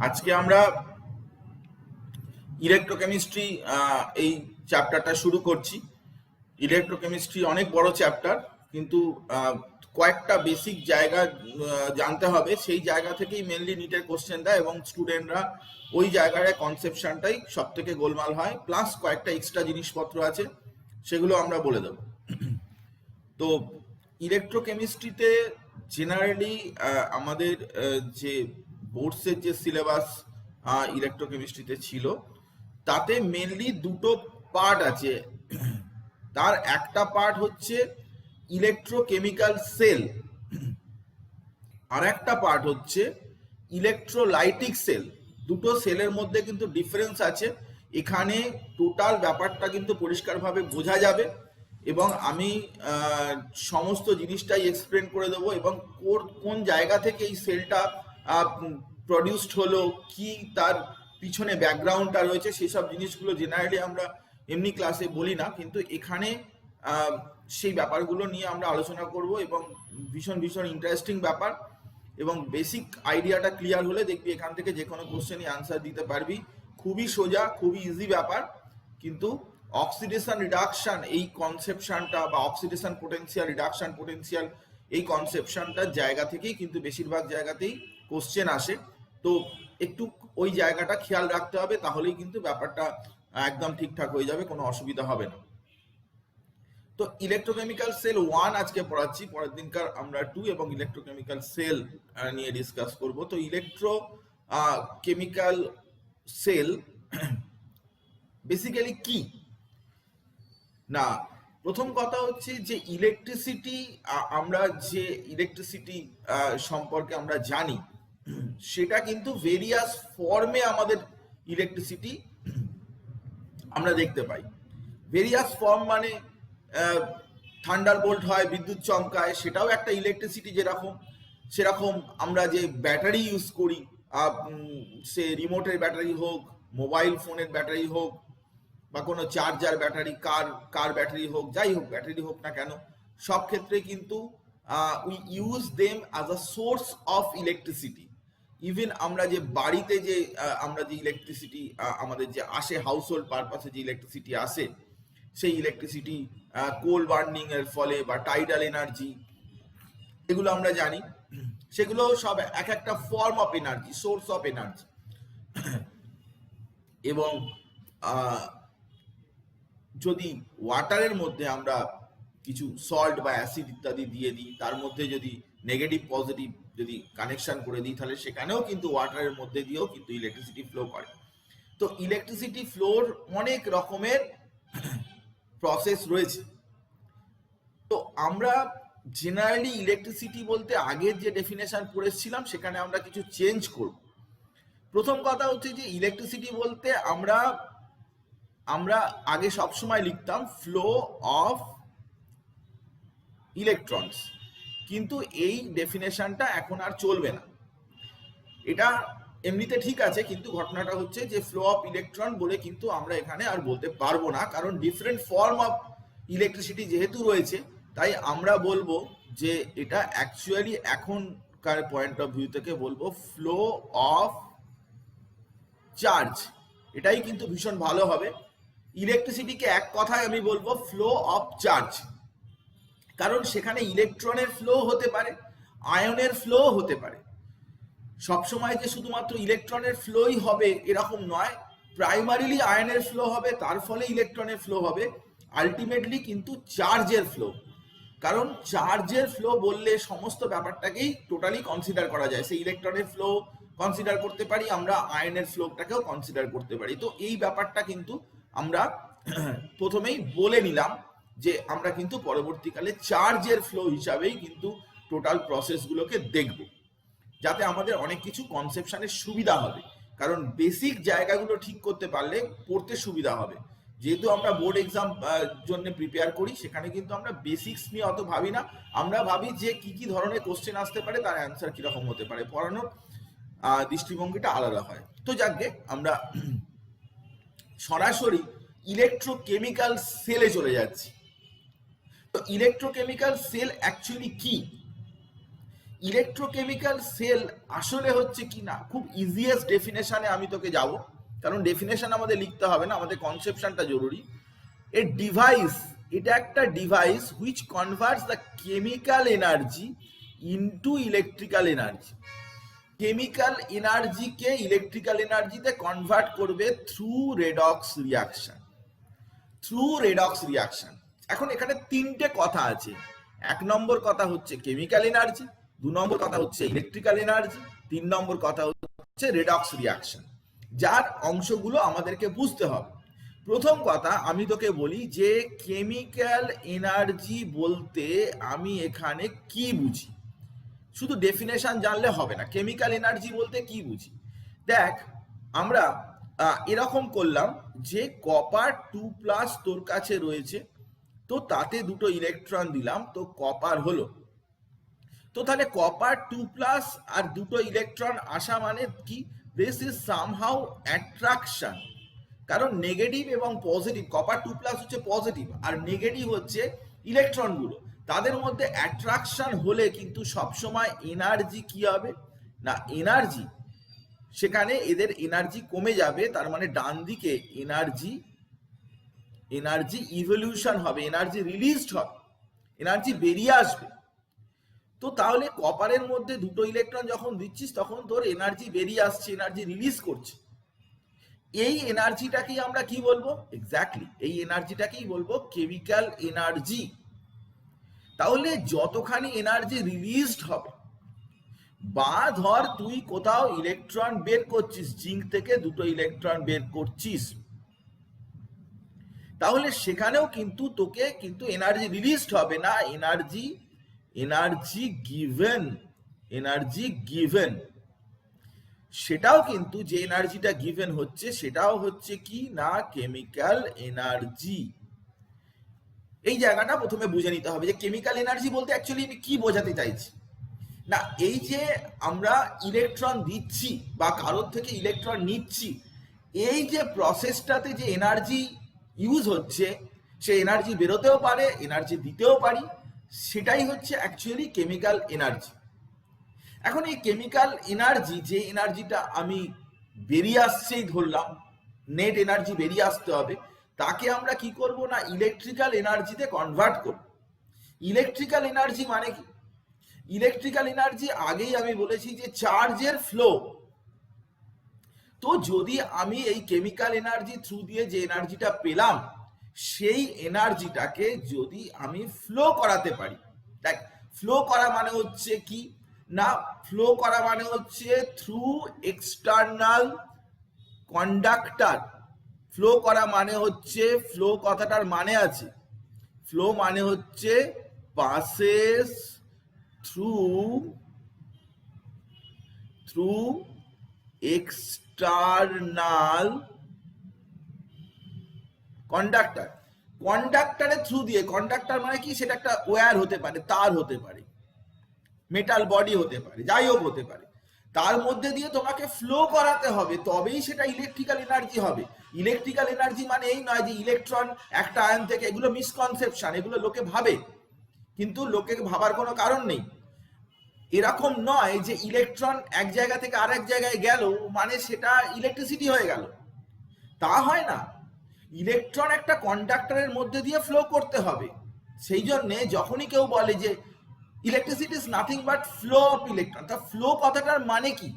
আজকে আমরা ইলেকট্রোকেমিস্ট্রি এই চ্যাপ্টারটা শুরু করছি। ইলেকট্রোকেমিস্ট্রি অনেক বড় চ্যাপ্টার, কিন্তু কয়েকটা বেসিক জায়গা জানতে হবে। সেই জায়গা থেকেই মেনলি নিটের কোশ্চেন দেয় এবং স্টুডেন্টরা ওই জায়গায় কনসেপশনটাই সব থেকে গোলমাল হয়, প্লাস কয়েকটা এক্সট্রা জিনিসপত্র আছে, সেগুলো আমরা বলে দেবো। তো ইলেকট্রোকেমিস্ট্রিতে জেনারেলি আমাদের যে বোর্ডসের যে সিলেবাস ইলেকট্রোকেমিস্ট্রিতে ছিল, তাতে মেনলি দুটো পার্ট আছে। তার একটা পার্ট হচ্ছে ইলেকট্রোকেমিক্যাল সেল, আর একটা পার্ট হচ্ছে ইলেকট্রোলাইটিক সেল। দুটো সেলের মধ্যে কিন্তু ডিফারেন্স আছে। এখানে টোটাল ব্যাপারটা কিন্তু পরিষ্কারভাবে বোঝা যাবে এবং আমি সমস্ত জিনিসটাই এক্সপ্লেন করে দেবো, এবং কোন জায়গা থেকে এই সেলটা প্রডিউসড হলো, কি তার পিছনে ব্যাকগ্রাউন্ডটা রয়েছে, সেসব জিনিসগুলো জেনারেলি আমরা এমনি ক্লাসে বলি না, কিন্তু এখানে সেই ব্যাপারগুলো নিয়ে আমরা আলোচনা করব এবং ভীষণ ভীষণ ইন্টারেস্টিং ব্যাপার। এবং বেসিক আইডিয়াটা ক্লিয়ার হলে দেখবি এখান থেকে যে কোনো কোশ্চেনই আনসার দিতে পারবি। খুবই সোজা, খুবই ইজি ব্যাপার। কিন্তু অক্সিডেশন রিডাকশন এই কনসেপশনটা, বা অক্সিডেশন পোটেনশিয়াল, রিডাকশন পোটেনশিয়াল, এই কনসেপশনটার জায়গা থেকেই কিন্তু বেশিরভাগ জায়গাতেই কোশ্চেন আসে। তো একটু ওই জায়গাটা খেয়াল রাখতে হবে, তাহলেই কিন্তু ব্যাপারটা একদম ঠিকঠাক হয়ে যাবে, কোনো অসুবিধা হবে না। তো ইলেকট্রোকেমিক্যাল সেল 1 আজকে পড়াচ্ছি, পরের দিনকার আমরা 2 এবং ইলেকট্রোকেমিক্যাল সেল নিয়ে ডিসকাস করব। তো কেমিক্যাল সেল বেসিক্যালি কি না, প্রথম কথা হচ্ছে যে ইলেকট্রিসিটি, আমরা যে ইলেকট্রিসিটি সম্পর্কে আমরা জানি, সেটা কিন্তু ভেরিয়াস ফর্মে আমাদের ইলেকট্রিসিটি আমরা দেখতে পাই। ভেরিয়াস ফর্ম মানে থান্ডার বোল্ট হয়, বিদ্যুৎ চমকায়, সেটাও একটা ইলেকট্রিসিটি। সেরকম আমরা যে ব্যাটারি ইউজ করি, সে রিমোটের ব্যাটারি হোক, মোবাইল ফোনের ব্যাটারি হোক, বা কোনো চার্জার ব্যাটারি, কার ব্যাটারি হোক, যাই হোক ব্যাটারি হোক না কেন, সব ক্ষেত্রে কিন্তু we use them as a source of electricity. Even আমরা যে বাড়িতে যে আমরা যে ইলেকট্রিসিটি আমাদের যে আসে, হাউস হোল্ড পারপাসে যে ইলেকট্রিসিটি আসে, সেই ইলেকট্রিসিটি কোল বার্নিং এর ফলে বা টাইডাল এনার্জি, এগুলো আমরা জানি। সেগুলো সব এক একটা form of energy, source of energy. এবং যদি ওয়াটারের মধ্যে আমরা কিছু সল্ট বা অ্যাসিড ইত্যাদি দিয়ে দিই, তার মধ্যে যদি নেগেটিভ পজিটিভ যদি কানেকশন করে দিই, তাহলে সেখানেও কিন্তু ওয়াটারের মধ্যে দিয়েও কিন্তু ইলেকট্রিসিটি ফ্লো করে। তো ইলেকট্রিসিটি ফ্লোর অনেক রকমের প্রসেস রয়েছে। তো আমরা জেনারেলি ইলেকট্রিসিটি বলতে আগের যে ডেফিনেশন পড়েছিলাম সেখানে আমরা কিছু চেঞ্জ করব। প্রথম কথা হচ্ছে যে ইলেকট্রিসিটি বলতে আমরা আগে সবসময় লিখতাম ফ্লো অফ ইলেকট্রনস, কিন্তু এই ডেফিনেশনটা এখন আর চলবে না। এটা এমনিতে ঠিক আছে, কিন্তু ঘটনাটা হচ্ছে যে ফ্লো অফ ইলেকট্রন বলে কিন্তু আমরা এখানে আর বলতে পারবো না, কারণ ডিফারেন্ট ফর্ম অফ ইলেকট্রিসিটি যেহেতু রয়েছে, তাই আমরা বলবো যে এটা অ্যাকচুয়ালি এখনকার পয়েন্ট অফ ভিউ থেকে বলবো ফ্লো অফ চার্জ। এটাই কিন্তু ভীষণ ভালো হবে। ইলেকট্রিসিটিকে এক কথায় আমি বলবো ফ্লো অফ চার্জ, কারণ সেখানে ইলেকট্রনের ফ্লো হতে পারে, আয়নের ফ্লো হতে পারে। সবসময় যে শুধুমাত্র ইলেকট্রনের ফ্লোই হবে এরকম নয়, প্রাইমারিলি আয়নের ফ্লো হবে, তার ফলে ইলেকট্রনের ফ্লো হবে, আলটিমেটলি কিন্তু চার্জের ফ্লো। কারণ চার্জের ফ্লো বললে সমস্ত ব্যাপারটাকেই টোটালি কনসিডার করা যায়। সেই ইলেকট্রনের ফ্লো কনসিডার করতে পারি, আমরা আয়নের ফ্লোটাকেও কনসিডার করতে পারি। তো এই ব্যাপারটা কিন্তু আমরা প্রথমেই বলে নিলাম যে আমরা কিন্তু পরবর্তীকালে চার্জের ফ্লো হিসাবেই কিন্তু টোটাল প্রসেসগুলোকে দেখব, যাতে আমাদের অনেক কিছু কনসেপশনের সুবিধা হবে। কারণ বেসিক জায়গাগুলো ঠিক করতে পারলে পড়তে সুবিধা হবে। যেহেতু আমরা বোর্ড এক্সাম জন্য প্রিপেয়ার করি, সেখানে কিন্তু আমরা বেসিক্স নিয়ে অত ভাবি না, আমরা ভাবি যে কি কি ধরনের কোশ্চেন আসতে পারে, তার অ্যান্সার কিরকম হতে পারে, পড়ানোর দৃষ্টিভঙ্গিটা আলাদা হয়। তো যাকে আমরা সরাসরি ইলেকট্রোকেমিক্যাল সেলে চলে যাচ্ছি। তো ইলেকট্রোকেমিক্যাল সেল অ্যাকচুয়ালি কি? ইলেকট্রোকেমিক্যাল সেল আসলে হচ্ছে কি না, খুব ইজিয়েস্ট ডেফিনেশনে আমি তোকে যাব, কারণ ডেফিনেশন আমাদের লিখতে হবে না, আমাদের কনসেপশনটা জরুরি। এ ডিভাইস, এটা একটা device which converts the chemical energy into electrical energy. Chemical এনার্জিকে ইলেকট্রিক্যাল এনার্জিতে কনভার্ট করবে through redox reaction. Through redox reaction. এখন এখানে তিনটে কথা আছে। এক নম্বর কথা হচ্ছে কেমিক্যাল এনার্জি, দু নম্বর কথা হচ্ছে ইলেকট্রিক্যাল এনার্জি, তিন নম্বর কথা হচ্ছে রেডক্স রিয়াকশন, যার অংশগুলো আমাদেরকে বুঝতে হবে। প্রথম কথা আমি তোকে বলি যে কেমিক্যাল এনার্জি বলতে আমি এখানে কি বুঝি। শুধু ডেফিনেশন জানলে হবে না, কেমিক্যাল এনার্জি বলতে কি বুঝি। দেখ, আমরা এরকম করলাম যে কপার 2+ তোর কাছে রয়েছে, তো তাতে দুটো ইলেকট্রন দিলাম, তো কপার হলো। তো তাহলে কপার 2+ আর দুটো ইলেকট্রন আসা মানে কি, দিস ইজ সামহাউ অ্যাট্রাকশন। কারণ নেগেটিভ এবং পজিটিভ, কপার 2+ হচ্ছে পজিটিভ আর নেগেটিভ হচ্ছে ইলেকট্রনগুলো, তাদের মধ্যে অ্যাট্রাকশন হলে কিন্তু সবসময় এনার্জি কি হবে না, এনার্জি সেখানে এদের এনার্জি কমে যাবে, তার মানে ডান দিকে এনার্জি ইভলিউশন হবে, এনার্জি রিলিজড হবে, এনার্জি বেরিয়ে আসবে। তো তাহলে কপারের মধ্যে দুটো ইলেকট্রন যখন দিচ্ছিস তখন তোর এনার্জি বেরিয়ে আসছে, এনার্জি রিলিজ করছে। এই এনার্জিটাকেই আমরা কি বলবো, এক্স্যাক্টলি এই এনার্জিটাকেই বলবো কেমিক্যাল এনার্জি। তাহলে যতখানি এনার্জি রিলিজড হবে, বা ধর তুই কোথাও ইলেকট্রন বের করছিস, জিঙ্ক থেকে দুটো ইলেকট্রন বের করছিস, তাহলে সেখানেও কিন্তু তোকে কিন্তু এনার্জি রিলিজড হবে না, এনার্জি গিভেন, সেটাও কিন্তু যে এনার্জিটা গিভেন হচ্ছে সেটাও হচ্ছে কি না কেমিক্যাল এনার্জি। এই জায়গাটা প্রথমে বুঝে নিতে হবে যে কেমিক্যাল এনার্জি বলতে অ্যাকচুয়ালি আমি কি বোঝাতে চাইছি। না, এই যে আমরা ইলেকট্রন দিচ্ছি বা কারোর থেকে ইলেকট্রন নিচ্ছি, এই যে প্রসেসটাতে যে এনার্জি ইউজ হচ্ছে, সে এনার্জি বেরোতেও পারে, এনার্জি দিতেও পারি, সেটাই হচ্ছে অ্যাকচুয়ালি কেমিক্যাল এনার্জি। এখন এই কেমিক্যাল এনার্জি, যে এনার্জিটা আমি বেরিয়ে আসছেই ধরলাম, নেট এনার্জি বেরিয়ে আসতে হবে, তাকে আমরা কি করব না ইলেকট্রিক্যাল এনার্জিতে কনভার্ট করব। ইলেকট্রিক্যাল এনার্জি মানে কি, ইলেকট্রিক্যাল এনার্জি আগেই আমি বলেছি যে চার্জের ফ্লো। তো যদি আমি এই কেমিক্যাল এনার্জি থ্রু দিয়ে যে এনার্জিটা পেলাম, সেই এনার্জিটাকে যদি আমি ফ্লো করাতে পারি, দেখ ফ্লো করা মানে হচ্ছে কি না, ফ্লো করা মানে হচ্ছে থ্রু এক্সটার্নাল কন্ডাক্টর। ফ্লো করা মানে হচ্ছে, ফ্লো কথাটার মানে আছে, ফ্লো মানে হচ্ছে পাসেস থ্রু এক্সটার্নাল কন্ডাক্টর। কন্ডাক্টরের থ্রু দিয়ে, কন্ডাক্টর মানে কি, সেটা একটা ওয়্যার হতে পারে, তার হতে পারে, মেটাল বডি হতে পারে, যাই হোক হতে পারে, তার মধ্যে দিয়ে তোমাকে ফ্লো করাতে হবে, তবেই সেটা ইলেকট্রিক্যাল এনার্জি হবে। ইলেকট্রিক্যাল এনার্জি মানে এই নয় যে ইলেকট্রন একটা আয়ন থেকে, এগুলো মিসকনসেপশন, এগুলো লোকে ভাবে, কিন্তু লোকে ভাবার কোনো কারণ নেই। এরকম নয় যে ইলেকট্রন এক জায়গা থেকে আরেক জায়গায় গেল মানে সেটা ইলেকট্রিসিটি হয়ে গেল, তা হয় না। ইলেকট্রন একটা কন্ডাক্টরের মধ্যে দিয়ে ফ্লো করতে হবে। সেই জন্যে যখনই কেউ বলে যে electricity is nothing but flow of electron, তা ফ্লো কথাটার মানে কি,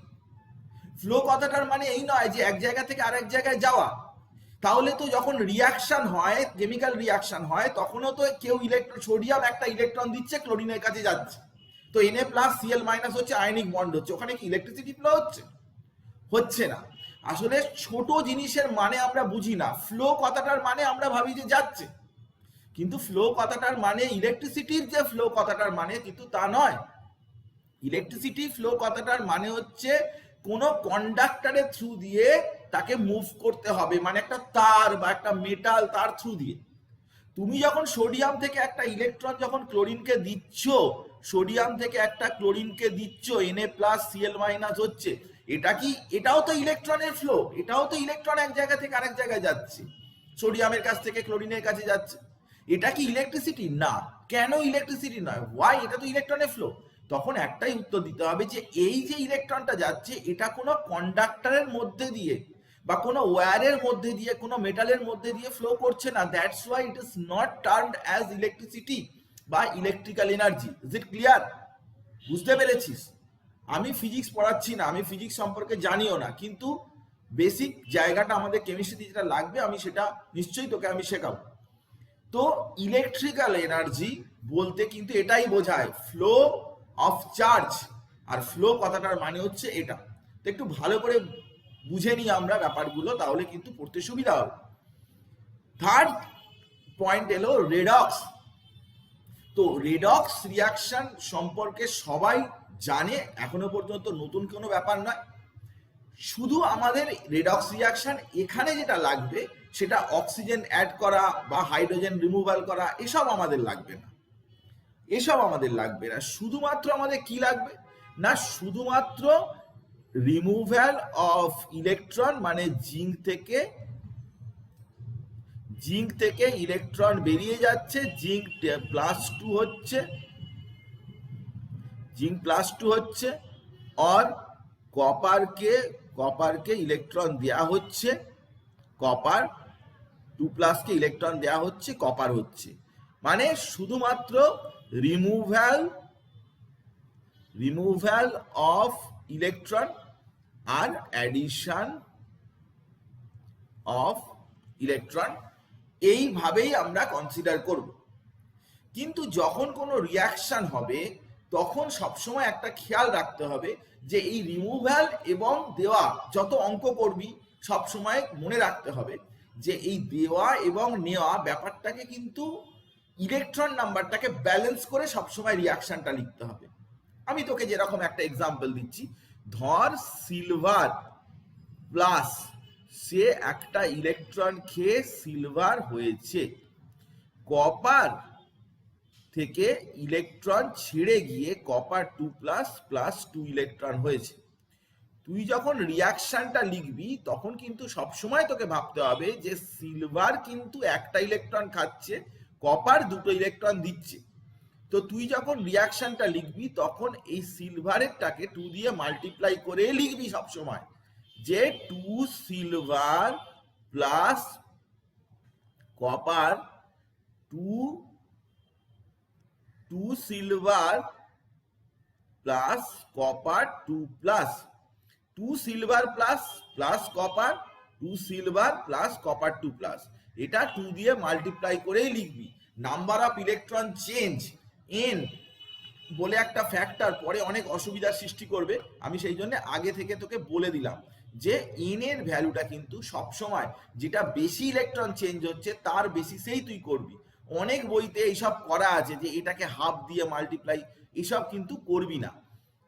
ফ্লো কথাটার মানে এই নয় যে এক জায়গা থেকে আরেক জায়গায় যাওয়া। তাহলে তো যখন রিয়াকশন হয়, কেমিক্যাল রিয়াকশন হয়, তখনও তো কেউ সোডিয়াম একটা ইলেকট্রন দিচ্ছে, ক্লোরিনের কাছে যাচ্ছে, তো Na+Cl- হচ্ছে আয়নিক বন্ড হচ্ছে, ওখানে কি ইলেকট্রিসিটি ফ্লো হচ্ছে না। আসলে ছোট জিনিসের মানে আমরা বুঝি না, ফ্লো কথাটার মানে আমরা ভাবি যে যাচ্ছে, কিন্তু ফ্লো কথাটার মানে ইলেকট্রিসিটির যে ফ্লো কথাটার মানে কিন্তু তা নয়। ইলেকট্রিসিটি ফ্লো কথাটার মানে হচ্ছে কোন কন্ডাক্টরের থ্রু দিয়ে তাকে মুভ করতে হবে, মানে একটা তার বা একটা মেটাল তার থ্রু দিয়ে। তুমি যখন সোডিয়াম থেকে একটা ইলেকট্রন যখন ক্লোরিনকে দিচ্ছ, সোডিয়াম থেকে একটা ক্লোরিনকে দিচ্ছ, Na+Cl- হচ্ছে, এটা কি, এটাও তো ইলেকট্রনের ফ্লো, এটাও তো ইলেকট্রন এক জায়গা থেকে আরেক জায়গায় যাচ্ছে, সোডিয়ামের কাছ থেকে ক্লোরিনের কাছে যাচ্ছে। এটা কি ইলেকট্রিসিটি? না। কেন ইলেকট্রিসিটি নয়? ওয়াই? এটা তো ইলেকট্রনের ফ্লো। তখন একটাই উত্তর দিতে হবে যে এই যে ইলেকট্রনটা যাচ্ছে এটা কোনো কন্ডাক্টরের মধ্যে দিয়ে বা কোনো ওয়্যারের মধ্যে দিয়ে কোনো মেটালের মধ্যে দিয়ে ফ্লো করছে না, that's why it is not termed as electricity বা electrical energy. Is it clear? বুঝতে পেরেছিস? আমি ফিজিক্স পড়াচ্ছি না, আমি ফিজিক্স সম্পর্কে জানিও না, কিন্তু বেসিক জায়গাটা আমাদের কেমিস্ট্রিতে যেটা লাগবে আমি সেটা নিশ্চয়ই তোকে আমি শেখাবো। তো ইলেকট্রিক্যাল এনার্জি বলতে কিন্তু এটাই বোঝায়, ফ্লো অফ চার্জ। আর ফ্লো কথাটার মানে হচ্ছে এটা। তো একটু ভালো করে বুঝে নিই আমরা ব্যাপারগুলো, তাহলে কিন্তু পড়তে সুবিধা হবে। থার্ড পয়েন্ট এলো রেডক্স। তো রেডক্স রিয়াকশন সম্পর্কে সবাই জানে, এখনো পর্যন্ত নতুন কোনো ব্যাপার নয়। শুধু আমাদের রেডক্স রিয়াকশন এখানে যেটা লাগবে সেটা অক্সিজেন অ্যাড করা বা হাইড্রোজেন রিমুভাল করা, এসব আমাদের লাগবে না, এসব আমাদের লাগবে না। শুধুমাত্র আমাদের কি লাগবে না, শুধুমাত্র রিমুভাল অফ ইলেকট্রন, মানে জিঙ্ক থেকে ইলেকট্রন বেরিয়ে যাচ্ছে, জিঙ্ক প্লাস টু হচ্ছে और কপারকে ইলেকট্রন দেয়া হচ্ছে, কপার 2+ কে ইলেকট্রন দেয়া হচ্ছে, কপার হচ্ছে। মানে শুধুমাত্র রিমুভাল অফ ইলেকট্রন আর অ্যাডিশন অফ ইলেকট্রন, এইভাবেই আমরা কনসিডার করব। কিন্তু যখন কোনো রিয়াকশন হবে তখন সবসময় একটা খেয়াল রাখতে হবে যে এই রিমুভাল এবং দেওয়া, যত অঙ্ক করবি সবসময় মনে রাখতে হবে যে এই দেওয়া এবং নেওয়া ব্যাপারটাকে কিন্তু ইলেকট্রন নাম্বারটাকে ব্যালেন্স করে সবসময় রিয়াকশনটা লিখতে হবে। আমি তোকে যেরকম একটা এক্সাম্পল দিচ্ছি, ধর সিলভার প্লাস, সে একটা ইলেকট্রন খেয়ে সিলভার হয়েছে, কপার থেকে ইলেকট্রন ছেড়ে গিয়ে কপার 2++2 ইলেকট্রন হয়েছে। তুই যখন রিয়াকশনটা লিখবি তখন কিন্তু সবসময় তোকে ভাবতে হবে যে সিলভার কিন্তু একটা ইলেকট্রন খাচ্ছে, কপার 2 ইলেকট্রন দিচ্ছে। তো তুই যখন রিয়াকশনটা লিখবি তখন এই সিলভারেরটাকে 2 দিয়ে মাল্টিপ্লাই করে লিখবি সবসময়, যে 2 silver plus copper, 2 silver plus copper 2+, 2 silver plus copper, 2 silver plus copper 2+, এটা 2 দিয়ে মাল্টিপ্লাই করেই লিখবি। Number of electron change N বলে একটা ফ্যাক্টর পরে অনেক অসুবিধার সৃষ্টি করবে, আমি সেই জন্য আগে থেকে তোকে বলে দিলাম যে এন এর ভ্যালুটা কিন্তু সবসময় যেটা বেশি ইলেকট্রন চেঞ্জ হচ্ছে তার বেসিসেই তুই করবি। অনেক বইতে এইসব করা আছে যে এটাকে হাফ দিয়ে মাল্টিপ্লাই, এসব কিন্তু করবি না,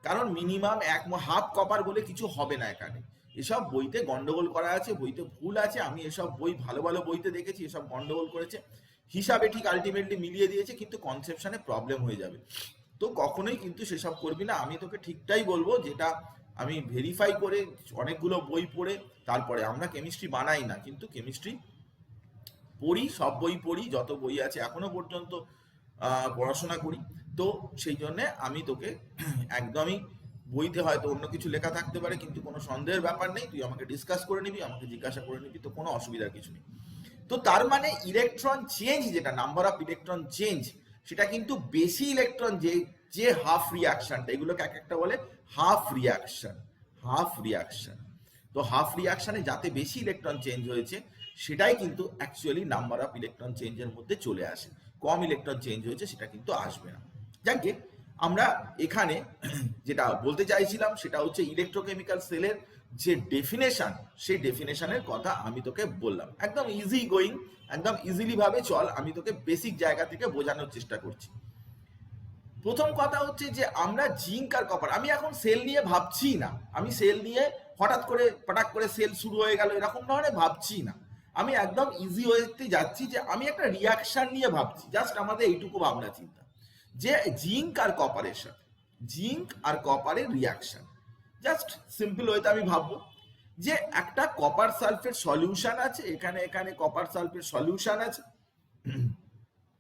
কারণ মিনিমাম হাফ কপার বলে কিছু হবে না এখানে। এসব বইতে গন্ডগোল করা আছে, বইতে ভুল আছে, আমি এসব বই ভালো ভালো বইতে দেখেছি এসব গন্ডগোল করেছে, হিসাবে ঠিক আলটিমেটলি মিলিয়ে দিয়েছে কিন্তু কনসেপশনে প্রবলেম হয়ে যাবে। তো কখনোই কিন্তু সেসব করবি না, আমি তোকে ঠিকটাই বলবো যেটা আমি ভেরিফাই করে অনেকগুলো বই পড়ে তারপরে। আমরা কেমিস্ট্রি বানাই না, কিন্তু কেমিস্ট্রি পড়ি, সব বই পড়ি, যত বই আছে এখনো পর্যন্ত পড়াশোনা করি। তো সেই জন্যে আমি তোকে একদমই, বইতে হয়তো অন্য কিছু লেখা থাকতে পারে কিন্তু কোনো সন্দেহের ব্যাপার নেই, তুই আমাকে ডিসকাস করে নিবি, আমাকে জিজ্ঞাসা করে নিবি, তো কোনো অসুবিধার কিছু নেই। তো তার মানে ইলেকট্রন চেঞ্জ, যেটা নাম্বার অফ ইলেকট্রন চেঞ্জ, সেটা কিন্তু বেশি ইলেকট্রন যে হাফ রিয়াকশনটা, এগুলোকে এক একটা বলে হাফ রিয়াকশন। তো হাফ রিয়াকশনে যাতে বেশি ইলেকট্রন চেঞ্জ হয়েছে সেটাই কিন্তু অ্যাকচুয়ালি নাম্বার অফ ইলেকট্রন চেঞ্জের মধ্যে চলে আসে, কম ইলেকট্রন চেঞ্জ হয়েছে সেটা কিন্তু আসবে না। যাকে আমরা এখানে যেটা বলতে চাইছিলাম সেটা হচ্ছে ইলেকট্রোকেমিক্যাল সেলের যে ডেফিনেশন, সেই ডেফিনেশনের কথা আমি তোকে বললাম। একদম ইজি গোয়িং, একদম ইজিলি ভাবে চল, আমি তোকে বেসিক জায়গা থেকে বোঝানোর চেষ্টা করছি। প্রথম কথা হচ্ছে যে আমরা জিঙ্ক আর কপার, আমি এখন সেল নিয়ে ভাবছি না, আমি সেল নিয়ে হঠাৎ করে পটাক করে সেল শুরু হয়ে গেল এরকম ধরনের ভাবছি না, আমি একদম ইজি ওয়েতে যাচ্ছি যে আমি একটা রিয়াকশন নিয়ে ভাবছি। জাস্ট আমাদের এইটুকু ভাবনা চিন্তা যে জিঙ্ক আর কপারের রিয়াকশন, জাস্ট সিম্পল ওয়েতে আমি ভাববো যে একটা কপার সালফেট সলিউশন আছে, এখানে কপার সালফেট সলিউশন আছে,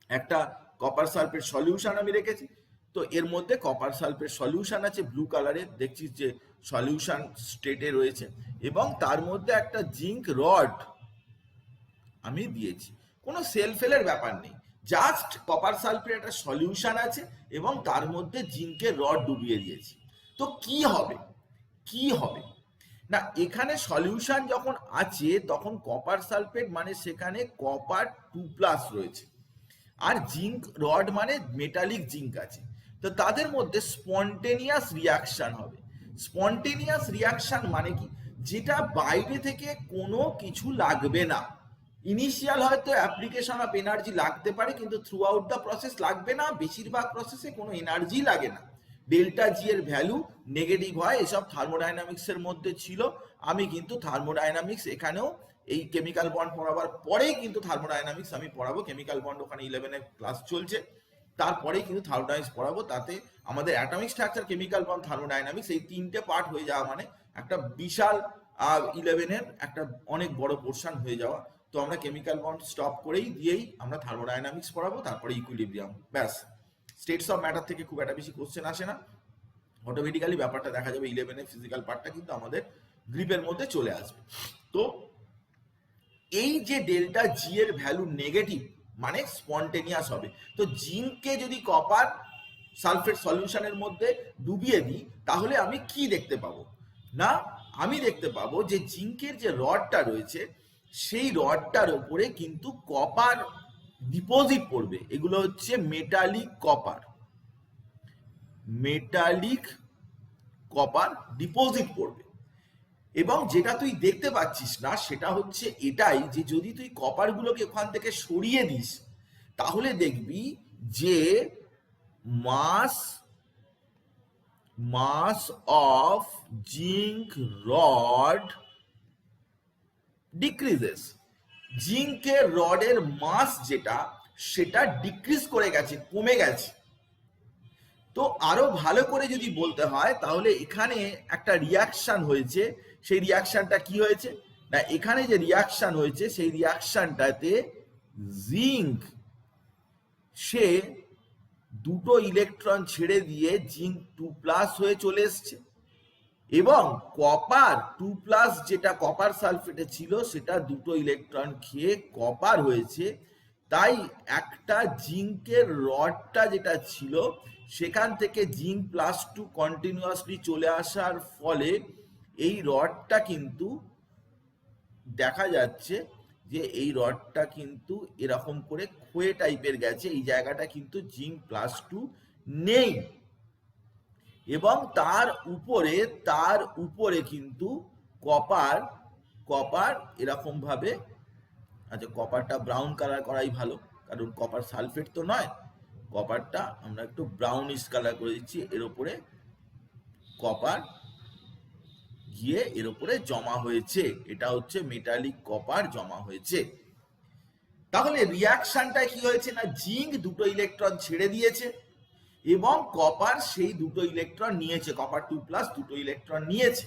একটা কপার সালফেট সলিউশন আমি রেখেছি, তো এর মধ্যে কপার সালফেট সলিউশন আছে, ব্লু কালারের দেখছিস যে সলিউশন স্টেটে রয়েছে, এবং তার মধ্যে একটা জিঙ্ক রড আমি দিয়েছি। কোনো সেল ফেলের ব্যাপার নেই, জাস্ট কপার সালফেট একটা সলিউশন আছে এবং তার মধ্যে জিঙ্কের রড ডুবিয়ে দিয়েছি। তো কি হবে, কি হবে না, এখানে সলিউশন যখন আছে তখন কপার সালফেট মানে সেখানে কপার 2+ রয়েছে, আর জিঙ্ক রড মানে মেটালিক জিঙ্ক আছে। তো তাদের মধ্যে স্পন্টেনিয়াস রিয়াকশন হবে। স্পন্টেনিয়াস রিয়াকশন মানে কি, যেটা বাইরে থেকে কোনো কিছু লাগবে না। ইনিশিয়াল হয়তো অ্যাপ্লিকেশন অফ এনার্জি লাগতে পারে, কিন্তু থ্রু আউট দ্য প্রসেস লাগবে না, বেশিরভাগ প্রসেসে কোনো এনার্জি লাগে না। ডেল্টা জি এর ভ্যালু নেগেটিভ হয়, এসব থার্মোডাইনামিক্স এর মধ্যে ছিল। আমি কিন্তু থার্মোডাইনামিক্স এখানেও এই কেমিক্যাল বন্ড পড়াবার পরেই কিন্তু থার্মোডাইনামিক্স আমি পড়াবো। কেমিক্যাল বন্ড ওখানে 11 ক্লাস চলছে, তারপরেই কিন্তু থার্মোডাইনামিক্স পড়াবো। তাতে আমাদের atomic structure, chemical bond, thermodynamics এই 3টে পার্ট হয়ে যাওয়া মানে একটা বিশাল 11-এর একটা অনেক বড় পোর্শন হয়ে যাওয়া। তো আমরা কেমিক্যাল বন্ড স্টপ করেই দিয়েই আমরা থার্মোডাইনামিক্স পড়াবো, তারপরে ইকুইলিব্রিয়াম, ব্যাস। স্টেটস অফ ম্যাটার থেকে খুব একটা বেশি কোশ্চেন আসে না, অটোমেটিক্যালি ব্যাপারটা দেখা যাবে। 11-এর ফিজিক্যাল পার্টটা কিন্তু আমাদের গ্রিপের মধ্যে চলে আসবে। তো এই যে ডেল্টা জি এর ভ্যালু নেগেটিভ মানে স্পন্টেনিয়াস হবে। তো জিঙ্ককে যদি কপার সালফেট সলিউশনের মধ্যে ডুবিয়ে দিই তাহলে আমি কি দেখতে পাবো না, আমি দেখতে পাবো যে জিঙ্কের যে রডটা রয়েছে সেই রডটার উপরে কিন্তু কপার ডিপোজিট পড়বে। এগুলো হচ্ছে metallic copper, metallic copper deposit পড়বে। এবং যেটা তুই দেখতে পাচ্ছিস না সেটা হচ্ছে এটাই, যে যদি তুই কপারগুলোকে ওখান থেকে সরিয়ে দিস তাহলে দেখবি যে মাস অফ জিঙ্ক রড ডিক্রিজেস। জিঙ্কের রডের মাস যেটা সেটা ডিক্রিজ করে গেছে, কমে গেছে। তো আরো ভালো করে যদি বলতে হয় তাহলে এখানে একটা রিয়াকশন হয়েছে। সেই রিয়াকশনটা কি হয়েছে না, এখানে যে রিয়াকশন হয়েছে সেই রিয়াকশনটাতে জিঙ্ক সে দুটো ইলেকট্রন ছেড়ে দিয়ে জিঙ্ক 2+ হয়ে চলে এসছে, এবং কপার 2+ যেটা কপার সালফেটে ছিল সেটা দুটো ইলেকট্রন খেয়ে কপার হয়েছে। তাই একটা জিঙ্কের রডটা যেটা ছিল সেখান থেকে জিঙ্ক +2 কন্টিনিউয়াসলি চলে আসার ফলে এই রডটা কিন্তু দেখা যাচ্ছে যে এই রডটা কিন্তু এরকম করে ক্ষয়ে টাইপের গেছে, এই জায়গাটা কিন্তু জিঙ্ক +2 নেই। এবং তার উপরে কিন্তু কপার এরকম ভাবে, আচ্ছা কপারটা ব্রাউন কালার করাই ভালো, কারণ কপার সালফেট তো নয়, কপারটা আমরা একটু ব্রাউনিশ কালার করে দিচ্ছি। এর উপরে কপার গিয়ে এর উপরে জমা হয়েছে, এটা হচ্ছে মেটালিক কপার জমা হয়েছে। তাহলে রিয়াকশনটা কি হয়েছে না, জিঙ্ক দুটো ইলেকট্রন ছেড়ে দিয়েছে এবং কপার সেই দুটো ইলেকট্রন নিয়েছে, কপার 2+ দুটো ইলেকট্রন নিয়েছে।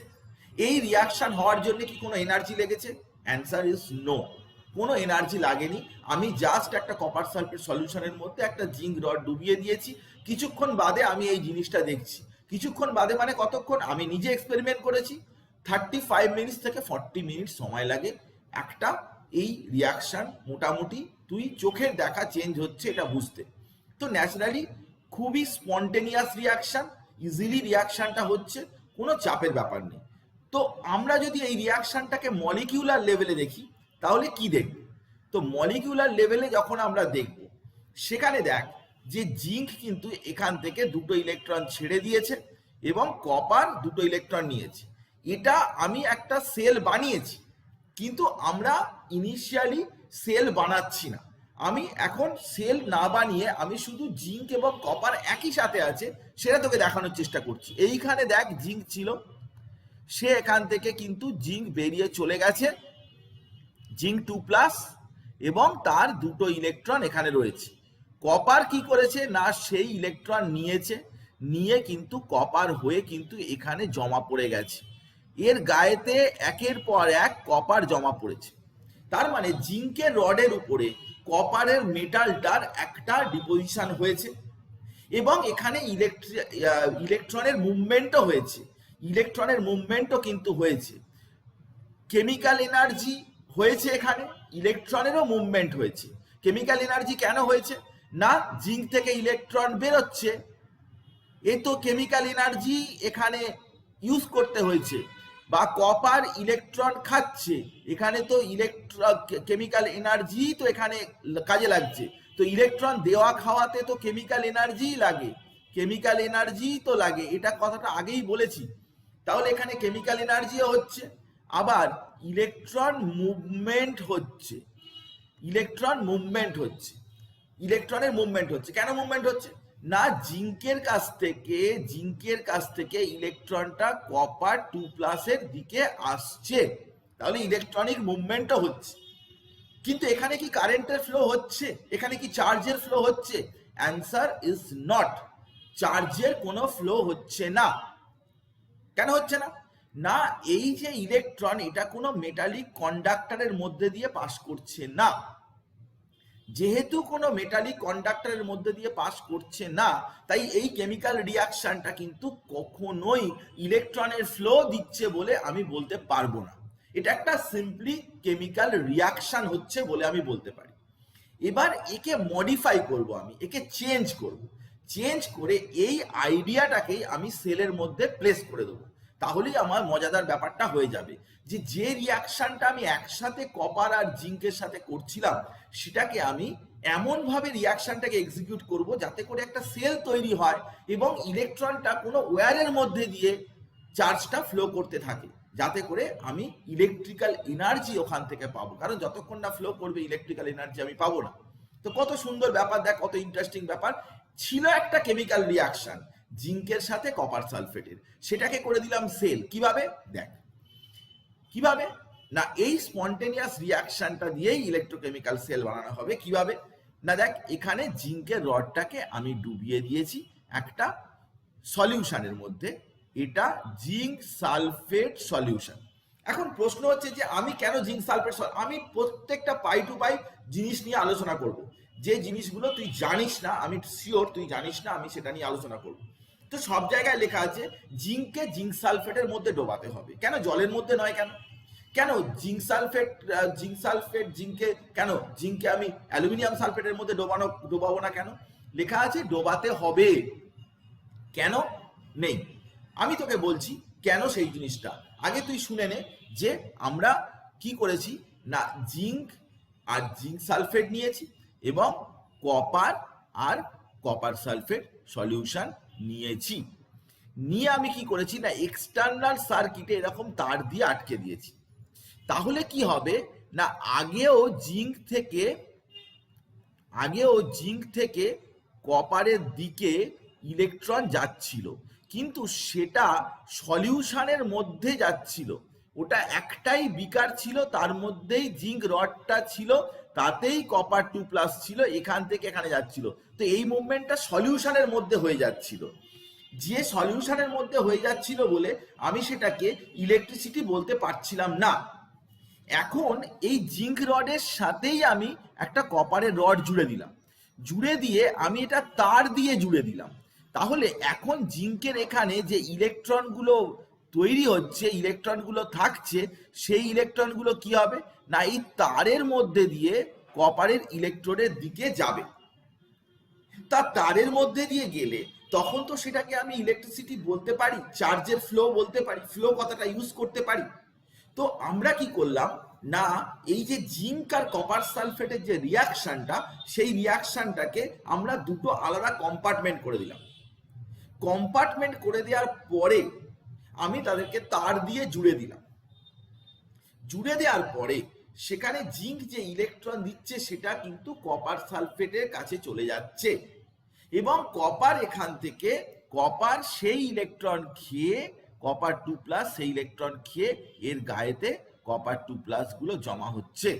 এই রিয়াকশন হওয়ার জন্য কি কোনো এনার্জি লেগেছে? অ্যান্সার ইজ নো, কোনো এনার্জি লাগেনি। আমি জাস্ট একটা কপার সালফেট সলিউশনের মধ্যে একটা জিঙ্ক রড ডুবিয়ে দিয়েছি। কিছুক্ষণ বাদে আমি এই জিনিসটা দেখছি, কিছুক্ষণ বাদে মানে কতক্ষণ, আমি নিজে এক্সপেরিমেন্ট করেছি। 35 মিনিট থেকে 40 মিনিট সময় লাগে একটা এই রিয়াকশন মোটামুটি তুই চোখের দেখা চেঞ্জ হচ্ছে এটা বুঝতে। তো ন্যাচারালি খুবই স্পন্টেনিয়াস রিয়াকশন, ইজিলি রিয়াকশনটা হচ্ছে, কোনো চাপের ব্যাপার নেই। তো আমরা যদি এই রিয়াকশনটাকে মলিকিউলার লেভেলে দেখি তাহলে কি দেখব? তো মলিকিউলার লেভেলে যখন আমরা দেখব সেখানে দেখ যে জিঙ্ক কিন্তু এখান থেকে দুটো ইলেকট্রন ছেড়ে দিয়েছে এবং কপার দুটো ইলেকট্রন নিয়েছে। এটা আমি একটা সেল বানিয়েছি, কিন্তু আমরা ইনিশিয়ালি সেল বানাচ্ছি না। আমি এখন সেল না বানিয়ে আমি শুধু জিঙ্ক এবং কপার একই সাথে আছে সেটা তোকে দেখানোর চেষ্টা করছি। এইখানে দেখ জিঙ্ক ছিল, সে এখান থেকে কিন্তু জিঙ্ক বেরিয়ে চলে গেছে, জিঙ্ক 2+ এবং তার দুটো ইলেকট্রন এখানে রয়েছে। কপার কি করেছে না, সেই ইলেকট্রন নিয়েছে, নিয়ে কিন্তু কপার হয়ে কিন্তু এখানে জমা পড়ে গেছে। এর গায়েতে একের পর এক কপার জমা পড়েছে। তার মানে জিঙ্কের রডের উপরে কপারের মেটালটার একটা ডিপোজিশন হয়েছে এবং এখানে ইলেকট্রনের মুভমেন্টও হয়েছে, ইলেকট্রনের মুভমেন্টও কিন্তু হয়েছে, কেমিক্যাল এনার্জি হয়েছে, এখানে ইলেকট্রনেরও মুভমেন্ট হয়েছে। কেমিক্যাল এনার্জি কেন হয়েছে? না জিঙ্ক থেকে ইলেকট্রন বেরোচ্ছে, এ তো কেমিক্যাল এনার্জি এখানে ইউজ করতে হয়েছে, বা কপার ইলেকট্রন খাচ্ছে, এখানে তো কেমিক্যাল এনার্জি তো এখানে কাজে লাগছে। তো ইলেকট্রন দেওয়া খাওয়াতে তো কেমিক্যাল এনার্জি লাগে, কেমিক্যাল এনার্জি তো লাগে, এটা কথাটা আগেই বলেছি। তাহলে এখানে কেমিক্যাল এনার্জিও হচ্ছে, আবার ইলেকট্রন মুভমেন্ট হচ্ছে, ইলেকট্রন মুভমেন্ট হচ্ছে, ইলেকট্রনের মুভমেন্ট হচ্ছে। কেন মুভমেন্ট হচ্ছে? না জিঙ্কের কাছ থেকে ইলেকট্রনটা কপার 2+ এর দিকে আসছে, তাহলে ইলেকট্রনিক মুভমেন্টও হচ্ছে। কিন্তু এখানে কি কারেন্টের ফ্লো হচ্ছে? এখানে কি চার্জের ফ্লো হচ্ছে? অ্যান্সার ইজ নট, চার্জের কোনো ফ্লো হচ্ছে না। কেন হচ্ছে না? না এই যে ইলেকট্রন, এটা কোনো মেটালিক কন্ডাক্টরের মধ্যে দিয়ে পাস করছে না। যেহেতু কোনো মেটালিক কন্ডাক্টরের মধ্যে দিয়ে পাস করছে না, তাই এই কেমিক্যাল রিয়াকশনটা কিন্তু কখনোই ইলেকট্রনের ফ্লো দিচ্ছে বলে আমি বলতে পারবো না। এটা একটা সিম্পলি কেমিক্যাল রিয়াকশন হচ্ছে বলে আমি বলতে পারি। এবার একে মডিফাই করব, আমি একে চেঞ্জ করব, চেঞ্জ করে এই আইডিয়াটাকেই আমি সেলের মধ্যে প্লেস করে দেবো। তাহলেই আমার মজাদার ব্যাপারটা হয়ে যাবে, যে রিয়াকশনটা আমি একসাথে কপার আর জিঙ্কের সাথে করছিলাম, সেটাকে আমি এমনভাবে রিয়াকশনটাকে এক্সিকিউট করব যাতে করে একটা সেল তৈরি হয় এবং ইলেকট্রনটা কোনো ওয়্যারের মধ্যে দিয়ে চার্জটা ফ্লো করতে থাকে, যাতে করে আমি ইলেকট্রিক্যাল এনার্জি ওখান থেকে পাবো। কারণ যতক্ষণ না ফ্লো করবে ইলেকট্রিক্যাল এনার্জি আমি পাবো না। তো কত সুন্দর ব্যাপার, দেখ কত ইন্টারেস্টিং ব্যাপার ছিল। একটা কেমিক্যাল রিয়াকশন জিঙ্কের সাথে কপার সালফেটের, সেটাকে করে দিলাম সেল। কিভাবে? দেখ কিভাবে না, এই স্পন্টেনিয়াস রিয়াকশনটা দিয়েই ইলেকট্রোকেমিক্যাল সেল বানানো হবে। কিভাবে না, দেখ এখানে জিঙ্কের রডটাকে আমি ডুবিয়ে দিয়েছি একটা সলিউশনের মধ্যে, এটা জিঙ্ক সালফেট সলিউশন। এখন প্রশ্ন হচ্ছে যে আমি কেন জিঙ্ক সালফেট, আমি প্রত্যেকটা পাই টু পাই জিনিস নিয়ে আলোচনা করব। যে জিনিসগুলো তুই জানিস না, আমি শিওর তুই জানিস না, আমি সেটা নিয়ে আলোচনা করব। তো সব জায়গায় লেখা আছে জিঙ্ককে জিঙ্ক সালফেটের মধ্যে ডোবাতে হবে, কেন জলের মধ্যে নয়? কেন কেন জিঙ্ক সালফেট জিঙ্কে, কেন জিঙ্ককে আমি অ্যালুমিনিয়াম সালফেটের মধ্যে ডোবাবো না? কেন লেখা আছে ডোবাতে হবে, কেন নেই? আমি তোকে বলছি কেন সেই জিনিসটা। আগে তুই শুনে নে যে আমরা কি করেছি। না জিঙ্ক আর জিঙ্ক সালফেট নিয়েছি এবং কপার আর কপার সালফেট সলিউশন নিয়েছি। নিয়ে আমি কি করেছি না এক্সটার্নাল সার্কিটে এরকম তার দিয়ে আটকে দিয়েছি। তাহলে কি হবে না আগেও জিঙ্ক থেকে কপারের দিকে ইলেকট্রন যাচ্ছিল, কিন্তু সেটা সলিউশনের মধ্যে যাচ্ছিল। ওটা একটাই বিকার ছিল, তার মধ্যেই জিঙ্ক রডটা ছিল, তাতেই কপার 2+ ছিল, এখান থেকে এখানে যাচ্ছিল। তো এই মুভমেন্টটা সলিউশনের মধ্যে হয়ে যাচ্ছিল, যে সলিউশনের মধ্যে হয়ে যাচ্ছিল বলে আমি সেটাকে ইলেকট্রিসিটি বলতে পারছিলাম না। এখন এই জিঙ্ক রডের সাথেই আমি একটা কপারের রড জুড়ে দিলাম, জুড়ে দিয়ে আমি এটা তার দিয়ে জুড়ে দিলাম। তাহলে এখন জিঙ্কের এখানে যে ইলেকট্রনগুলো তৈরি হচ্ছে, ইলেকট্রনগুলো থাকছে, সেই ইলেকট্রনগুলো কি হবে না এই তারের মধ্যে দিয়ে কপারের ইলেকট্রোডের দিকে যাবে। তা তারের মধ্যে দিয়ে গেলে তখন তো সেটাকে আমি ইলেকট্রিসিটি বলতে পারি, চার্জের ফ্লো বলতে পারি, ফ্লো কথাটা ইউজ করতে পারি। তো আমরা কি করলাম না এই যে জিঙ্ক আর কপার সালফেটের যে রিয়াকশনটা, সেই রিয়াকশনটাকে আমরা দুটো আলাদা কম্পার্টমেন্ট করে দিলাম। কম্পার্টমেন্ট করে দেওয়ার পরে আমি তাদেরকে তার দিয়ে জুড়ে দিলাম। জুড়ে দেওয়ার পরে সেখানে জিঙ্ক যে ইলেকট্রন দিচ্ছে সেটা কিন্তু কপার সালফেটের কাছে চলে যাচ্ছে, এবং কপার এখান থেকে কপার সেই ইলেকট্রন খেয়ে কপার 2+ সেই ইলেকট্রন খেয়ে এর গায়েতে কপার 2+ গুলো জমা হচ্ছে।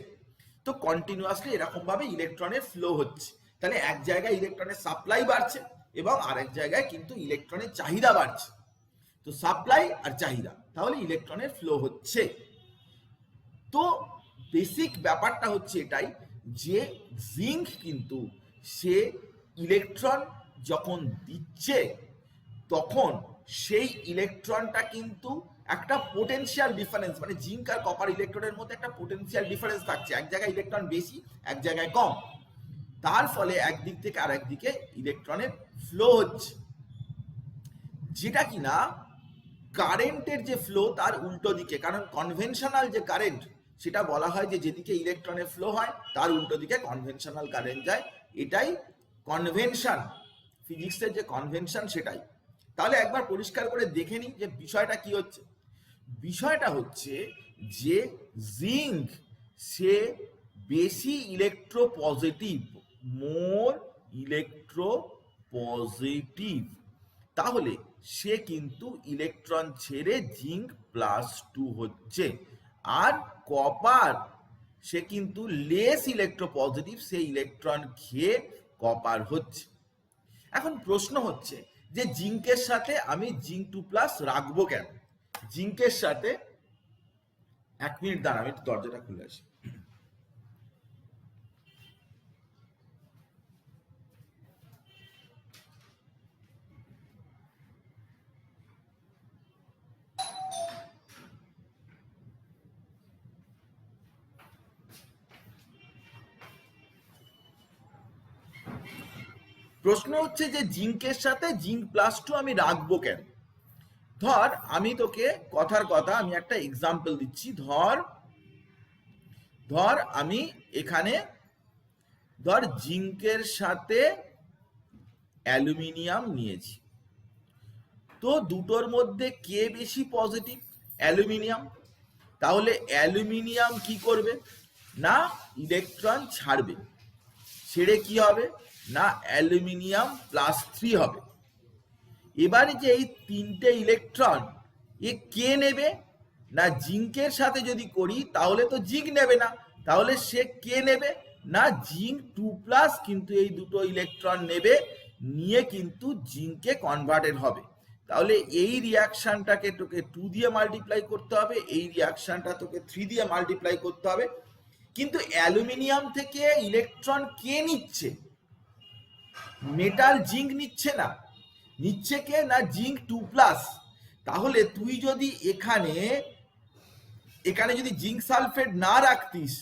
তো কন্টিনিউয়াসলি এরকম ভাবে ইলেকট্রনের ফ্লো হচ্ছে। তাহলে এক জায়গায় ইলেকট্রনের সাপ্লাই বাড়ছে এবং আরেক জায়গায় কিন্তু ইলেকট্রনের চাহিদা বাড়ছে। তো সাপ্লাই আর চাহিদা, তাহলে ইলেকট্রনের ফ্লো হচ্ছে। তো বেসিক ব্যাপারটা হচ্ছে এটাই যে জিঙ্ক কিন্তু সে ইলেকট্রন যখন দিচ্ছে তখন সেই ইলেকট্রনটা কিন্তু একটা পোটেনশিয়াল ডিফারেন্স, মানে জিঙ্ক আর কপার ইলেকট্রনের মধ্যে একটা পোটেনশিয়াল ডিফারেন্স থাকছে, এক জায়গায় ইলেকট্রন বেশি এক জায়গায় কম, তার ফলে একদিক থেকে আরেক দিকে ইলেকট্রনের ফ্লো হচ্ছে, যেটা কিনা কারেন্টের যে ফ্লো তার উল্টো দিকে। কারণ কনভেনশনাল যে কারেন্ট সেটা বলা হয় যে যেদিকে ইলেকট্রনের ফ্লো হয় তার উল্টো দিকে কনভেনশনাল কারেন্ট যায়, এটাই কনভেনশন, ফিজিক্সের যে কনভেনশন সেটাই। তাহলে একবার পরিষ্কার করে দেখে নিই যে বিষয়টা কি হচ্ছে। বিষয়টা হচ্ছে যে জিঙ্ক সে বেশি ইলেকট্রো পজিটিভ, মোর ইলেকট্রো পজিটিভ, তাহলে সে কিন্তু ইলেকট্রন ছেড়ে জিঙ্ক +2 হচ্ছে। আর কপার সে কিন্তু লেস ইলেকট্রো পজিটিভ, সে ইলেকট্রন খেয়ে কপার হচ্ছে। এখন প্রশ্ন হচ্ছে যে জিঙ্কের সাথে আমি জিঙ্ক 2+ রাখবো কেন? জিঙ্কের সাথে 1 মিনিট দাঁড়া, আমি দরজাটা খুলে আসি। প্রশ্ন হচ্ছে যে জিঙ্কের সাথে জিঙ্ক +2 আমি রাখবো কেন? ধর আমি তোকে কথার কথা আমি একটা এক্সাম্পল দিচ্ছি। ধর আমি এখানে ধর জিঙ্কের সাথে অ্যালুমিনিয়াম নিয়েছি, তো দুটোর মধ্যে কে বেশি পজিটিভ? অ্যালুমিনিয়াম। তাহলে অ্যালুমিনিয়াম কি করবে না ইলেকট্রন ছাড়বে, ছেড়ে কি হবে না অ্যালুমিনিয়াম +3 হবে। এবারে যে এই তিনটে ইলেকট্রন এ কে নেবে না জিঙ্কের সাথে যদি করি তাহলে তো জিঙ্ক নেবে না, তাহলে সে কে নেবে না জিঙ্ক 2+, কিন্তু এই দুটো ইলেকট্রন নেবে, নিয়ে কিন্তু জিঙ্কে কনভার্টেড হবে। তাহলে এই রিয়াকশনটাকে তোকে 2 দিয়ে মাল্টিপ্লাই করতে হবে, এই রিয়াকশনটা তোকে 3 দিয়ে মাল্টিপ্লাই করতে হবে। কিন্তু অ্যালুমিনিয়াম থেকে ইলেকট্রন কে নিচ্ছে? মেটাল জিঙ্ক নিচ্ছে না, নিচ্ছে কে না জিঙ্ক 2+। তাহলে তুই যদি এখানে যদি জিঙ্ক সালফেট না রাখতিস,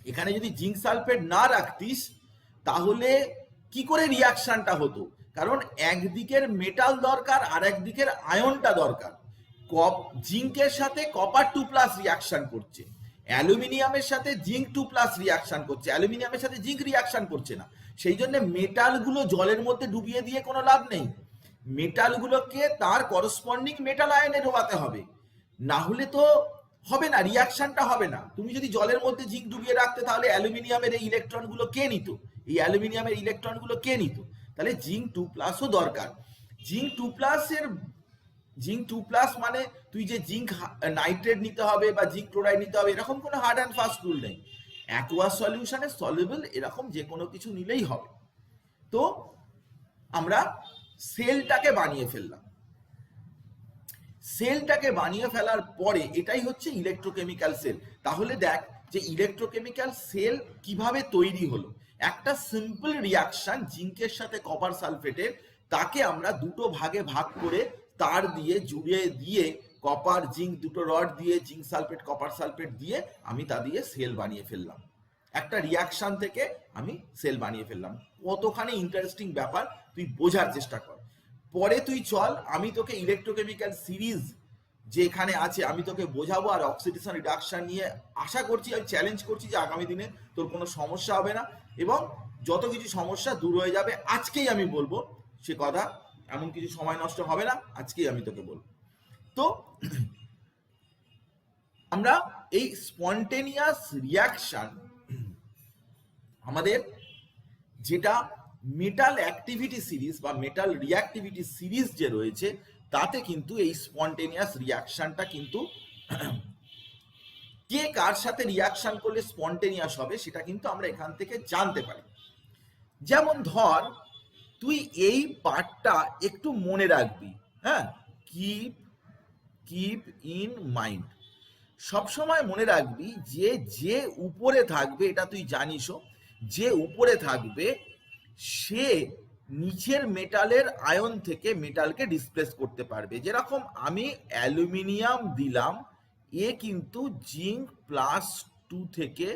এখানে যদি জিঙ্ক সালফেট না রাখতিস তাহলে কি করে রিয়াকশনটা হতো? কারণ একদিকের মেটাল দরকার আর একদিকের আয়নটা দরকার। জিঙ্কের সাথে কপার 2+ রিয়াকশন করছে, অ্যালুমিনিয়ামের সাথে জিঙ্ক 2+ রিয়াকশন করছে, অ্যালুমিনিয়ামের সাথে জিঙ্ক রিয়াকশন করছে না। সেই জন্য মেটালগুলো জলের মধ্যে ডুবিয়ে দিয়ে কোনো লাভ নেই, মেটালগুলোকে তার করসপন্ডিং মেটাল আয়নে ঢোকাতে হবে, না হলে তো হবে না, রিয়াকশনটা হবে না। তুমি যদি জলের মধ্যে জিঙ্ক ডুবিয়ে রাখতে তাহলে অ্যালুমিনিয়ামের এই ইলেকট্রনগুলো কে নিত? এই অ্যালুমিনিয়ামের ইলেকট্রনগুলো কে নিত? তাহলে জিঙ্ক 2+ও দরকার। জিঙ্ক 2+ মানে তুই যে জিঙ্ক নাইট্রেট নিতে হবে বা জিঙ্ক ক্লোরাইড নিতে হবে এরকম কোনো হার্ড অ্যান্ড ফাস্ট রুল নেই। অ্যাকোয়া সলিউশনে সলিউবল এরকম যে কোনো কিছু নিলেই হবে। তো আমরা সেলটাকে বানিয়ে ফেললাম, সেলটাকে বানিয়ে ফেলার পরে এটাই হচ্ছে ইলেকট্রোকেমিক্যাল সেল। তাহলে দেখ যে ইলেকট্রোকেমিক্যাল সেল কিভাবে তৈরি হলো। একটা সিম্পল রিয়াকশন জিঙ্কের সাথে কপার সালফেটের, তাকে আমরা দুটো ভাগে ভাগ করে তার দিয়ে জুড়ে দিয়ে কপার জিঙ্ক দুটো রড দিয়ে জিঙ্ক সালফেট কপার সালফেট দিয়ে আমি তা দিয়ে সেল বানিয়ে ফেললাম। একটা রিয়াকশন থেকে আমি সেল বানিয়ে ফেললাম। কতখানি ইন্টারেস্টিং ব্যাপার, তুই বোঝার চেষ্টা কর। পরে তুই চল আমি তোকে ইলেকট্রোকেমিক্যাল সিরিজ যে এখানে আছে আমি তোকে বোঝাবো, আর অক্সিডেশন রিডাকশন নিয়ে আশা করছি, আমি চ্যালেঞ্জ করছি যে আগামী দিনে তোর কোনো সমস্যা হবে না এবং যত কিছু সমস্যা দূর হয়ে যাবে। আজকেই আমি বলবো সে কথা, এমন কিছু সময় নষ্ট হবে না, আজকেই আমি তোকে বলবো। তো আমরা এই স্পন্টেনিয়াস রিয়াকশন আমাদের যেটা মেটাল অ্যাক্টিভিটি সিরিজ বা মেটাল রিঅ্যাক্টিভিটি সিরিজ যে রয়েছে তাতে কিন্তু এই স্পন্টেনিয়াস রিয়াকশনটা কিন্তু কে কার সাথে রিয়াকশন করলে স্পন্টেনিয়াস হবে সেটা কিন্তু আমরা এখান থেকে জানতে পারি। যেমন ধর তুই এই পার্টটা একটু মনে রাখবি, হ্যাঁ, কিপ ইন মাইন্ড, সবসময় মনে রাখবি যে যে উপরে থাকবে, এটা তুই জানিসও, যে উপরে থাকবে সে নিচের মেটালের আয়ন থেকে মেটালকে ডিসপ্লেস করতে পারবে। যেরকম আমি অ্যালুমিনিয়াম দিলাম, এ কিন্তু জিঙ্ক প্লাস 2 থেকে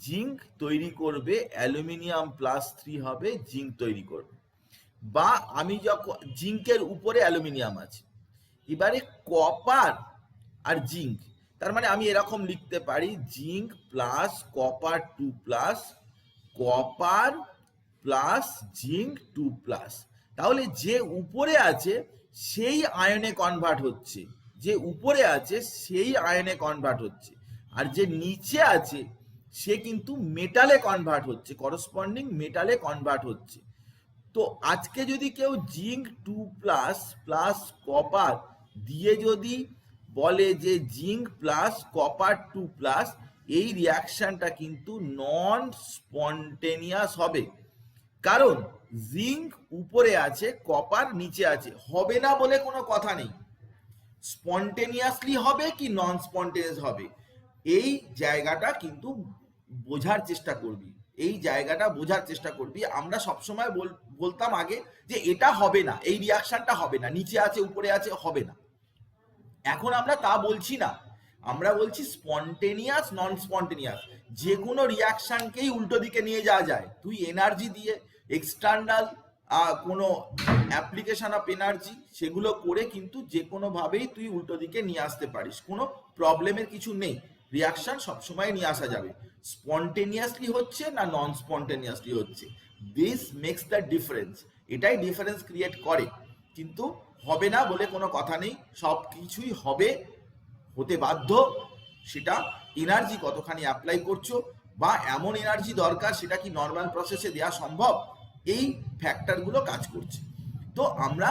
জিঙ্ক তৈরি করবে, অ্যালুমিনিয়াম প্লাস 3 হবে, জিঙ্ক তৈরি করবে। বা আমি যখন জিঙ্কের উপরে অ্যালুমিনিয়াম আছে, এবারে কপার আর জিঙ্ক, তার মানে আমি এরকম লিখতে পারি zinc plus copper 2 plus copper plus zinc 2 plus. তাহলে যে উপরে আছে সেই আয়নে কনভার্ট হচ্ছে, যে উপরে আছে সেই আয়নে কনভার্ট হচ্ছে, আর যে নিচে আছে সে কিন্তু মেটালে কনভার্ট হচ্ছে, করসপন্ডিং মেটালে কনভার্ট হচ্ছে। তো আজকে যদি কেউ জিঙ্ক 2 প্লাস প্লাস কপার দিয়ে যদি বলে যে জিঙ্ক প্লাস কপার 2 প্লাস, এই রিয়াকশনটা কিন্তু নন স্পন্টেনিয়াস হবে। কারণ জিঙ্ক উপরে আছে, কপার নিচে আছে, হবে না বলে কোনো কথা নেই। স্পন্টেনিয়াসলি হবে কি নন স্পন্টেনিয়াস হবে, এই জায়গাটা কিন্তু বোঝার চেষ্টা করবি, এই জায়গাটা বোঝার চেষ্টা করবি। আমরা সবসময় বলতাম আগে যে এটা হবে না, এই রিয়াকশনটা হবে না, নিচে আছে উপরে আছে, হবে না। এখন আমরা তা বলছি না, আমরা বলছি স্পন্টেনিয়াস নন স্পন্টেনিয়াস। যে কোনো রিয়াকশনকেই উল্টো দিকে নিয়ে যাওয়া যায়। তুই এনার্জি দিয়ে এক্সটার্নাল কোনো অ্যাপ্লিকেশন অফ এনার্জি সেগুলো করে কিন্তু যে কোনোভাবেই তুই উল্টো দিকে নিয়ে আসতে পারিস, কোনো প্রবলেমের কিছু নেই। রিয়াকশন সবসময় নিয়ে আসা যাবে, স্পন্টেনিয়াসলি হচ্ছে না নন স্পন্টেনিয়াসলি হচ্ছে, দিস মেক্স দ্য ডিফারেন্স। এটাই ডিফারেন্স ক্রিয়েট করে। কিন্তু হবে না বলে কোনো কথা নেই, সব কিছুই হবে, হতে বাধ্য। সেটা এনার্জি কতখানি অ্যাপ্লাই করছো, বা এমন এনার্জি দরকার সেটা কি নর্মাল প্রসেসে দেওয়া সম্ভব, এই ফ্যাক্টরগুলো কাজ করছে। তো আমরা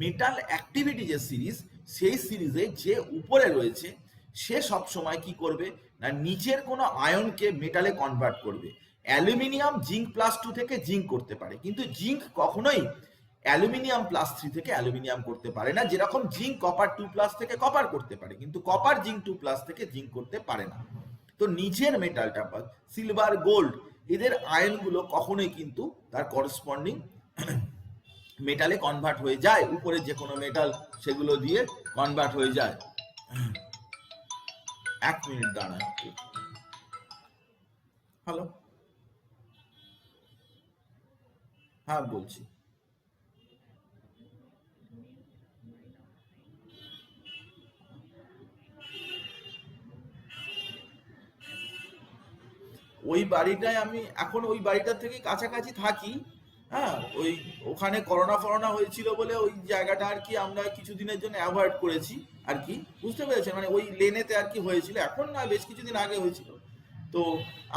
মেটাল অ্যাক্টিভিটি যে সিরিজ, সেই সিরিজে যে উপরে রয়েছে সে সব সময় কি করবে না নিচের কোনো আয়নকে মেটালে কনভার্ট করবে। অ্যালুমিনিয়াম জিঙ্ক প্লাস 2 থেকে জিঙ্ক করতে পারে, কিন্তু জিঙ্ক কখনোই অ্যালুমিনিয়াম প্লাস 3 থেকে অ্যালুমিনিয়াম করতে পারে না। যেরকম জিঙ্ক কপার 2 প্লাস থেকে কপার করতে পারে, কিন্তু কপার জিঙ্ক 2 প্লাস থেকে জিঙ্ক করতে পারে না। তো নিচের মেটালটা সিলভার গোল্ড এদের আয়নগুলো কখনোই কিন্তু তার করসপন্ডিং মেটালে কনভার্ট হয়ে যায়, উপরে যে কোনো মেটাল সেগুলো দিয়ে কনভার্ট হয়ে যায়। 1 মিনিট দাঁড়ান। হ্যালো, হ্যাঁ বলছি। ওই বাড়িটায় আমি এখন ওই বাড়িটার থেকে কাছাকাছি থাকি। হ্যাঁ, ওই ওখানে করোনা ফরোনা হয়েছিল বলে ওই জায়গাটা আর কি আমরা কিছুদিনের জন্য অ্যাভয়েড করেছি আর কি, বুঝতে পেরেছেন, মানে ওই লেনেতে আর কি হয়েছিল, এখন না বেশ কিছুদিন আগে হয়েছিল। তো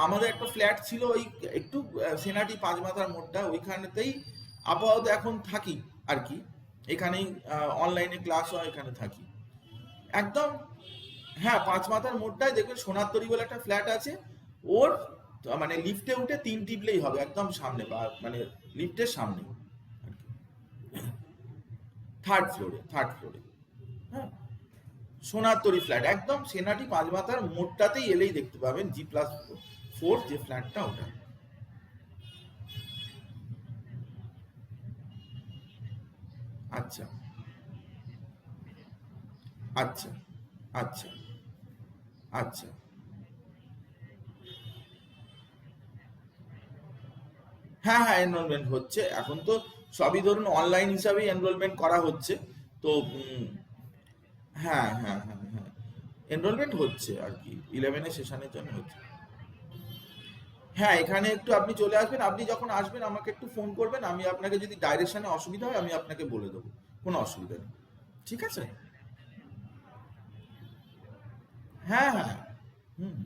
আমাদের একটা ফ্ল্যাট ছিল ওই একটু সেনাটি 5 মাথার মোড়টা, ওইখানেতেই আপাতত এখন থাকি আর কি। এখানেই অনলাইনে ক্লাস হয়, এখানে থাকি একদম। হ্যাঁ, 5 মাথার মোড়টায় দেখবেন সোনারতরী বলে একটা ফ্ল্যাট আছে, ওর মানে লিফটে উঠে 3 টিপলেই হবে, একদম সামনে, বা মানে লিফটের সামনে, থার্ড ফ্লোরে। হ্যাঁ, সোনারতরী ফ্ল্যাট, একদম সেনাটি 5 মাথার মোড়টাতেই এলেই দেখতে পাবেন G+4 যে ফ্ল্যাটটা, ওটা। আচ্ছা আচ্ছা আচ্ছা আচ্ছা। হ্যাঁ হ্যাঁ, এনরোলমেন্ট হচ্ছে এখন তো, সবই ধরুন অনলাইন হিসাবেই এনরোলমেন্ট করা হচ্ছে। তো হ্যাঁ হ্যাঁ হ্যাঁ হ্যাঁ, এনরোলমেন্ট হচ্ছে আর কি, 11 সেশনের জন্য হচ্ছে। হ্যাঁ, এখানে একটু আপনি চলে আসবেন, আপনি যখন আসবেন আমাকে একটু ফোন করবেন, আমি আপনাকে যদি ডাইরেকশনে অসুবিধা হয় আমি আপনাকে বলে দেবো, কোনো অসুবিধা নেই। ঠিক আছে। হ্যাঁ হ্যাঁ। হুম,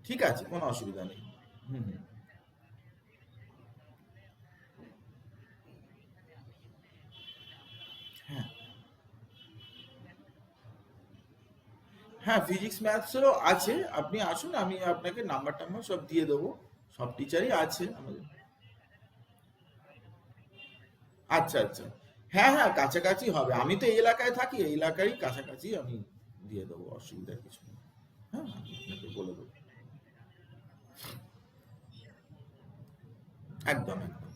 ঠিক আছে, কোনো অসুবিধা নেই। হুম হুম। হ্যাঁ হ্যাঁ, ফিজিক্স ম্যাথসেরও আছে, আপনি আসুন, আমি আপনাকে নাম্বার টাম্বার সব দিয়ে দেবো, সব টিচারই আছে আমাদের। আচ্ছা আচ্ছা। হ্যাঁ হ্যাঁ, কাছাকাছি হবে, আমি তো এই এলাকায় থাকি, এই এলাকারই কাছাকাছি আমি দিয়ে দেবো, অসুবিধার কিছু নেই। হ্যাঁ, আমি আপনাকে বলে দেবো। একদম একদম।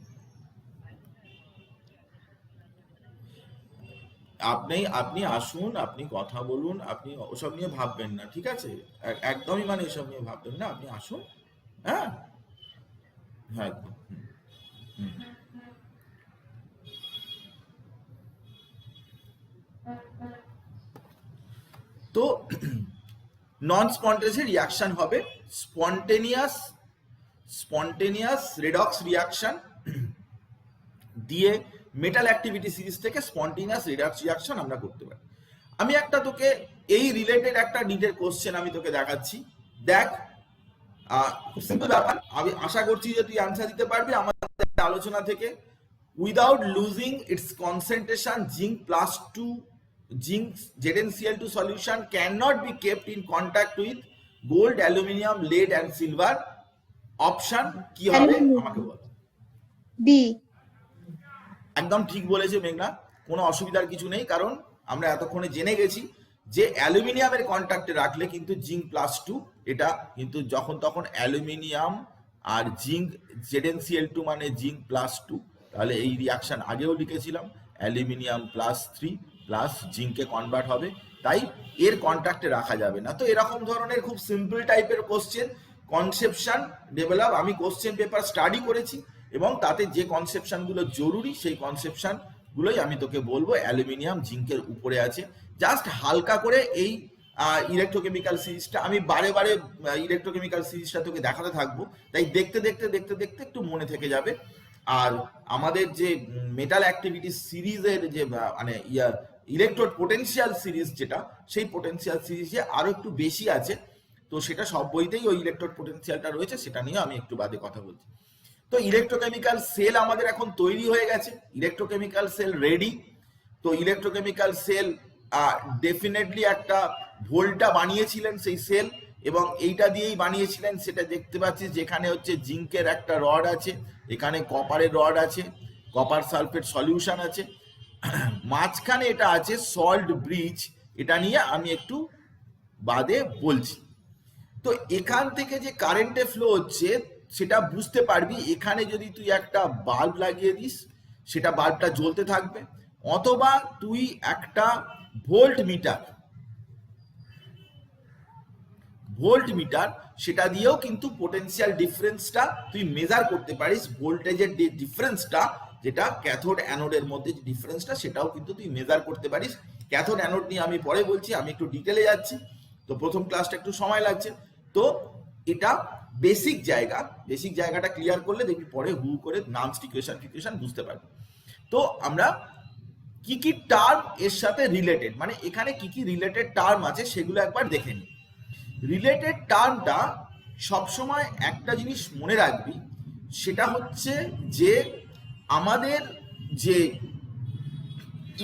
আপনি আপনি আসুন, আপনি কথা বলুন, আপনি ওসব নিয়ে ভাববেন না, ঠিক আছে? একদমই মানে এসব নিয়ে ভাববেন না, আপনি আসুন। হ্যাঁ, হ্যাঁ, একদম। হুম। তো নন স্পন্টেনিয়াস রিয়াকশন হবে স্পন্টেনিয়াস স্পন্টেনিয়াস রেডক্স রিয়াকশন দিয়ে মেটাল অ্যাক্টিভিটি সিরিজ থেকে স্পন্টেনিয়াস রেডক্স রিয়াকশন আমরা করতে পারি। আমি একটা তোকে এই রিলেটেড একটা নিটের কোশ্চেন আমি তোকে দেখাচ্ছি, দেখ। খুব সিম্পল ব্যাপার, আমি আশা করছি যে তুই আনসার দিতে পারবি আমাদের আলোচনা থেকে। Without losing its concentration zinc plus 2 zinc ZnCl2 solution can not be kept in contact with gold, aluminium, lead and silver. Option কি হবে আমাকে বল। ডি। একদম ঠিক বলেছে মেঘনা, কোনো অসুবিধার কিছু নেই, কারণ আমরা এতক্ষণে জেনে গেছি যে অ্যালুমিনিয়ামের কন্ট্যাক্টে রাখলে কিন্তু জিঙ্ক প্লাস 2, এটা কিন্তু যখন তখন অ্যালুমিনিয়াম আর জিঙ্ক ZnCl2 মানে জিঙ্ক প্লাস 2, তাহলে এই রিয়াকশন আগেও লিখেছিলাম, অ্যালুমিনিয়াম প্লাস 3 প্লাস জিঙ্কে কনভার্ট হবে, তাই এর কন্ট্যাক্টে রাখা যাবে না। তো এরকম ধরনের খুব সিম্পল টাইপের কোশ্চেন, কনসেপশন ডেভেলপ, আমি কোশ্চেন পেপার স্টাডি করেছি এবং তাতে যে কনসেপশনগুলো জরুরি সেই কনসেপশনগুলোই আমি তোকে বলবো অ্যালুমিনিয়াম জিঙ্কের উপরে আছে। জাস্ট হালকা করে এই ইলেকট্রোকেমিক্যাল সিরিজটা আমি বারে বারে ইলেকট্রোকেমিক্যাল সিরিজটা তোকে দেখাতে থাকবো, তাই দেখতে দেখতে দেখতে দেখতে একটু মনে থেকে যাবে। আর আমাদের যে মেটাল অ্যাক্টিভিটি সিরিজের যে মানে ইলেকট্রোড পোটেনশিয়াল সিরিজ যেটা, সেই পোটেনশিয়াল সিরিজে আরো একটু বেশি আছে, তো সেটা সব বইতেই ওই ইলেকট্রোড পোটেনশিয়ালটা রয়েছে, সেটা নিয়ে আমি একটু বাদে কথা বলছি। তো ইলেকট্রোকেমিক্যাল সেল আমাদের এখন তৈরি হয়ে গেছে, ইলেকট্রোকেমিক্যাল সেল রেডি। তো ইলেকট্রোকেমিক্যাল সেল ডেফিনেটলি একটা ভোল্টা বানিয়েছিলেন সেই সেল, এবং এইটা দিয়েই বানিয়েছিলেন, সেটা দেখতে পাচ্ছি যেখানে হচ্ছে জিঙ্কের একটা রড আছে, এখানে কপারের রড আছে, কপার সালফেট সলিউশন আছে, মাঝখানে এটা আছে সল্ট ব্রিজ, এটা নিয়ে আমি একটু বাদে বলছি। তো এখান থেকে যে কারেন্টে ফ্লো হচ্ছে সেটা বুঝতে পারবি এখানে যদি তুই একটা বাল্ব লাগিয়ে দিস, সেটা বাল্বটা জ্বলতে থাকবে, অথবা তুই একটা ভোল্ট মিটার সেটা দিয়েও কিন্তু পোটেনশিয়াল ডিফারেন্সটা তুই মেজার করতে পারিস, ভোল্টেজের ডিফারেন্সটা যেটা ক্যাথোড অ্যানোডের মধ্যে যে ডিফারেন্সটা সেটাও কিন্তু তুই মেজার করতে পারিস। ক্যাথোড অ্যানোড নিয়ে আমি পরে বলছি, আমি একটু ডিটেলে যাচ্ছি, তো প্রথম ক্লাসটা একটু সময় লাগছে। তো এটা বেসিক জায়গাটা ক্লিয়ার করলে দেখবি পরে হু করে নামস ইকুয়েশন বুঝতে পারবি। তো আমরা কি কি টার্ম এর সাথে রিলেটেড, মানে এখানে কি কি রিলেটেড টার্ম আছে সেগুলো একবার দেখে নিই। রিলেটেড টার্মটা সবসময় একটা জিনিস মনে রাখবি, সেটা হচ্ছে যে আমাদের যে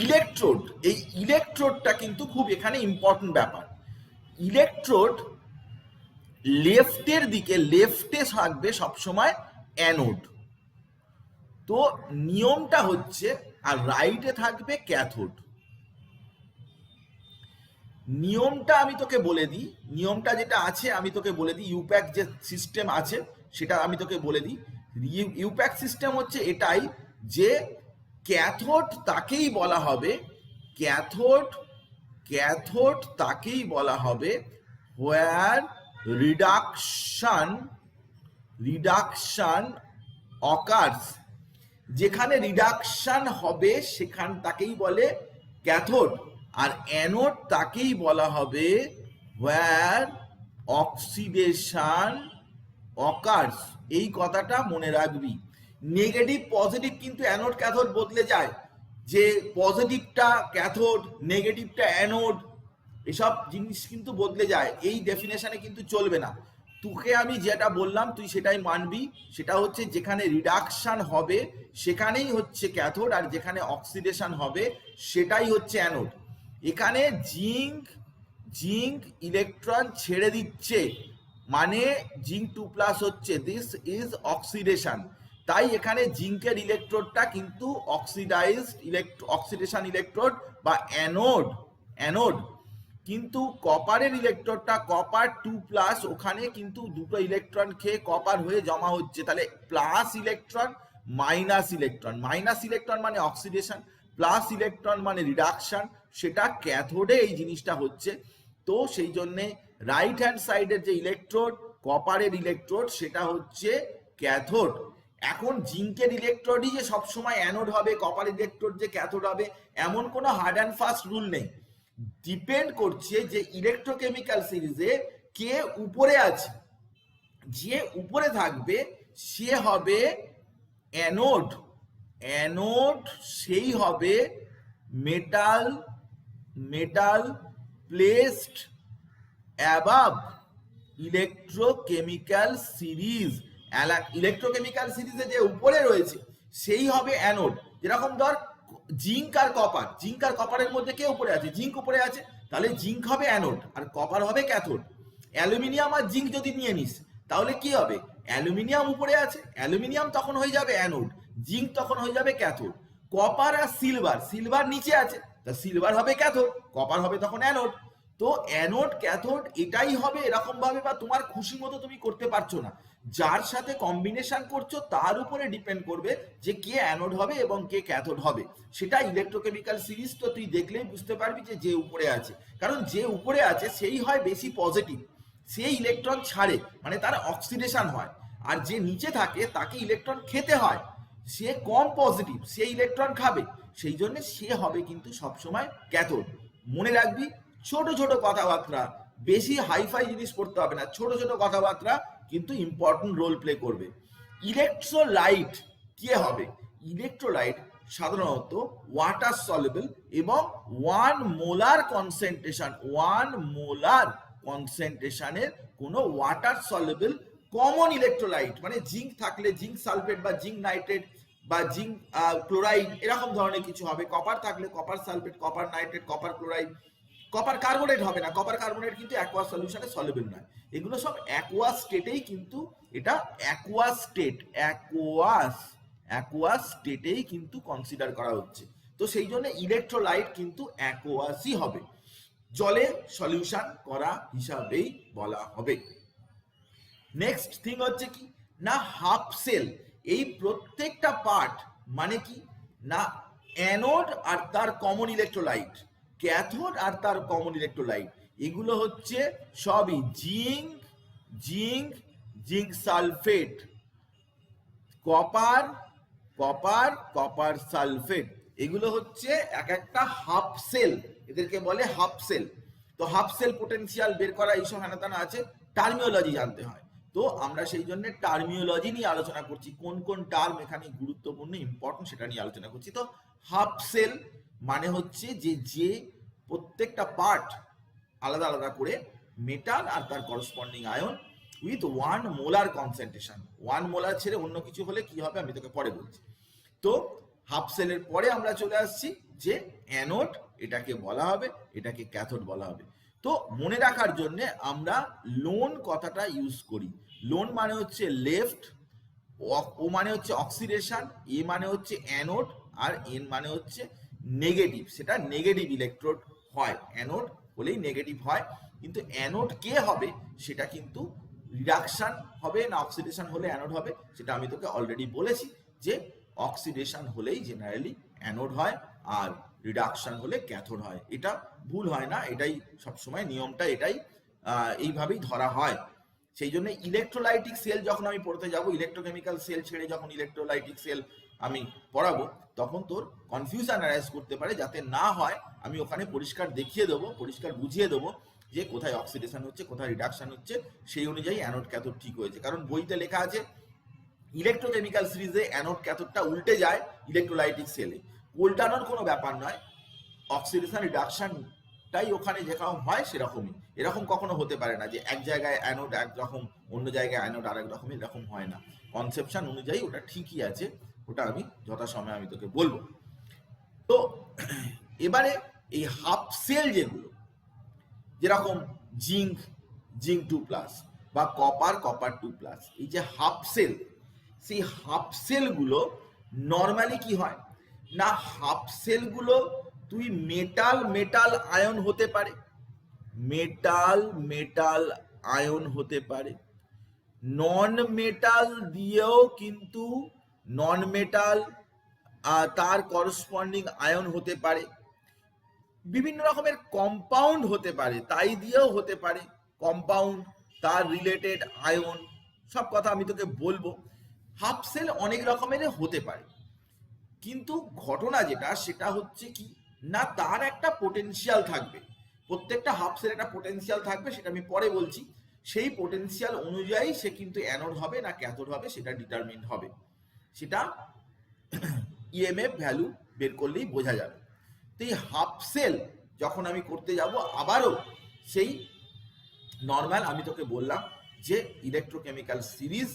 ইলেকট্রোড, এই ইলেকট্রোডটা কিন্তু খুব এখানে ইম্পর্টেন্ট ব্যাপার। ইলেকট্রোড লেফটে থাকবে সবসময় অ্যানোড, তো নিয়মটা হচ্ছে, আর রাইটে থাকবে ক্যাথোড। নিয়মটা আমি তোকে বলে দিই, নিয়মটা যেটা আছে আমি তোকে বলে দিই, ইউপ্যাক যে সিস্টেম আছে সেটা আমি তোকে বলে দিই। ইউপ্যাক সিস্টেম হচ্ছে এটাই যে ক্যাথোড তাকেই বলা হবে, ক্যাথোড তাকেই বলা হবে হোয়ার রিডাকশন অকার্স, যেখানে রিডাকশন হবে সেখান তাকেই বলে ক্যাথোড, আর অ্যানোড তাকেই বলা হবে হোয়ার অক্সিডেশন অকার্স। এই কথাটা মনে রাখবি। নেগেটিভ পজিটিভ কিন্তু অ্যানোড ক্যাথোড বদলে যায়, যে পজিটিভটা ক্যাথোড নেগেটিভটা অ্যানোড, এসব জিনিস কিন্তু বদলে যায়, এই ডেফিনেশনে কিন্তু চলবে না। তোকে আমি যেটা বললাম তুই সেটাই মানবি, সেটা হচ্ছে যেখানে রিডাকশন হবে সেখানেই হচ্ছে ক্যাথোড, আর যেখানে অক্সিডেশন হবে সেটাই হচ্ছে অ্যানোড। এখানে জিঙ্ক ইলেকট্রন ছেড়ে দিচ্ছে, মানে জিঙ্ক 2+ হচ্ছে, দিস ইজ অক্সিডেশন, তাই এখানে জিঙ্কের ইলেকট্রোডটা কিন্তু অক্সিডেশন ইলেকট্রোড বা অ্যানোড। কিন্তু কপারের ইলেকট্রোডটা কপার 2+, ওখানে কিন্তু দুটো ইলেকট্রন খেয়ে কপার হয়ে জমা হচ্ছে, তাহলে প্লাস ইলেকট্রন মাইনাস ইলেকট্রন মানে অক্সিডেশন, প্লাস ইলেকট্রন মানে রিডাকশন, সেটা ক্যাথোডে এই জিনিসটা হচ্ছে। তো সেই জন্যে রাইট হ্যান্ড সাইডের যে ইলেকট্রোড, কপারের ইলেকট্রোড, সেটা হচ্ছে ক্যাথোড। এখন জিঙ্কের ইলেকট্রোডই যে সবসময় অ্যানোড হবে, কপার ইলেকট্রোড যে ক্যাথোড হবে, এমন কোনো হার্ড অ্যান্ড ফাস্ট রুল নেই। ডিপেন্ড করছে যে ইলেকট্রোকেমিক্যাল সিরিজে কে উপরে আছে। যে উপরে থাকবে সে হবে অ্যানোড। অ্যানোড সেই হবে metal placed above electrochemical series. Electrochemical সিরিজে যে উপরে রয়েছে সেই হবে অ্যানোড। যেরকম ধর জিঙ্ক আর কপারের মধ্যে কে উপরে আছে? জিঙ্ক উপরে আছে, তাহলে জিঙ্ক হবে অ্যানোড আর কপার হবে ক্যাথোড। অ্যালুমিনিয়াম আর জিঙ্ক যদি নিয়ে নিস তাহলে কি হবে? অ্যালুমিনিয়াম উপরে আছে, অ্যালুমিনিয়াম তখন হয়ে যাবে অ্যানোড, জিঙ্ক তখন হয়ে যাবে ক্যাথোড। কপার আর সিলভার নিচে আছে, তা সিলভার হবে ক্যাথোড, কপার হবে তখন অ্যানোড। তো অ্যানোড ক্যাথোড এটাই হবে এরকম ভাবে, বা তোমার খুশি মতো তুমি করতে পারছো না। যার সাথে কম্বিনেশন করছো তার উপরে ডিপেন্ড করবে যে কে অ্যানোড হবে এবং কে ক্যাথোড হবে। সেটা ইলেকট্রোকেমিক্যাল সিরিজ তো তুই দেখলেই বুঝতে পারবি যে উপরে আছে, কারণ যে উপরে আছে সেই হয় বেশি পজিটিভ, সে ইলেকট্রন ছাড়ে, মানে তার অক্সিডেশন হয়। আর যে নিচে থাকে তাকে ইলেকট্রন খেতে হয়, সে কম পজিটিভ, সে ইলেকট্রন খাবে, সেই জন্য সে হবে কিন্তু সবসময় ক্যাথোড। মনে রাখবি, ছোট ছোট কথাবার্তা, বেশি হাইফাই জিনিস পড়তে হবে না, ছোট ছোট কথাবার্তা কিন্তু ইম্পর্টেন্ট রোল প্লে করবে। ইলেকট্রোলাইট কে হবে? ইলেকট্রোলাইট সাধারণত ওয়াটার সলিউবল এবং 1 মোলার কনসেন্ট্রেশনের কোনো ওয়াটার সলিউবল কমন ইলেকট্রোলাইট, মানে জিঙ্ক থাকলে জিঙ্ক সালফেট বা জিঙ্ক নাইট্রেট বা জিঙ্ক ক্লোরাইড এরকম ধরনের কিছু হবে। কপার থাকলে copper sulphate, copper nitrate, copper chloride. Copper carbonate হবে না, কপার কার্বনেট কিন্তু অ্যাকোয়াস সলিউশনে সলিউবল নয়। এগুলো সব অ্যাকোয়াস স্টেটেই, কিন্তু এটা অ্যাকোয়াস স্টেটেই কিন্তু কনসিডার করা হচ্ছে। তো সেই জন্য ইলেকট্রোলাইট কিন্তু অ্যাকোয়াসই হবে, জলে সলিউশন করা হিসাবেই বলা হবে। নেক্সট থিং হচ্ছে কি না, হাফ সেল। এই প্রত্যেকটা পার্ট মানে কি না, অ্যানোড আর তার কমন ইলেকট্রোলাইট, ক্যাথোড আর তার কমন ইলেকট্রোলাইট, এগুলো হচ্ছে সবই জিঙ্ক সালফেট, কপার সালফেট, এগুলো হচ্ছে এক একটা হাফ সেল, এদেরকে বলে হাফ সেল। তো হাফ সেল পোটেনশিয়াল বের করা এইসব হেনাতানা আছে, টার্মিওলজি জানতে হয়। তো আমরা সেই জন্য টার্মিওলজি নিয়ে আলোচনা করছি, কোন কোন টার্ম এখানে গুরুত্বপূর্ণ ইম্পর্টেন্ট সেটা নিয়ে আলোচনা করছি। তো হাফ সেল মানে হচ্ছে যে প্রত্যেকটা পার্ট আলাদা আলাদা করে মেটাল আর তার corresponding ion with 1 molar concentration. 1 molar ছেড়ে অন্য কিছু হলে কি হবে আমি তোকে পরে বলছি। তো হাফ সেলের পরে আমরা চলে আসছি যে অ্যানোড, এটাকে বলা হবে, এটাকে ক্যাথোড বলা হবে। তো মনে রাখার জন্য আমরা লোন কথাটা ইউজ করি। লোন মানে হচ্ছে লেফট, ও মানে হচ্ছে অক্সিডেশন, এ মানে হচ্ছে অ্যানোড, আর এন মানে হচ্ছে নেগেটিভ। সেটা নেগেটিভ ইলেকট্রোড হয়, অ্যানোড হলেই নেগেটিভ হয়। কিন্তু অ্যানোড কে হবে সেটা কিন্তু রিডাকশন হবে না অক্সিডেশন হলে অ্যানোড হবে, সেটা আমি তোকে অলরেডি বলেছি যে অক্সিডেশন হলেই জেনারেলি অ্যানোড হয় আর রিডাকশন হলে ক্যাথোড হয়। এটা ভুল হয় না, এটাই সবসময় নিয়মটা, এটাই এইভাবেই ধরা হয়। সেই জন্য ইলেকট্রোলাইটিক সেল যখন আমি পড়তে যাব, ইলেকট্রোকেমিক্যাল সেল ছেড়ে যখন ইলেকট্রোলাইটিক সেল আমি পড়াবো, তখন তোর কনফিউশন অ্যারাইজ করতে পারে, যাতে না হয় আমি ওখানে পরিষ্কার দেখিয়ে দেবো, পরিষ্কার বুঝিয়ে দেবো যে কোথায় অক্সিডেশন হচ্ছে, কোথায় রিডাকশন হচ্ছে, সেই অনুযায়ী অ্যানোড ক্যাথোড ঠিক হয়েছে। কারণ বইতে লেখা আছে ইলেকট্রোকেমিক্যাল সিরিজে অ্যানোড ক্যাথোডটা উল্টে যায় ইলেকট্রোলাইটিক সেলে, উল্টানোর কোনো ব্যাপার নয়, অক্সিডেশন রিডাকশনটাই ওখানে যেরকম হয় সেরকমই। এরকম কখনো হতে পারে না যে এক জায়গায় অ্যানোড একরকম অন্য জায়গায় অ্যানোড আরেক রকম, এরকম হয় না। কনসেপশন অনুযায়ী ওটা ঠিকই আছে, ওটা আমি যথাসময়ে আমি তোকে বলবো। তো এবারে এই হাফ সেল যেগুলো, যেরকম জিঙ্ক 2+ বা কপার 2+, এই যে হাফ সেল, সেই হাফ সেলগুলো নর্মালি কি হয় না, হাফ সেলগুলো তুই মেটাল আয়ন হতে পারে, মেটাল আয়ন হতে পারে, নন মেটাল দিয়েও কিন্তু নন মেটাল তার করসপন্ডিং আয়ন হতে পারে, বিভিন্ন রকমের কম্পাউন্ড হতে পারে, তাই দিয়েও হতে পারে কম্পাউন্ড, তার রিলেটেড আয়ন, সব কথা আমি তোকে বলবো। হাফ সেল অনেক রকমের হতে পারে, কিন্তু ঘটনা যেটা সেটা হচ্ছে কি না, তার একটা পোটেনশিয়াল থাকবে, প্রত্যেকটা হাফ সেল একটা পোটেনশিয়াল থাকবে, সেটা আমি পরে বলছি। সেই পোটেনশিয়াল অনুযায়ী সে কিন্তু অ্যানোড হবে না ক্যাথোড হবে সেটা ডিটারমিন হবে, সেটা ইএমএফ ভ্যালু বের করলেই বোঝা যাবে। তো এই হাফ সেল যখন আমি করতে যাব, আবারও সেই নর্মাল আমি তোকে বললাম যে ইলেকট্রোকেমিক্যাল সিরিজ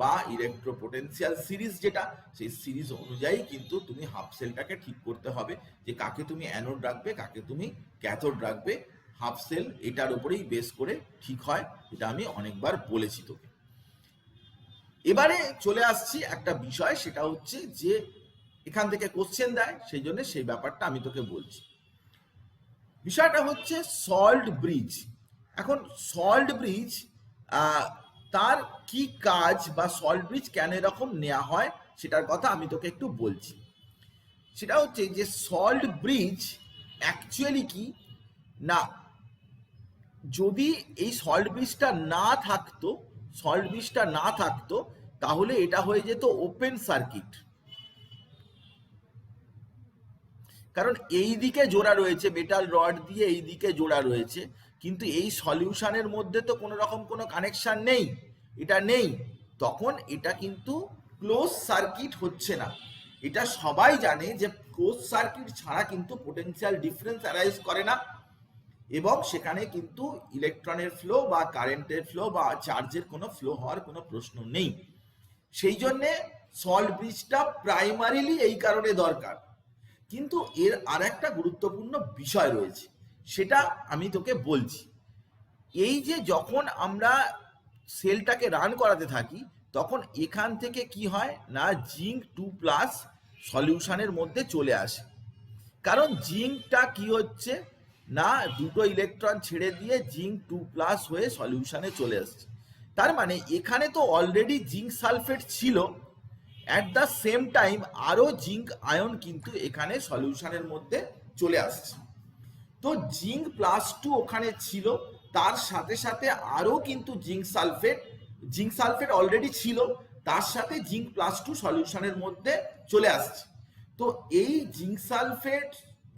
বা ইলেকট্রোপোটেনশিয়াল সিরিজ, যেটা সেই সিরিজ অনুযায়ী কিন্তু তুমি হাফ সেলটাকে ঠিক করতে হবে যে কাকে তুমি অ্যানোড রাখবে কাকে তুমি ক্যাথোড রাখবে। হাফ সেল এটার উপরেই বেস করে ঠিক হয়, এটা আমি অনেকবার বলেছি তোকে। এবারে চলে আসছি একটা বিষয়, সেটা হচ্ছে যে এখান থেকে কোশ্চেন দেয়, সেই জন্য সেই ব্যাপারটা আমি তোকে বলছি। বিষয়টা হচ্ছে সল্ট ব্রিজ। এখন সল্ট ব্রিজ তার কি কাজ বা সল্ট ব্রিজ কেন এরকম নেওয়া হয় সেটার কথা আমি তোকে একটু বলছি। সেটা হচ্ছে যে সল্ট ব্রিজ অ্যাকচুয়ালি কি না, যদি এই সল্ট ব্রিজটা না থাকতো, সল্ট ব্রিজটা না থাকতো তাহলে এটা হয়ে যেত ওপেন সার্কিট। কারণ এই দিকে জোড়া রয়েছে মেটাল রড দিয়ে, এই দিকে জোড়া রয়েছে, কিন্তু এই সলিউশনের মধ্যে তো কোনো রকম কোনো কানেকশন নেই, এটা নেই, তখন এটা কিন্তু ক্লোজ সার্কিট হচ্ছে না। এটা সবাই জানে যে ক্লোজ সার্কিট ছাড়া কিন্তু পোটেনশিয়াল ডিফারেন্স অ্যারাইজ করে না, এবং সেখানে কিন্তু ইলেকট্রনের ফ্লো বা কারেন্টের ফ্লো বা চার্জের কোনো ফ্লো হওয়ার কোনো প্রশ্ন নেই। সেই জন্যে সল্ট ব্রিজটা প্রাইমারিলি এই কারণে দরকার। কিন্তু এর আর একটা গুরুত্বপূর্ণ বিষয় রয়েছে, সেটা আমি তোকে বলছি। এই যে যখন আমরা সেলটাকে রান করাতে থাকি, তখন এখান থেকে কি হয় না, জিঙ্ক 2+ সলিউশনের মধ্যে চলে আসে। কারণ জিঙ্কটা কি হচ্ছে না, দুটো ইলেকট্রন ছেড়ে দিয়ে জিঙ্ক 2+ হয়ে সলিউশনে চলে আসছে। তার মানে এখানে তো অলরেডি জিঙ্ক সালফেট ছিল, অ্যাট দ্য সেম টাইম আরও জিঙ্ক আয়ন কিন্তু এখানে সলিউশনের মধ্যে চলে আসছে। তো জিঙ্ক +2 ওখানে ছিল, তার সাথে সাথে আরও কিন্তু জিঙ্ক সালফেট অলরেডি ছিল, তার সাথে জিঙ্ক +2 সলিউশনের মধ্যে চলে আসছে। তো এই জিঙ্ক সালফেট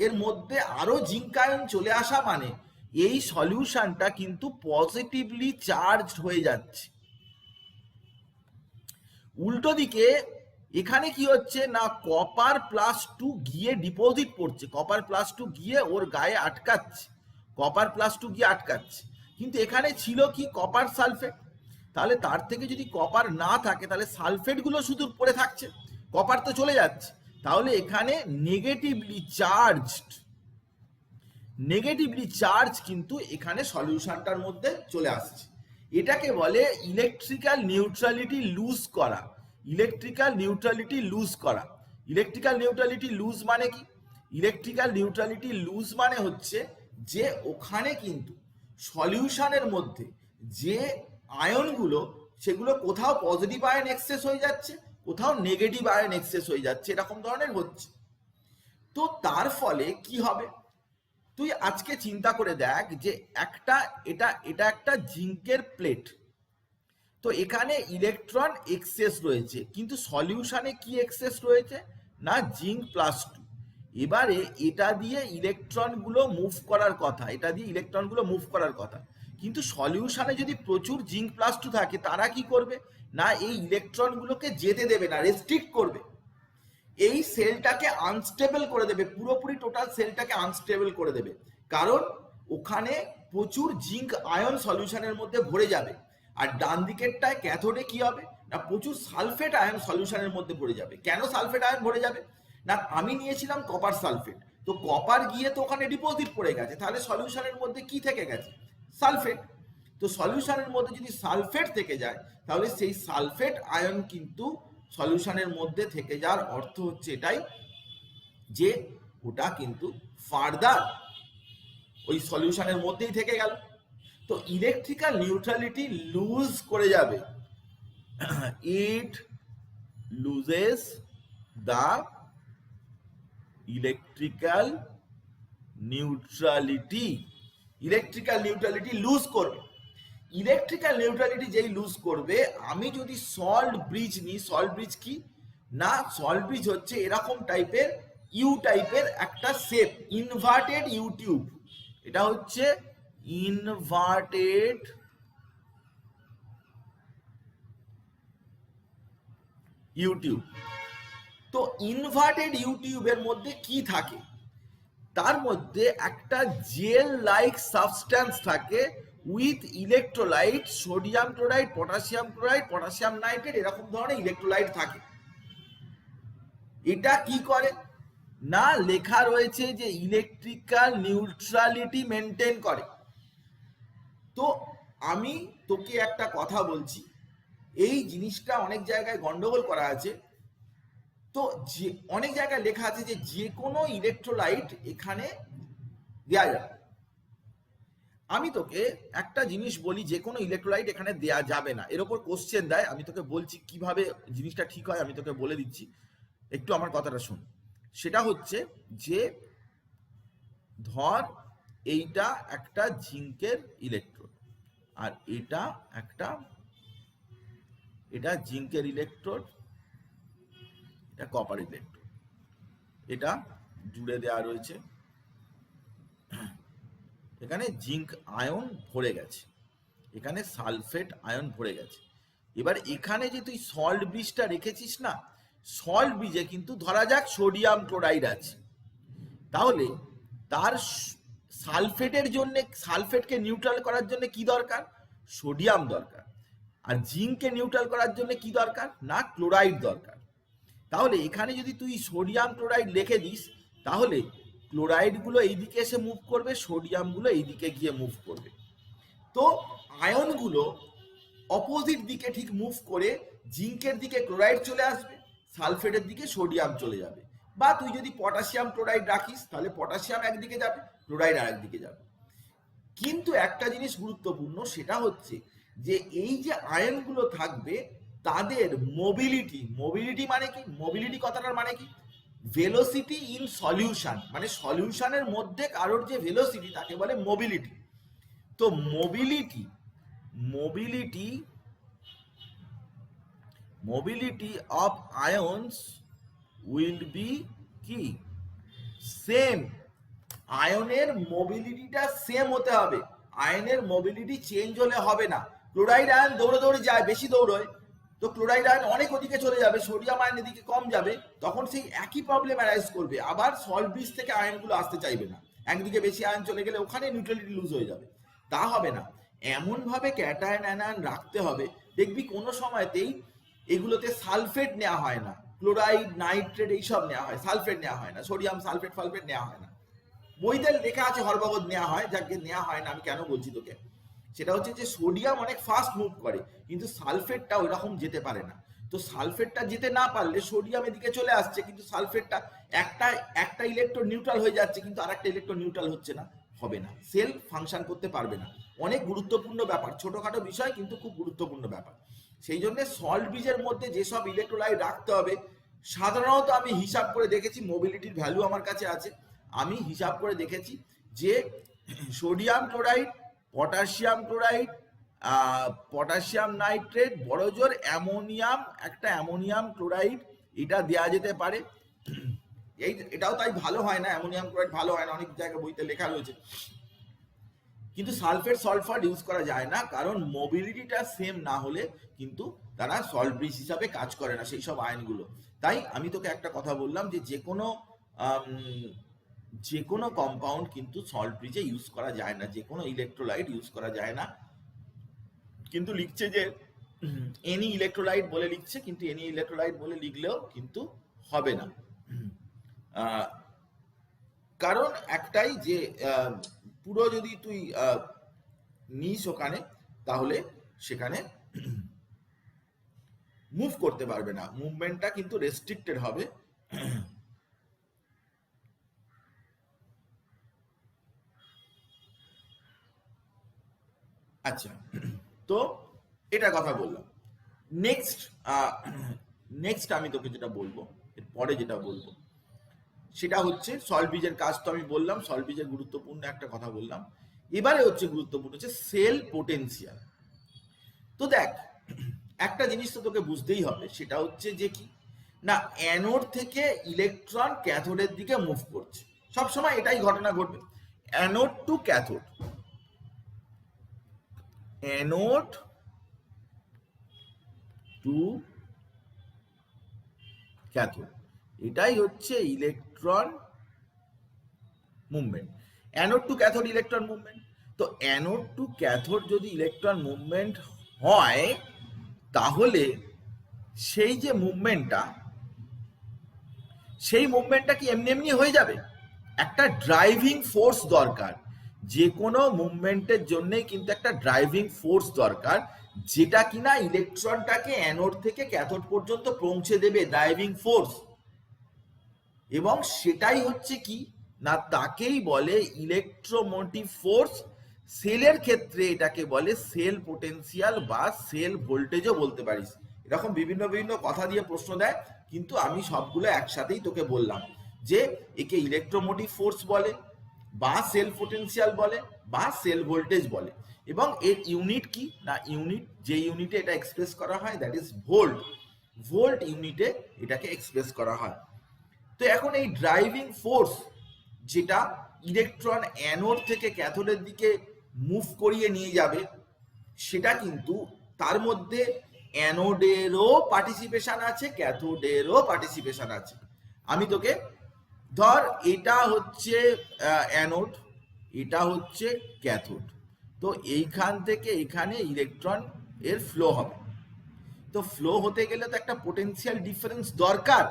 এর মধ্যে আরও জিঙ্ক আয়ন চলে আসা মানে এই সলিউশনটা কিন্তু পজিটিভলি চার্জ হয়ে যাচ্ছে। উল্টো দিকে এখানে কি হচ্ছে না, কপার+2 গিয়ে ডিপোজিট করছে, কপার+2 গিয়ে ওর গায়ে আটকাচ্ছে, কপার+2 গিয়ে আটকাচ্ছে। কিন্তু এখানে ছিল কি কপার সালফেট, তাহলে তার থেকে যদি কপার না থাকে তাহলে সালফেটগুলো শুধু পড়ে থাকছে, কপার তো চলে যাচ্ছে। তাহলে এখানে নেগেটিভলি চার্জ কিন্তু এখানে সলিউশনটার মধ্যে চলে আসছে। এটাকে বলে ইলেকট্রিক্যাল নিউট্রালিটি লুজ করা। ইলেকট্রিক্যাল নিউট্রালিটি লুজ মানে কি? ইলেকট্রিক্যাল নিউট্রালিটি লুজ মানে হচ্ছে যে ওখানে কিন্তু সলিউশনের মধ্যে যে আয়নগুলো, সেগুলো কোথাও পজিটিভ আয়ন এক্সেস হয়ে যাচ্ছে, কোথাও নেগেটিভ আয়ন এক্সেস হয়ে যাচ্ছে, এরকম ধরনের হচ্ছে। তো তার ফলে কি হবে, তুই আজকে চিন্তা করে দেখ যে এটা একটা জিঙ্কের প্লেট, তো এখানে ইলেকট্রন এক্সেস রয়েছে, কিন্তু সলিউশনে কি এক্সেস রয়েছে না, জিঙ্ক+2। এবারে এটা দিয়ে ইলেকট্রনগুলো মুভ করার কথা, কিন্তু সলিউশনে যদি প্রচুর জিঙ্ক+2 থাকে, তারা কি করবে না, এই ইলেকট্রনগুলোকে যেতে দেবে না, রেস্ট্রিক্ট করবে, এই সেলটাকে আনস্টেবল করে দেবে, পুরোপুরি টোটাল সেলটাকে আনস্টেবল করে দেবে। কারণ ওখানে প্রচুর জিঙ্ক আয়ন সলিউশনের মধ্যে ভরে যাবে। আর ডান দিকেরটায় ক্যাথোডে কি হবে না, প্রচুর সালফেট আয়ন সলিউশনের মধ্যে ভরে যাবে। কেন সালফেট আয়ন ভরে যাবে না, আমি নিয়েছিলাম কপার সালফেট, তো কপার গিয়ে তো ওখানে ডিপোজিট করে গেছে, তাহলে সলিউশনের মধ্যে কি থেকে গেছে, সালফেট। তো সলিউশনের মধ্যে যদি সালফেট থেকে যায়, তাহলে সেই সালফেট আয়ন কিন্তু সলিউশনের মধ্যে থেকে যাওয়ার অর্থ হচ্ছে এটাই যে ওটা কিন্তু ফার্দার ওই সলিউশনের মধ্যেই থেকে গেল। তো ইলেকট্রিক্যাল নিউট্রালিটি লুজ করে যাবে, it loses the electrical neutrality, electrical neutrality lose করবে। ইলেকট্রিক্যাল নিউট্রালিটি যেই লুজ করবে, আমি যদি সল্ট ব্রিজ নিই, সল্ট ব্রিজ কি না, সল্ট ব্রিজ হচ্ছে এরকম টাইপের ইউ টাইপের একটা শেপ, ইনভার্টেড ইউটিউব। এটা হচ্ছে ইনভার্টেড ইউটিউব। তো ইনভার্টেড ইউটিউবের মধ্যে কি থাকে, তার মধ্যে একটা জেল লাইক সাবস্ট্যান্স থাকে with electrolyte, sodium chloride, potassium chloride, potassium nitrate, এরকম ধরনের ইলেকট্রোলাইট থাকে। এটা কি করে না, লেখা রয়েছে যে ইলেকট্রিক্যাল নিউট্রালিটি মেনটেন করে। তো আমি তোকে একটা কথা বলছি, এই জিনিসটা অনেক জায়গায় গন্ডগোল করা আছে। তো যে অনেক জায়গায় লেখা আছে যে যে কোনো ইলেকট্রোলাইট এখানে দেয়া যাবে। আমি তোকে একটা জিনিস বলি, যে কোনো ইলেকট্রোলাইট এখানে দেয়া যাবে না, এর উপর কোশ্চেন দেয়। আমি তোকে বলছি কিভাবে জিনিসটা ঠিক হয়, আমি তোকে বলে দিচ্ছি, একটু আমার কথাটা শোন। সেটা হচ্ছে যে ধর এইটা একটা জিঙ্কের ইলেকট্রোড, আর এটা জিঙ্কের ইলেকট্রোড, এটা কপার ইলেকট্রোড, এটা জুড়ে দেওয়া রয়েছে। এখানে জিঙ্ক আয়ন ভরে গেছে, এখানে সালফেট আয়ন ভরে গেছে। এবার এখানে যে তুই সল্ট ব্রিজটা রেখেছিস না, সল্ট ব্রিজে কিন্তু ধরা যাক সোডিয়াম ক্লোরাইড আছে, তাহলে তার সালফেটের জন্য, সালফেটকে নিউট্রাল করার জন্য কি দরকার, সোডিয়াম দরকার। আর জিঙ্ককে নিউট্রাল করার জন্য কি দরকার না, ক্লোরাইড দরকার। তাহলে এখানে যদি তুই সোডিয়াম ক্লোরাইড লিখে দিস, তাহলে ক্লোরাইডগুলো এইদিকে এসে মুভ করবে, সোডিয়ামগুলো এইদিকে গিয়ে মুভ করবে। তো আয়নগুলো অপোজিট দিকে ঠিক মুভ করে জিঙ্কের দিকে ক্লোরাইড চলে আসবে, সালফেটের দিকে সোডিয়াম চলে যাবে। বা তুই যদি পটাশিয়াম ক্লোরাইড রাখিস, তাহলে পটাশিয়াম একদিকে যাবে, ক্লোরাইড আরেকদিকে যাবে। কিন্তু একটা জিনিস গুরুত্বপূর্ণ, সেটা হচ্ছে যে এই যে আয়নগুলো থাকবে তাদের মোবিলিটি, মোবিলিটি মানে কি, মোবিলিটি কথাটার মানে কি, ভেলোসিটি ইন সলিউশন, মানে সলিউশনের মধ্যে কারোর যে ভেলোসিটি তাকে বলে মোবিলিটি। তো mobility of ions will be কি, সেম। আয়নের মোবিলিটিটা সেম হতে হবে, আয়নের মোবিলিটি চেঞ্জ হলে হবে না। ক্লোরাইড আয়ন দৌড়ে দৌড়ে যায়, বেশি দৌড়য়, তো ক্লোরাইড আয়ন অনেক ওদিকে চলে যাবে, সোডিয়াম আয়ন এদিকে কম যাবে, তখন সেই একই প্রবলেম অ্যারাইজ করবে। আবার সল্ট ব্রিজ থেকে আয়নগুলো আসতে চাইবে না, একদিকে বেশি আয়ন চলে গেলে ওখানে নিউট্রালিটি লুজ হয়ে যাবে। তা হবে না, এমন ভাবে ক্যাটায়ন অ্যানায়ন রাখতে হবে। দেখবি কোনো সময়তেই এগুলোতে সালফেট নেওয়া হয় না, ক্লোরাইড নাইট্রেট এইসব নেওয়া হয়, সালফেট নেওয়া হয় না, সোডিয়াম সালফেট ফালফেট নেওয়া হয় না। বইতে লেখা আছে হরবগত নেওয়া হয়, যাকে নেওয়া হয় না। আমি কেন বলছি তোকে, সেটা হচ্ছে যে সোডিয়াম অনেক ফাস্ট মুভ করে, কিন্তু সালফেটটা ওই রকম যেতে পারে না। তো সালফেটটা যেতে না পারলে সোডিয়াম এদিকে চলে আসছে, কিন্তু সালফেটটা একটা ইলেকট্রন নিউট্রাল হয়ে যাচ্ছে, কিন্তু আরেকটা ইলেকট্রন নিউট্রাল হচ্ছে না, হবে না, সেল ফাংশন করতে পারবে না। অনেক গুরুত্বপূর্ণ ব্যাপার, ছোটখাটো বিষয় কিন্তু খুব গুরুত্বপূর্ণ ব্যাপার। সেই জন্য সল্ট ব্রিজের মধ্যে যেসব ইলেকট্রোলাইট রাখতে হবে, সাধারণত আমি হিসাব করে দেখেছি, মোবিলিটির ভ্যালু আমার কাছে আছে, আমি হিসাব করে দেখেছি যে sodium chloride, potassium chloride, potassium nitrate, বড়জোর অ্যামোনিয়াম, একটা অ্যামোনিয়াম ক্লোরাইড, এটা দেওয়া যেতে পারে। এটাও তাই ভালো হয় না, অ্যামোনিয়াম ক্লোরাইড ভালো হয় না, অনেক জায়গায় বইতে লেখা রয়েছে। কিন্তু সালফেট সালফার ইউজ করা যায় না, কারণ মোবিলিটিটা সেম না হলে কিন্তু তারা সল্ট ব্রিজ হিসাবে কাজ করে না সেই সব আয়নগুলো। তাই আমি তোকে একটা কথা বললাম যে যে কোনো কম্পাউন্ড কিন্তু সল্ট ব্রিজে ইউজ করা যায় না, যে কোনো ইলেকট্রোলাইট ইউজ করা যায় না। কিন্তু লিখছে যে এনি ইলেকট্রোলাইট বলে লিখছে, কিন্তু এনি ইলেকট্রোলাইট বলে লিখলেও কিন্তু হবে না। কারণ একটাই যে পুরো যদি তুই নিস ওখানে, তাহলে সেখানে মুভ করতে পারবে না, মুভমেন্টটা কিন্তু রেস্ট্রিক্টেড হবে। আচ্ছা, তো এটা কথা বললাম। নেক্সট আমি তোকে যেটা বলবো, এরপরে যেটা বলবো, সেটা হচ্ছে সল্টব্রিজের কাজ, তো আমি বললাম সল্টব্রিজের গুরুত্বপূর্ণ একটা কথা বললাম। এবারে হচ্ছে গুরুত্বপূর্ণ হচ্ছে সেল পোটেনশিয়াল। তো দেখ, একটা জিনিস তো তোকে বুঝতেই হবে, সেটা হচ্ছে যে কি না, অ্যানোড থেকে ইলেকট্রন ক্যাথোডের দিকে মুভ করছে, সবসময় এটাই ঘটনা ঘটবে। Anode to cathode, anode to cathode, এটাই হচ্ছে electron movement. Anode to cathode electron movement. তো অ্যানোড টু ক্যাথোড যদি ইলেকট্রন মুভমেন্ট হয়, তাহলে সেই যে মুভমেন্টটা, সেই মুভমেন্টটা কি এমনি এমনি হয়ে যাবে? একটা ড্রাইভিং ফোর্স দরকার। যে কোনো মুভমেন্টের জন্যই কিন্তু একটা ড্রাইভিং ফোর্স দরকার, যেটা কিনা ইলেকট্রনটাকে অ্যানোড থেকে ক্যাথোড পর্যন্ত পৌঁছে দেবে, ড্রাইভিং ফোর্স। এবং সেটাই হচ্ছে কি না, তাকেই বলে ইলেকট্রোমোটিভ ফোর্স। সেলের ক্ষেত্রে এটাকে বলে সেল পোটেনশিয়াল বা সেল ভোল্টেজও বলতে পারিস। এরকম বিভিন্ন বিভিন্ন কথা দিয়ে প্রশ্ন দেয়, কিন্তু আমি সবগুলো একসাথেই তোকে বললাম যে একে ইলেকট্রোমোটিভ ফোর্স বলে, বা সেল পোটেনশিয়াল বলে, বা সেল ভোল্টেজ বলে। এবং এর ইউনিট কি না, ইউনিট যে ইউনিটে এটা এক্সপ্রেস করা হয় দ্যাট ইজ ভোল্ট। ভোল্ট ইউনিটে এটাকে এক্সপ্রেস করা হয়। তো এখন এই ড্রাইভিং ফোর্স যেটা ইলেকট্রন অ্যানোড থেকে ক্যাথোডের দিকে মুভ করিয়ে নিয়ে যাবে, সেটা কিন্তু তার মধ্যে অ্যানোডেরও পার্টিসিপেশন আছে, ক্যাথোডেরও পার্টিসিপেশন আছে। আমি তোকে ধর, এটা হচ্ছে অ্যানোড, এটা হচ্ছে ক্যাথোড, তো এইখান থেকে এখানে ইলেকট্রন এর ফ্লো হবে। তো ফ্লো হতে গেলে তো একটা পোটেনশিয়াল ডিফারেন্স দরকার।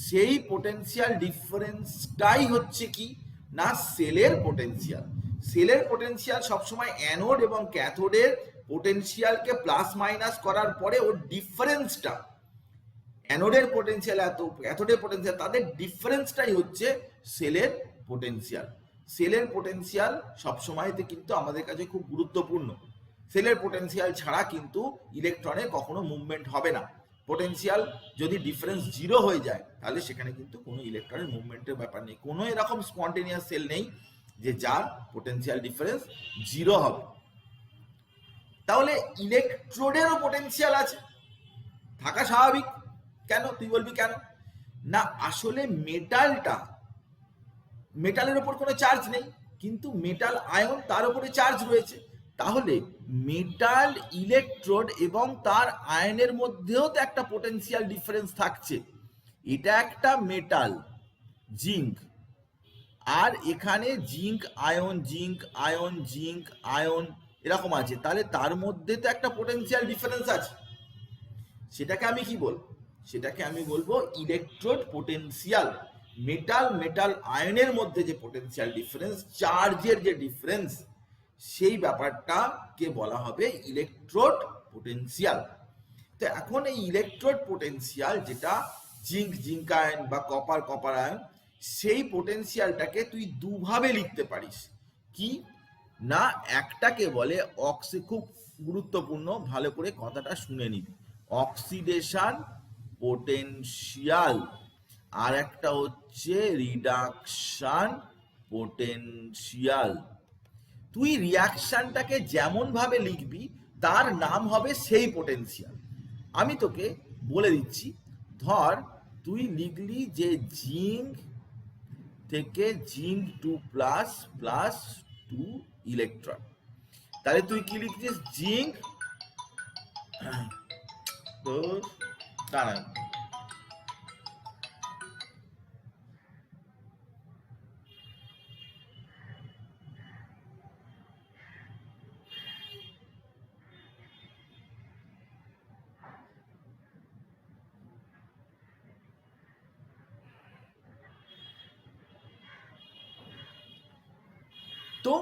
সেই পোটেনশিয়াল ডিফারেন্সটাই হচ্ছে কি না, সেলের পোটেনশিয়াল। সেলের পোটেনশিয়াল সবসময় অ্যানোড এবং ক্যাথোডের পোটেনশিয়ালকে প্লাস মাইনাস করার পরে ওর ডিফারেন্সটা, অ্যানোডের পোটেনশিয়াল এত, ক্যাথোডের পোটেনশিয়াল, তাদের ডিফারেন্সটাই হচ্ছে সেলের পোটেনশিয়াল। সেলের পোটেনশিয়াল সবসময়তে কিন্তু আমাদের কাছে খুব গুরুত্বপূর্ণ। সেলের পোটেনশিয়াল ছাড়া কিন্তু ইলেকট্রনের কখনো মুভমেন্ট হবে না। পোটেনশিয়াল যদি ডিফারেন্স জিরো হয়ে যায়, তাহলে সেখানে কিন্তু কোনো ইলেকট্রনের মুভমেন্টের ব্যাপার নেই। কোনো এরকম স্পন্টেনিয়াস সেল নেই যে যার পোটেনশিয়াল ডিফারেন্স জিরো হবে। তাহলে ইলেকট্রোডেরও পোটেনশিয়াল আছে, থাকা স্বাভাবিক। কেন তুই বলবি কেন? না, আসলে মেটালের উপর কোনো চার্জ নেই, কিন্তু মেটাল আয়ন তার উপরে চার্জ রয়েছে। তাহলে মেটাল ইলেকট্রোড এবং তার আয়নের মধ্যেও তো একটা পোটেনশিয়াল ডিফারেন্স থাকছে। এটা একটা মেটাল জিঙ্ক, আর এখানে zinc ion, zinc ion, zinc ion এরকম আছে, তাহলে তার মধ্যে তো একটা পোটেনশিয়াল ডিফারেন্স আছে। সেটাকে আমি কি বলবো? সেটাকে আমি বলবো ইলেকট্রোড পোটেনশিয়াল। মেটাল আয়নের মধ্যে যে পোটেনশিয়াল ডিফারেন্স, চার্জের যে ডিফারেন্স, সেই ব্যাপারটাকে বলা হবে ইলেকট্রোড পোটেনশিয়াল। তো এখন এই ইলেকট্রোড পোটেনশিয়াল, যেটা জিঙ্ক আয়ন বা কপার আয়ন, সেই পোটেনশিয়ালটাকে তুই দুভাবে লিখতে পারিস। কি না, একটাকে বলে খুব গুরুত্বপূর্ণ, ভালো করে কথাটা শুনে নিবি, অক্সিডেশন পোটেনশিয়াল। আর একটা হচ্ছে রিডাকশন পোটেনশিয়াল। তুই রিয়াকশনটাকে যেমন ভাবে লিখবি তার নাম হবে সেই পোটেনশিয়াল। আমি তোকে বলে দিচ্ছি, ধর তুই লিখলি যে জিঙ্ক থেকে জিঙ্ক 2+ প্লাস 2 ইলেকট্রন, তাহলে তুই কি লিখছিস? জিঙ্ক, তো দাঁড়ান, তো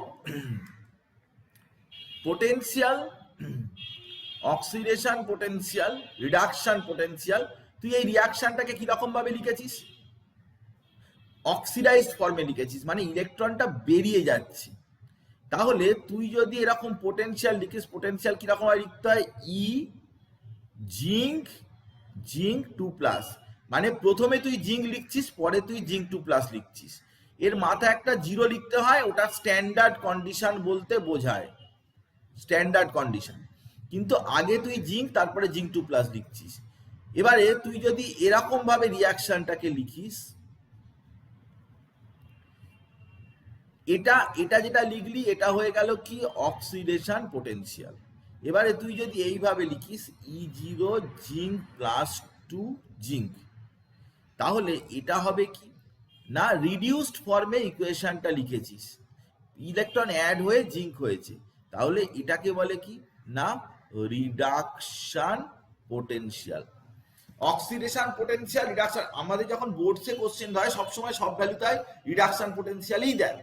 potential, oxidation potential, reduction potential, তুই এই রিয়াকশনটাকে কিরকম ভাবে লিখেছিস? অক্সিডাইজড ফর্মে লিখেছিস, মানে ইলেকট্রনটা বেরিয়ে যাচ্ছে। তাহলে তুই যদি এরকম পোটেনশিয়াল লিখিস, পোটেনশিয়াল কিরকম ভাবে লিখতে হয়? ই জিঙ্ক 2+, মানে প্রথমে তুই জিঙ্ক লিখছিস, পরে তুই জিঙ্ক 2+ লিখছিস, এর মাথায় একটা 0 লিখতে হয়, ওটা স্ট্যান্ডার্ড কন্ডিশন বলতে বোঝায়, স্ট্যান্ডার্ড কন্ডিশন। কিন্তু আগে তুই জিঙ্ক তারপরে জিঙ্ক 2+ লিখছিস। এবারে তুই যদি এরকম ভাবে রিয়াকশনটাকে লিখিস, এটা এটা যেটা লিখলি এটা হয়ে গেল কি অক্সিডেশন পোটেনশিয়াল। এবারে তুই যদি এইভাবে লিখিস E0 জিঙ্ক +2 জিঙ্ক, তাহলে এটা হবে কি না রিডিউসড ফর্মে ইকুয়েশনটা লিখেছিস, ইলেকট্রন অ্যাড হয়ে জিঙ্ক হয়েছে, তাহলে এটাকে বলে কি না reduction potential. Oxidation potential, reduction, আমাদের যখন বোর্ডসে কোশ্চেন হয় সবসময় সব ভ্যালুটাই রিডাকশন পোটেনশিয়ালই দেয়,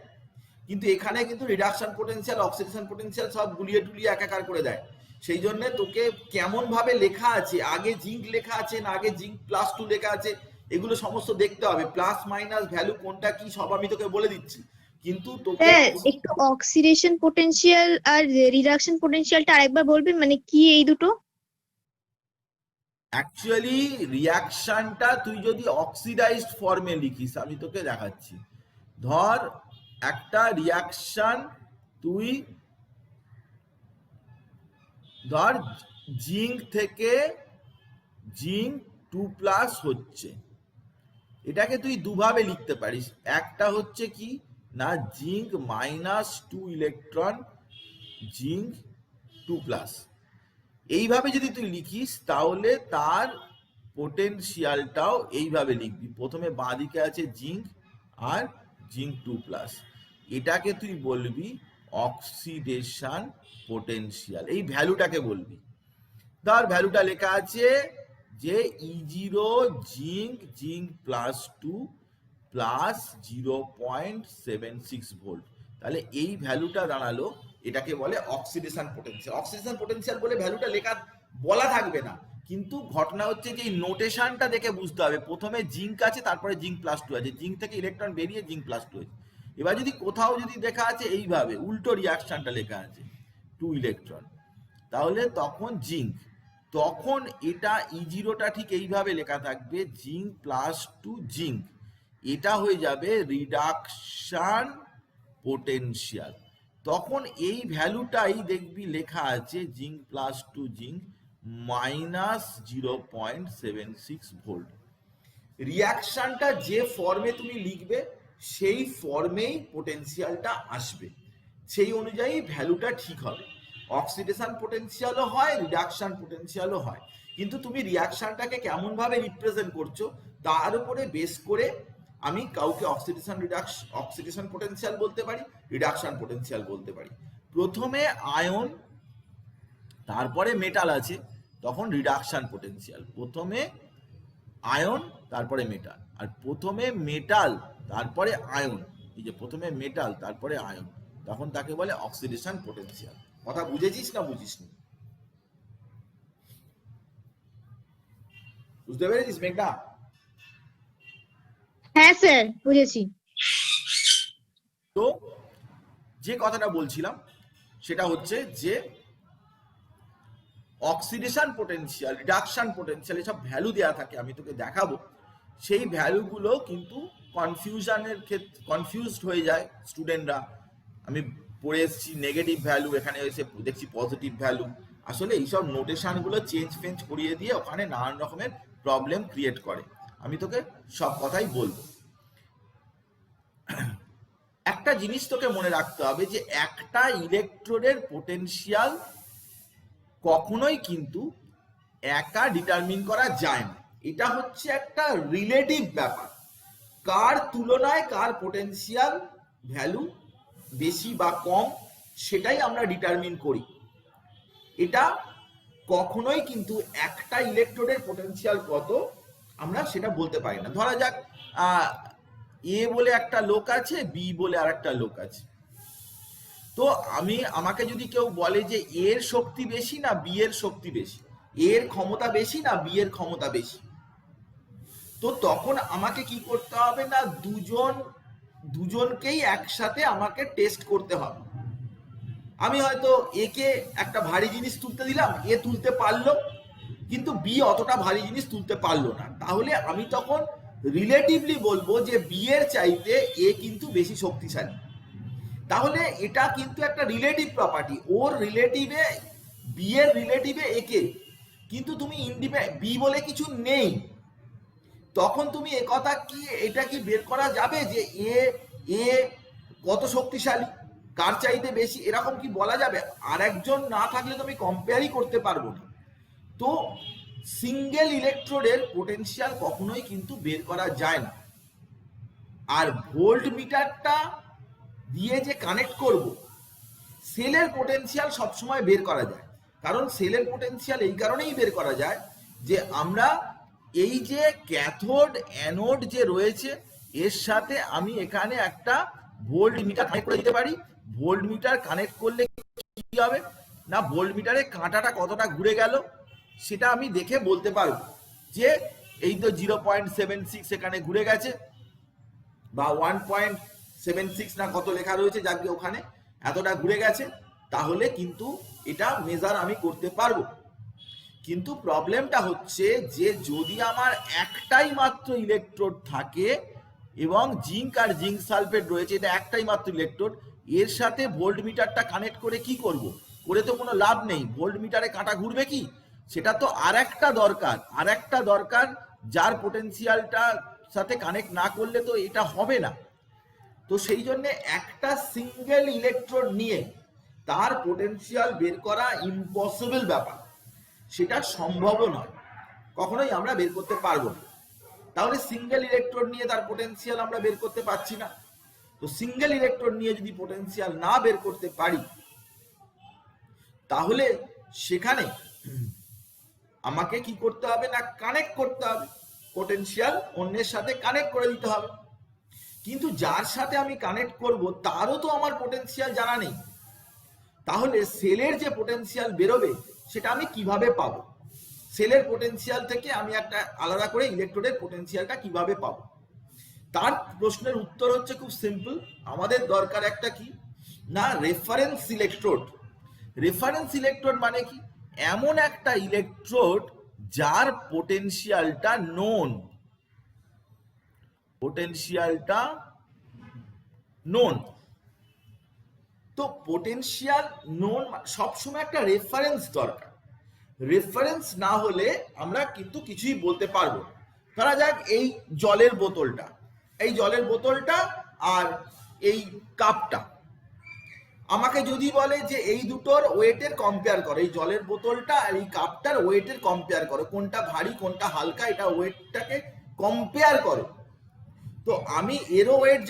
কিন্তু এখানে কিন্তু রিডাকশন পোটেনশিয়াল অক্সিডেশন পোটেনশিয়াল সব গুলিয়ে টুলিয়ে একাকার করে দেয়। সেই জন্য তোকে কেমন ভাবে লেখা আছে, আগে জিঙ্ক লেখা আছে না আগে জিঙ্ক +2 লেখা আছে, এগুলো সমস্ত দেখতে হবে, প্লাস মাইনাস ভ্যালু কোনটা কি সব আমি তোকে বলে দিচ্ছি। কিন্তু তোকে একটু অক্সিডেশন পোটেনশিয়াল আর রিডাকশন পোটেনশিয়ালটা আরেকবার বলবেন, মানে কি এই দুটো? অ্যাকচুয়ালি রিয়াকশনটা তুই যদি অক্সিডাইজড ফর্মে লিখিস, আমি তোকে দেখাচ্ছি, ধর একটা রিয়াকশন তুই ধর জিঙ্ক থেকে জিঙ্ক 2+ হচ্ছে, এটাকে তুই দুভাবে লিখতে পারিস। একটা হচ্ছে কি না জিঙ্ক -2 ইলেকট্রন জিঙ্ক 2+, এইভাবে যদি তুই লিখিস তাহলে তার পোটেনশিয়ালটাও এইভাবে লিখবি, প্রথমে বাঁ দিকে আছে জিঙ্ক আর জিঙ্ক 2+, এটাকে তুই বলবি অক্সিডেশন পোটেনশিয়াল, এই ভ্যালুটাকে বলবি। ধর ভ্যালুটা লেখা আছে যে E0 জিঙ্ক জিঙ্ক +2 +0.76 ভোল্ট, তাহলে এই ভ্যালুটা দাঁড়ালো, এটাকে বলে অক্সিডেশন পোটেনশিয়াল। অক্সিডেশন পোটেনশিয়াল বলে ভ্যালুটা লেখা বলা থাকবে না, কিন্তু ঘটনা হচ্ছে যে এই নোটেশনটা দেখে বুঝতে হবে, প্রথমে জিঙ্ক আছে তারপরে জিঙ্ক +2 আছে, জিঙ্ক থেকে ইলেকট্রন বেরিয়ে জিঙ্ক +2 আছে। এবার যদি কোথাও যদি দেখা আছে এইভাবে উল্টো রিয়াকশনটা লেখা আছে 2 ইলেকট্রন, তাহলে তখন জিঙ্ক, তখন এটা E0টা ঠিক এইভাবে লেখা থাকবে জিঙ্ক +2 জিঙ্ক, এটা হয়ে যাবে রিডাকশন পোটেনশিয়াল। তখন এই ভ্যালুটাই দেখবি লেখা আছে জিঙ্ক +2 জিঙ্ক -0.76 ভোল্ট। রিয়াকশনটা যে ফর্মে তুমি লিখবে সেই ফর্মেই পোটেনশিয়ালটা আসবে, সেই অনুযায়ী ভ্যালুটা ঠিক হবে। অক্সিডেশন পোটেনশিয়ালও হয়, রিডাকশন পোটেনশিয়ালও হয়, কিন্তু তুমি রিয়াকশনটাকে কেমন ভাবে রিপ্রেজেন্ট করছো তার উপরে বেস করে আমি কাউকে অক্সিডেশন পোটেনশিয়াল বলতে পারি, রিডাকশন পোটেনশিয়াল বলতে পারি। প্রথমে আয়ন তারপরে মেটাল আছে, তখন রিডাকশন পোটেনশিয়াল, প্রথমে আয়ন তারপরে মেটাল, আর প্রথমে মেটাল তারপরে আয়ন, এই যে প্রথমে মেটাল তারপরে আয়ন, তখন তাকে বলে অক্সিডেশন পোটেনশিয়াল। কথা বুঝেছিস না বুঝিসনি? বুঝতে পেরেছিস মেঘনা? হ্যাঁ স্যার, বুঝেছি। তো যে কথাটা বলছিলাম সেটা হচ্ছে যে অক্সিডেশন পোটেনশিয়াল, রিডাকশন পোটেনশিয়াল এসব ভ্যালু দেওয়া থাকে, আমি তোকে দেখাবো। সেই ভ্যালুগুলো কিন্তু কনফিউশনের ক্ষেত্রে কনফিউজড হয়ে যায় স্টুডেন্টরা। আমি পড়ে এসেছি নেগেটিভ ভ্যালু, এখানে এসে দেখছি পজিটিভ ভ্যালু, আসলে এইসব নোটেশনগুলো চেঞ্জ করিয়ে দিয়ে ওখানে নানান রকমের প্রবলেম ক্রিয়েট করে। আমি তোকে সব কথাই বলবো। একটা জিনিস তোকে মনে রাখতে হবে যে একটা ইলেকট্রোডের পোটেনশিয়াল কখনোই কিন্তু একা ডিটারমিন করা যায় না, এটা হচ্ছে একটা রিলেটিভ ব্যাপার, কার তুলনায় কার পোটেনশিয়াল ভ্যালু বেশি বা কম সেটাই আমরা ডিটারমিন করি। এটা কখনোই কিন্তু একটা ইলেকট্রোডের পোটেনশিয়াল কত আমরা সেটা বলতে পারি না। ধরা যাক এ বলে একটা লোক আছে, বি বলে আর একটা লোক আছে, তো আমাকে যদি কেউ বলে যে এর শক্তি বেশি না বি এর শক্তি বেশি, এর ক্ষমতা বেশি না বি এর ক্ষমতা বেশি, তো তখন আমাকে কি করতে হবে না দুজনকেই একসাথে আমাকে টেস্ট করতে হবে। আমি হয়তো একে একটা ভারী জিনিস তুলতে দিলাম, এ তুলতে পারলো, কিন্তু বি অতটা ভারী জিনিস তুলতে পারলো না, তাহলে আমি তখন রিলেটিভলি বলবো যে বি এর চাইতে এ কিন্তু বেশি শক্তিশালী। তাহলে এটা কিন্তু একটা রিলেটিভ প্রপার্টি, ওর রিলেটিভে বি এর রিলেটিভে একে, কিন্তু তুমি বি বলে কিছু নেই, তখন তুমি একথা কি এটা কি বের করা যাবে যে এ এ কত শক্তিশালী, কার চাইতে বেশি, এরকম কি বলা যাবে? আর একজন না থাকলে তো আমি কম্পেয়ারই করতে পারবো না। তো সিঙ্গেল ইলেকট্রোডের পোটেনশিয়াল কখনোই কিন্তু বের করা যায় না। আর ভোল্ট মিটারটা দিয়ে যে কানেক্ট করব, সেলের পোটেনশিয়াল সবসময় বের করা যায়। কারণ সেলের পোটেনশিয়াল এই কারণেই বের করা যায় যে আমরা এই যে ক্যাথোড অ্যানোড যে রয়েছে এর সাথে আমি এখানে একটা ভোল্ট মিটার কানেক্ট করে দিতে পারি। ভোল্ট মিটার কানেক্ট করলে কি হবে না, ভোল্ট মিটারে কাঁটাটা কতটা ঘুরে গেল সেটা আমি দেখে বলতে পারবো যে এই তো 0.76 এখানে ঘুরে গেছে, বা 1.76 না কত লেখা রয়েছে, যাকে ওখানে এতটা ঘুরে গেছে, তাহলে কিন্তু এটা মেজার আমি করতে পারবো। কিন্তু প্রবলেমটা হচ্ছে যে যদি আমার একটাই মাত্র ইলেকট্রোড থাকে এবং জিঙ্ক আর জিঙ্ক সালফেট রয়েছে, এটা একটাই মাত্র ইলেকট্রোড, এর সাথে ভোল্ট মিটারটা কানেক্ট করে কি করব? করে তো কোনো লাভ নেই। ভোল্ট মিটারে কাঁটা ঘুরবে কি? সেটা তো আর একটা দরকার যার পোটেনশিয়ালটা সাথে কানেক্ট না করলে তো এটা হবে না। তো সেই জন্য একটা সিঙ্গেল ইলেকট্রোড নিয়ে তার পোটেনশিয়াল বের করা ইম্পসিবল ব্যাপার, সেটা সম্ভব নয়, কখনোই আমরা বের করতে পারবো না। তাহলে সিঙ্গেল ইলেকট্রোড নিয়ে তার পোটেনশিয়াল আমরা বের করতে পারছি না। তো সিঙ্গেল ইলেকট্রোড নিয়ে যদি পোটেনশিয়াল না বের করতে পারি, তাহলে সেখানে আমাকে কি করতে হবে না, কানেক্ট করতে হবে, পোটেনশিয়াল অন্যের সাথে কানেক্ট করে দিতে হবে। কিন্তু যার সাথে আমি কানেক্ট করব তারও তো আমার পোটেনশিয়াল জানা নেই, তাহলে সেলের যে পোটেনশিয়াল বেরোবে সেটা আমি কিভাবে পাবো? সেলের পোটেনশিয়াল থেকে আমি একটা আলাদা করে ইলেকট্রোডের পোটেনশিয়ালটা কিভাবে পাবো? তার প্রশ্নের উত্তর হচ্ছে খুব সিম্পল, আমাদের দরকার একটা কি না, রেফারেন্স ইলেকট্রোড। রেফারেন্স ইলেকট্রোড মানে কি? এমন একটা ইলেকট্রোড যার পোটেনশিয়ালটা নোন, তো পোটেনশিয়াল নোন সবসময় একটা রেফারেন্স দরকার। রেফারেন্স না হলে আমরা কিন্তু কিছুই বলতে পারবো না। ধরা যাক এই জলের বোতলটা আর এই কাপটা, আমাকে যদি বলে যে এই দুটোর ওয়েটের কম্পেয়ার করো, এই জলের বোতলটা আর এই কাপটার ওয়েটের কম্পেয়ার করো, কোনটা ভারী কোনটা হালকা, এটা ওয়েটটাকে কম্পেয়ার করো, তো আমি এরও ওয়েট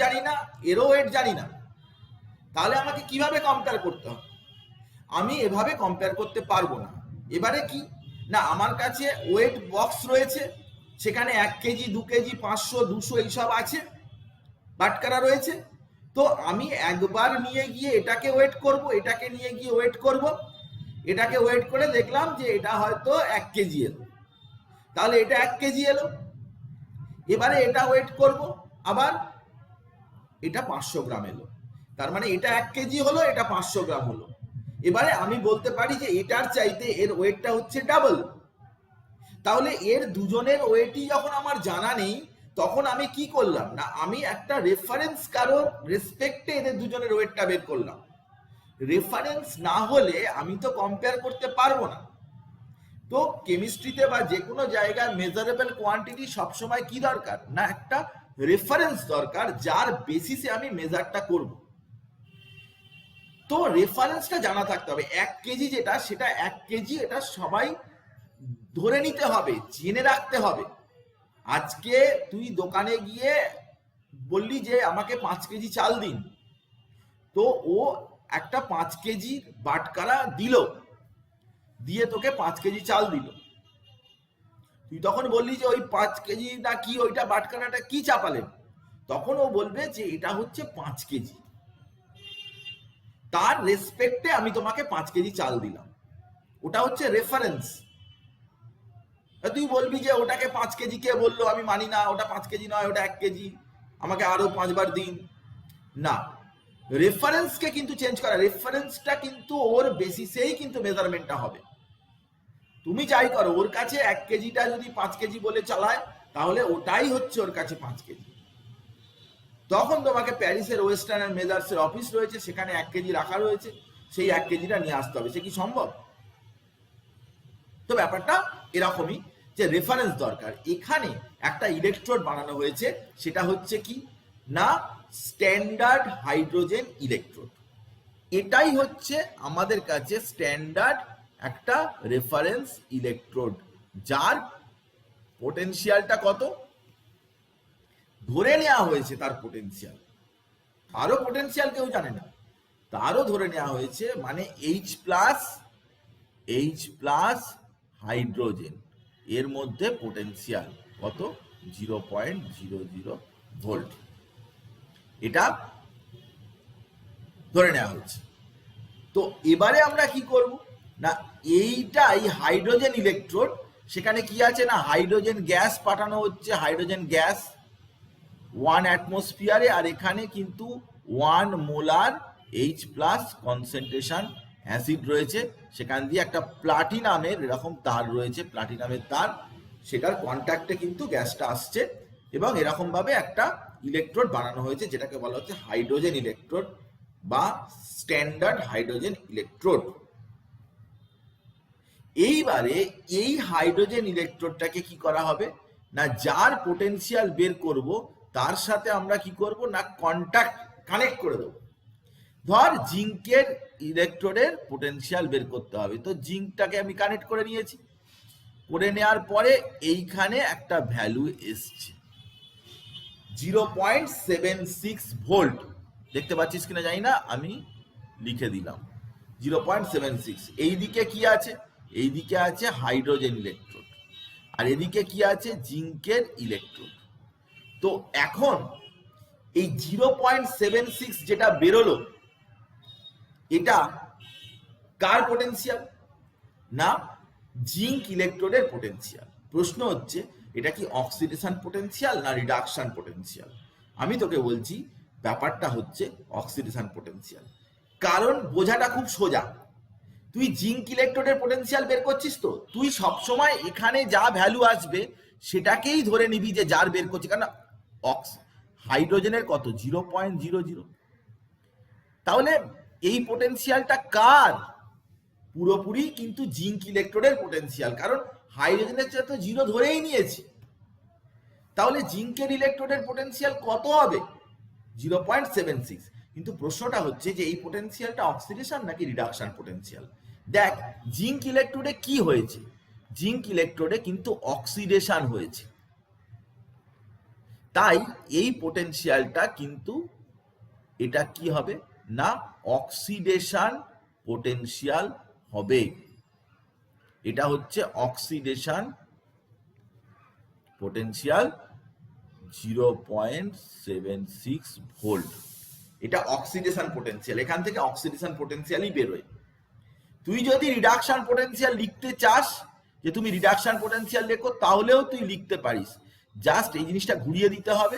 জানি না, তাহলে আমাকে কিভাবে কম্পেয়ার করতে হবে? আমি এভাবে কম্পেয়ার করতে পারবো না। এবারে কি না, আমার কাছে ওয়েট বক্স রয়েছে, সেখানে 1 কেজি 2 কেজি 500 200 এইসব আছে, বাটকারা রয়েছে। তো আমি একবার নিয়ে গিয়ে এটাকে ওয়েট করব, এটাকে নিয়ে গিয়ে ওয়েট করব, এটাকে ওয়েট করে দেখলাম যে এটা হয়তো 1 কেজি এলো, তাহলে এটা 1 কেজি এলো। এবারে এটা ওয়েট করব, আবার এটা 500 গ্রাম এলো, তার মানে এটা 1 কেজি হলো, এটা 500 গ্রাম হলো। এবারে আমি বলতে পারি যে এটার চাইতে এর ওয়েটটা হচ্ছে ডাবল। তাহলে এর দুজনের ওয়েটই যখন আমার জানা নেই, তখন আমি কি করলাম না, আমি একটা রেফারেন্স কারোর রেসপেক্টে এদের দুজনের ওয়েটটা বের করলাম। রেফারেন্স না হলে আমি তো কম্পেয়ার করতে পারবো না। তো কেমিস্ট্রিতে বা যে কোনো জায়গায় মেজারেবল কোয়ান্টিটি সবসময় কি দরকার না, একটা রেফারেন্স দরকার যার বেসিসে আমি মেজারটা করব। তো রেফারেন্সটা জানা থাকতে হবে। 1 কেজি যেটা, সেটা 1 কেজি, এটা সবাই ধরে নিতে হবে, জেনে রাখতে হবে। আজকে তুই দোকানে গিয়ে বললি যে আমাকে 5 কেজি চাল দিন, তো ও একটা 5 কেজি বাটকারা দিল, দিয়ে তোকে 5 কেজি চাল দিল। তুই তখন বললি যে ওই 5 কেজি না কি, ওইটা বাটকারাটা কি চাপালেন? তখন ও বলবে যে এটা হচ্ছে 5 কেজি, তার রেসপেক্টে আমি তোমাকে 5 কেজি চাল দিলাম, ওটা হচ্ছে রেফারেন্স। তুই বলবি যে ওটাকে 5 কেজি কে বললো, আমি মানি না, ওটা 5 কেজি নয়, ওটা 1 কেজি, আমাকে আরো 5 বার দিন। না, রেফারেন্সকে কিন্তু চেঞ্জ করা, রেফারেন্সটা কিন্তু ওর বেসিসেই কিন্তু মেজারমেন্টটা হবে। তুমি যাই করো, ওর কাছে 1 কেজিটা যদি 5 কেজি বলে চালায়, তাহলে ওটাই হচ্ছে ওর কাছে 5 কেজি। তখন তোমাকে প্যারিসের ওয়েস্টার্ন অ্যান্ড মেজার্সের অফিস রয়েছে, সেখানে 1 কেজি রাখা রয়েছে, সেই 1 কেজিটা নিয়ে আসতে হবে। সে কি সম্ভব? তো ব্যাপারটা এরকমই, যে রেফারেন্স দরকার। এখানে একটা ইলেকট্রোড বানানো হয়েছে, সেটা হচ্ছে কি না স্ট্যান্ডার্ড হাইড্রোজেন ইলেকট্রোড। এটাই হচ্ছে আমাদের কাছে স্ট্যান্ডার্ড একটা রেফারেন্স ইলেকট্রোড, যার পোটেনশিয়ালটা কত ধরে নেওয়া হয়েছে, তার পোটেনশিয়াল, আরো পোটেনশিয়াল কেউ জানে না, তারও ধরে নেওয়া হয়েছে, মানে H প্লাস হাইড্রোজেন, এর মধ্যে পোটেনশিয়াল কত 0.00 ভোল্ট, এটা ধরে নেওয়া হচ্ছে। তো এবারে আমরা কি করব না, এইটাই হাইড্রোজেন ইলেকট্রোড, সেখানে কি আছে না হাইড্রোজেন গ্যাস পাঠানো হচ্ছে, হাইড্রোজেন গ্যাস 1 অ্যাটমসফিয়ারে, আর এখানে কিন্তু 1 molar H plus concentration acid রয়েছে, সেখান দিয়ে একটা প্লাটিনামের এরকম তার রয়েছে, প্লাটিনামের তার, সেটার কন্ট্যাক্টে কিন্তু গ্যাসটা আসছে, এবং এরকম ভাবে একটা ইলেকট্রোড বানানো হয়েছে, যেটাকে বলা হচ্ছে হাইড্রোজেন ইলেকট্রোড বা স্ট্যান্ডার্ড হাইড্রোজেন ইলেকট্রোড। এইবারে এই হাইড্রোজেন ইলেকট্রোডটাকে কি করা হবে না, যার পোটেনশিয়াল বের করব তার সাথে আমরা কি করব না কন্ট্যাক্ট কানেক্ট করে দেবো। ধর জিঙ্কের ইলেকট্রোডের পোটেনশিয়াল বের করতে হবে, তো জিঙ্কটাকে আমি কানেক্ট করে নিয়েছি, করে নেওয়ার পরে এইখানে একটা ভ্যালু এসছে 0.76 ভোল্ট, দেখতে পাচ্ছিস কিনা জানি না, আমি লিখে দিলাম 0.76। এইদিকে কি আছে, এইদিকে আছে হাইড্রোজেন ইলেকট্রোড, আর এদিকে কি আছে জিঙ্কের ইলেকট্রোড। তো এখন এই 0.76 যেটা বেরোলো, এটা কার পোটেনশিয়াল না জিঙ্ক ইলেকট্রোডের পোটেনশিয়াল। প্রশ্ন হচ্ছে এটা কি অক্সিডেশন পোটেনশিয়াল না রিডাকশন পোটেনশিয়াল? আমি তোকে বলছি ব্যাপারটা হচ্ছে অক্সিডেশন পোটেনশিয়াল, কারণ বোঝাটা খুব সোজা। তুই জিঙ্ক ইলেকট্রোডের পোটেনশিয়াল বের করছিস, তো তুই সবসময় এখানে যা ভ্যালু আসবে সেটাকেই ধরে নিবি যে যার বের করছি, কারণ হাইড্রোজেনের কত 0.00, তাহলে এই পোটেনশিয়ালটা কার, পুরোপুরি কিন্তু জিঙ্ক ইলেকট্রোডের পোটেনশিয়াল, কারণ হাইড্রোজেনের চেয়ে তো 0 ধরেই নিয়েছি। তাহলে জিঙ্কের ইলেকট্রোডের পোটেনশিয়াল কত হবে 0.76। কিন্তু প্রশ্নটা হচ্ছে যে এই পোটেনশিয়ালটা অক্সিডেশন নাকি রিডাকশন পোটেনশিয়াল। দেখ জিঙ্ক ইলেকট্রোডে কি হয়েছে, জিঙ্ক ইলেকট্রোডে কিন্তু অক্সিডেশন হয়েছে, তাই এই পোটেনশিয়ালটা কিন্তু এটা কি হবে না অক্সিডেশন পোটেনশিয়াল হবে। এটা হচ্ছে অক্সিডেশন পোটেনশিয়াল 0.76 ভোল্ট, এটা অক্সিডেশন পোটেনশিয়াল, এখান থেকে অক্সিডেশন পোটেনশিয়ালই বেরোয়। তুই যদি রিডাকশন পোটেনশিয়াল লিখতে চাস, যে তুমি রিডাকশন পোটেনশিয়াল লেখো, তাহলেও তুই লিখতে পারিস, জাস্ট এই জিনিসটা ঘুরিয়ে দিতে হবে,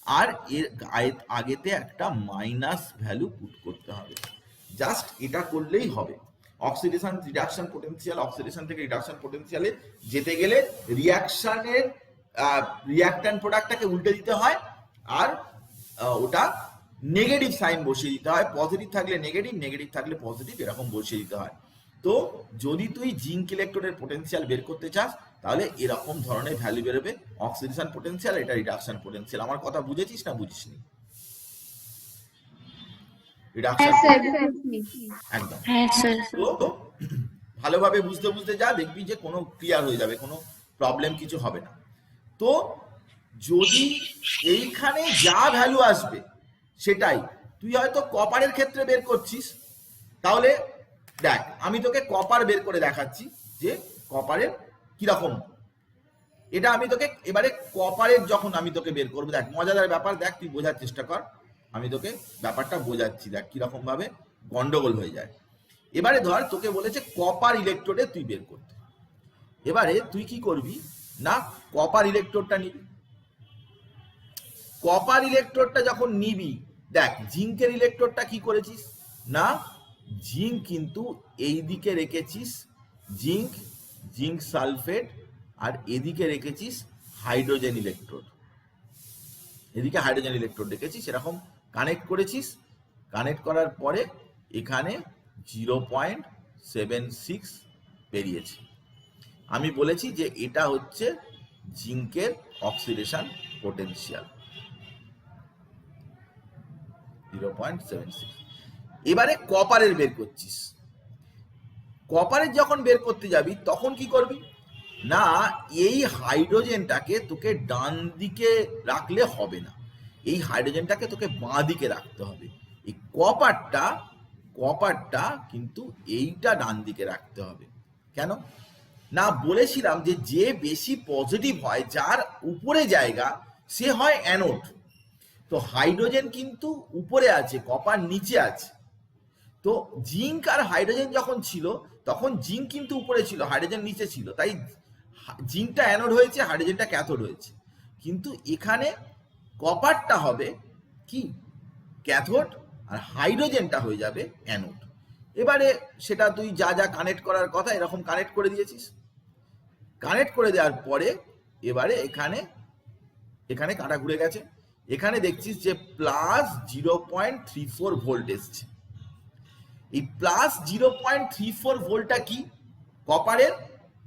আর এর আগেতে একটা মাইনাস ভ্যালু পুট করতে হবে, জাস্ট এটা করলেই হবে। অক্সিডেশন রিডাকশন পোটেনশিয়াল, অক্সিডেশন থেকে রিডাকশন পোটেনশিয়ালে যেতে গেলে রিয়াকশনের রিয়াক্ট্যান্ট প্রোডাক্টটাকে উল্টে দিতে হয়, আর ওটা নেগেটিভ সাইন বসিয়ে দিতে হয়, পজিটিভ থাকলে নেগেটিভ, নেগেটিভ থাকলে পজিটিভ, এরকম বসিয়ে দিতে হয়। তো যদি তুই জিঙ্ক ইলেকট্রোডের পোটেনশিয়াল বের করতে চাস, তাহলে এরকম ধরনের ভ্যালু বেরোবে, অক্সিডেশন পোটেনশিয়াল, এটা রিডাকশন পোটেনশিয়াল। আমার কথা বুঝেছিস না বুঝিসনি? রিডাকশন একদম তো ভালোভাবে বুঝতে বুঝতে যা, দেখবি যে কোনো ক্লিয়ার হয়ে যাবে, কোনো প্রবলেম কিছু হবে না। তো যদি এইখানে যা ভ্যালু আসবে সেটাই, তুই হয়তো কপারের ক্ষেত্রে বের করছিস, তাহলে দেখ আমি তোকে কপার বের করে দেখাচ্ছি যে কপারের কিরকম। এটা আমি তোকে এবারে কপারের যখন আমি তোকে বের করবো, দেখ মজাদার ব্যাপার, দেখ তুই বোঝার চেষ্টা কর, আমি তোকে ব্যাপারটা বোঝাচ্ছি, দেখ কিরকম ভাবে গন্ডগোল হয়ে যায়। এবারে ধর তোকে বলেছে কপার ইলেকট্রোডে তুই বের করতে, এবারে তুই কি করবি না কপার ইলেকট্রোডটা নিবি। কপার ইলেকট্রোডটা যখন নিবি, দেখ জিঙ্কের ইলেকট্রোডটা কি করেছিস, না জিঙ্ক কিন্তু এই দিকে রেখেছিস, জিঙ্ক জিঙ্ক সালফেট, আর এদিকে রেখেছিস হাইড্রোজেন ইলেকট্রোড, এদিকে হাইড্রোজেন ইলেকট্রোড রেখেছিস, এরকম কানেক্ট করেছিস। কানেক্ট করার পরে এখানে 0.76 বেরিয়েছে। আমি বলেছি যে এটা হচ্ছে জিঙ্কের অক্সিডেশন পোটেনশিয়াল 0.76। এবারে কপারের বের করছিস। কপারের যখন বের করতে যাবি তখন কি করবি না, এই হাইড্রোজেনটাকে তোকে ডান দিকে রাখলে হবে না, এই হাইড্রোজেনটাকে তোকে বাঁ দিকে রাখতে হবে। এই কপারটা কিন্তু এইটা ডান দিকে রাখতে হবে। কেন না, বলেছিলাম যে যে বেশি পজিটিভ হয়, যার উপরে জায়গা, সে হয় অ্যানোড। তো হাইড্রোজেন কিন্তু উপরে আছে, কপার নিচে আছে। তো জিঙ্ক আর হাইড্রোজেন যখন ছিল তখন জিঙ্ক কিন্তু উপরে ছিল, হাইড্রোজেন নিচে ছিল, তাই জিঙ্কটা অ্যানোড হয়েছে, হাইড্রোজেনটা ক্যাথোড হয়েছে। কিন্তু এখানে কপারটা হবে কি ক্যাথোড আর হাইড্রোজেনটা হয়ে যাবে অ্যানোড। এবারে সেটা তুই যা যা কানেক্ট করার কথা এরকম কানেক্ট করে দিয়েছিস। কানেক্ট করে দেওয়ার পরে এবারে এখানে কাঁটা ঘুরে গেছে, এখানে দেখছিস যে প্লাস 0.34 ভোল্ট এসছে। এই প্লাস 0.34 ভোল্টটা কি কপারের,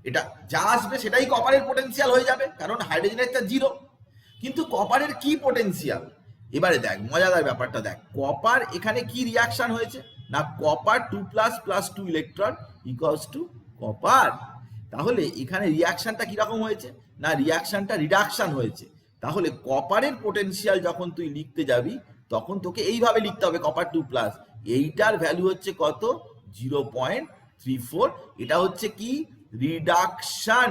এটা যা আসবে সেটাই কপারের পোটেনশিয়াল হয়ে যাবে, কারণ হাইড্রোজেনেরটা 0। কিন্তু কপারের কি পোটেনশিয়াল, এবারে দেখ মজাদার ব্যাপারটা দেখ। কপার এখানে কি রিয়াকশন হয়েছে না, copper 2+ + 2 electron equals to copper. তাহলে এখানে রিয়াকশনটা কিরকম হয়েছে না, রিয়াকশনটা রিডাকশন হয়েছে। তাহলে কপারের পোটেনশিয়াল যখন তুই লিখতে যাবি তখন তোকে এইভাবে লিখতে হবে, কপার 2+, এইটার ভ্যালু হচ্ছে কত 0.34। এটা হচ্ছে কি রিডাকশন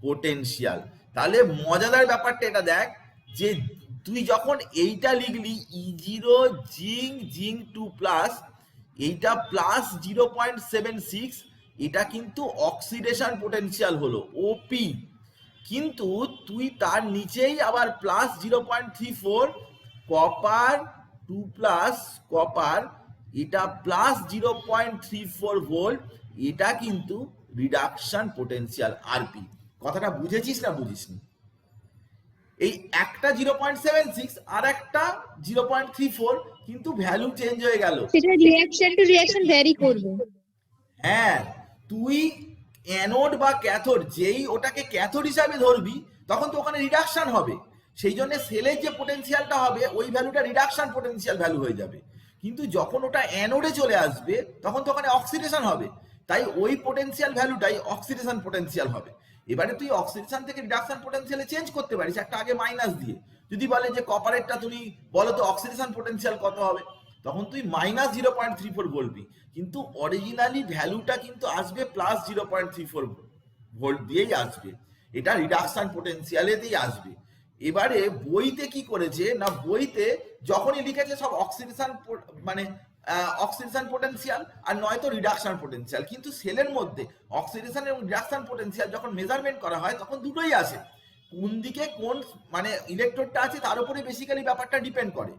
পোটেনশিয়াল। তাহলে মজাদার ব্যাপারটা এটা দেখ যে তুই যখন এইটা লিখলি E0 জিঙ্ক 2+, এইটা প্লাস 0.76, এটা কিন্তু অক্সিডেশন পোটেনশিয়াল হলো ওপি। কিন্তু তুই তার নিচেই আবার প্লাস 0.34 কপার 2+, কপার এটা প্লাস 0.34 ভোল্ট, এটা কিন্তু রিডাকশন পোটেনশিয়াল আরপি। কথাটা বুঝেছিস না বুঝিসনি? এই একটা 0.76 আর একটা 0.34, কিন্তু ভ্যালু চেঞ্জ হয়ে গেল। সেটা রিঅ্যাকশন টু রিঅ্যাকশন ভ্যারি করবে। হ্যাঁ, তুই অ্যানোড বা ক্যাথোড যেই ওটাকে ক্যাথোড হিসাবে ধরবি তখন তো ওখানে রিডাকশন হবে, সেই জন্য সেলের যে পোটেনশিয়ালটা হবে ওই ভ্যালুটা রিডাকশন পোটেনশিয়াল ভ্যালু হয়ে যাবে। কিন্তু যখন ওটা অ্যানোডে চলে আসবে তখন তো ওখানে অক্সিডেশন হবে, তাই ওই পোটেনশিয়াল ভ্যালুটাই অক্সিডেশন পোটেনশিয়াল হবে। এবারে তুই অক্সিডেশন থেকে রিডাকশন পোটেনশিয়ালে চেঞ্জ করতে পারিস একটা আগে মাইনাস দিয়ে। যদি বলে যে কপারেটটা তুমি বলো তো অক্সিডেশন পোটেনশিয়াল কত হবে, তখন তুই মাইনাস 0.34 বলবি, কিন্তু অরিজিনালি ভ্যালুটা কিন্তু আসবে প্লাস 0.34 ভোল্ট দিয়েই আসবে, এটা রিডাকশন পোটেনশিয়ালেতেই আসবে। এবারে বইতে কি করেছে না, বইতে যখনই লিখেছে সব অক্সিডেশন মানে অক্সিডেশন পোটেনশিয়াল আর নয়তো রিডাকশন পোটেনশিয়াল, কিন্তু সেলের মধ্যে অক্সিডেশন এবং রিডাকশন পোটেনশিয়াল যখন মেজারমেন্ট করা হয় তখন দুটোই আসে। কোন দিকে কোন মানে ইলেকট্রোডটা আছে তার উপরে বেসিক্যালি ব্যাপারটা ডিপেন্ড করে।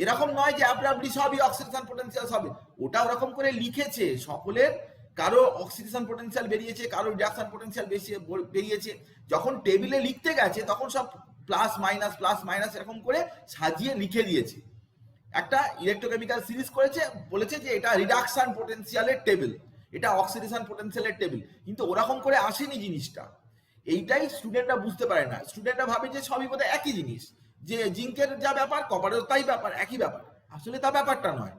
এরকম নয় যে আপনি সবই অক্সিডেশন পোটেনশিয়াল হবে, ওটা ওরকম করে লিখেছে সকলের, কারো অক্সিডেশন পোটেনশিয়াল বেরিয়েছে, কারো রিডাকশন পোটেনশিয়াল বেশি বেরিয়েছে। যখন টেবিলে লিখতে গেছে তখন সব প্লাস মাইনাস এরকম করে সাজিয়ে লিখে দিয়েছে। একটা ইলেকট্রোকেমিক্যাল সিরিজ করেছে, বলেছে যে এটা রিডাকশন পোটেনশিয়ালের টেবিল, এটা অক্সিডেশন পোটেনশিয়ালের টেবিল, কিন্তু ওরকম করে আসেনি জিনিসটা। এইটাই স্টুডেন্টরা বুঝতে পারে না, স্টুডেন্টরা ভাবে যে সবই বোধহয় একই জিনিস, যে জিঙ্কের যা ব্যাপার কপারের তাই ব্যাপার, একই ব্যাপার। আসলে তা ব্যাপারটা নয়,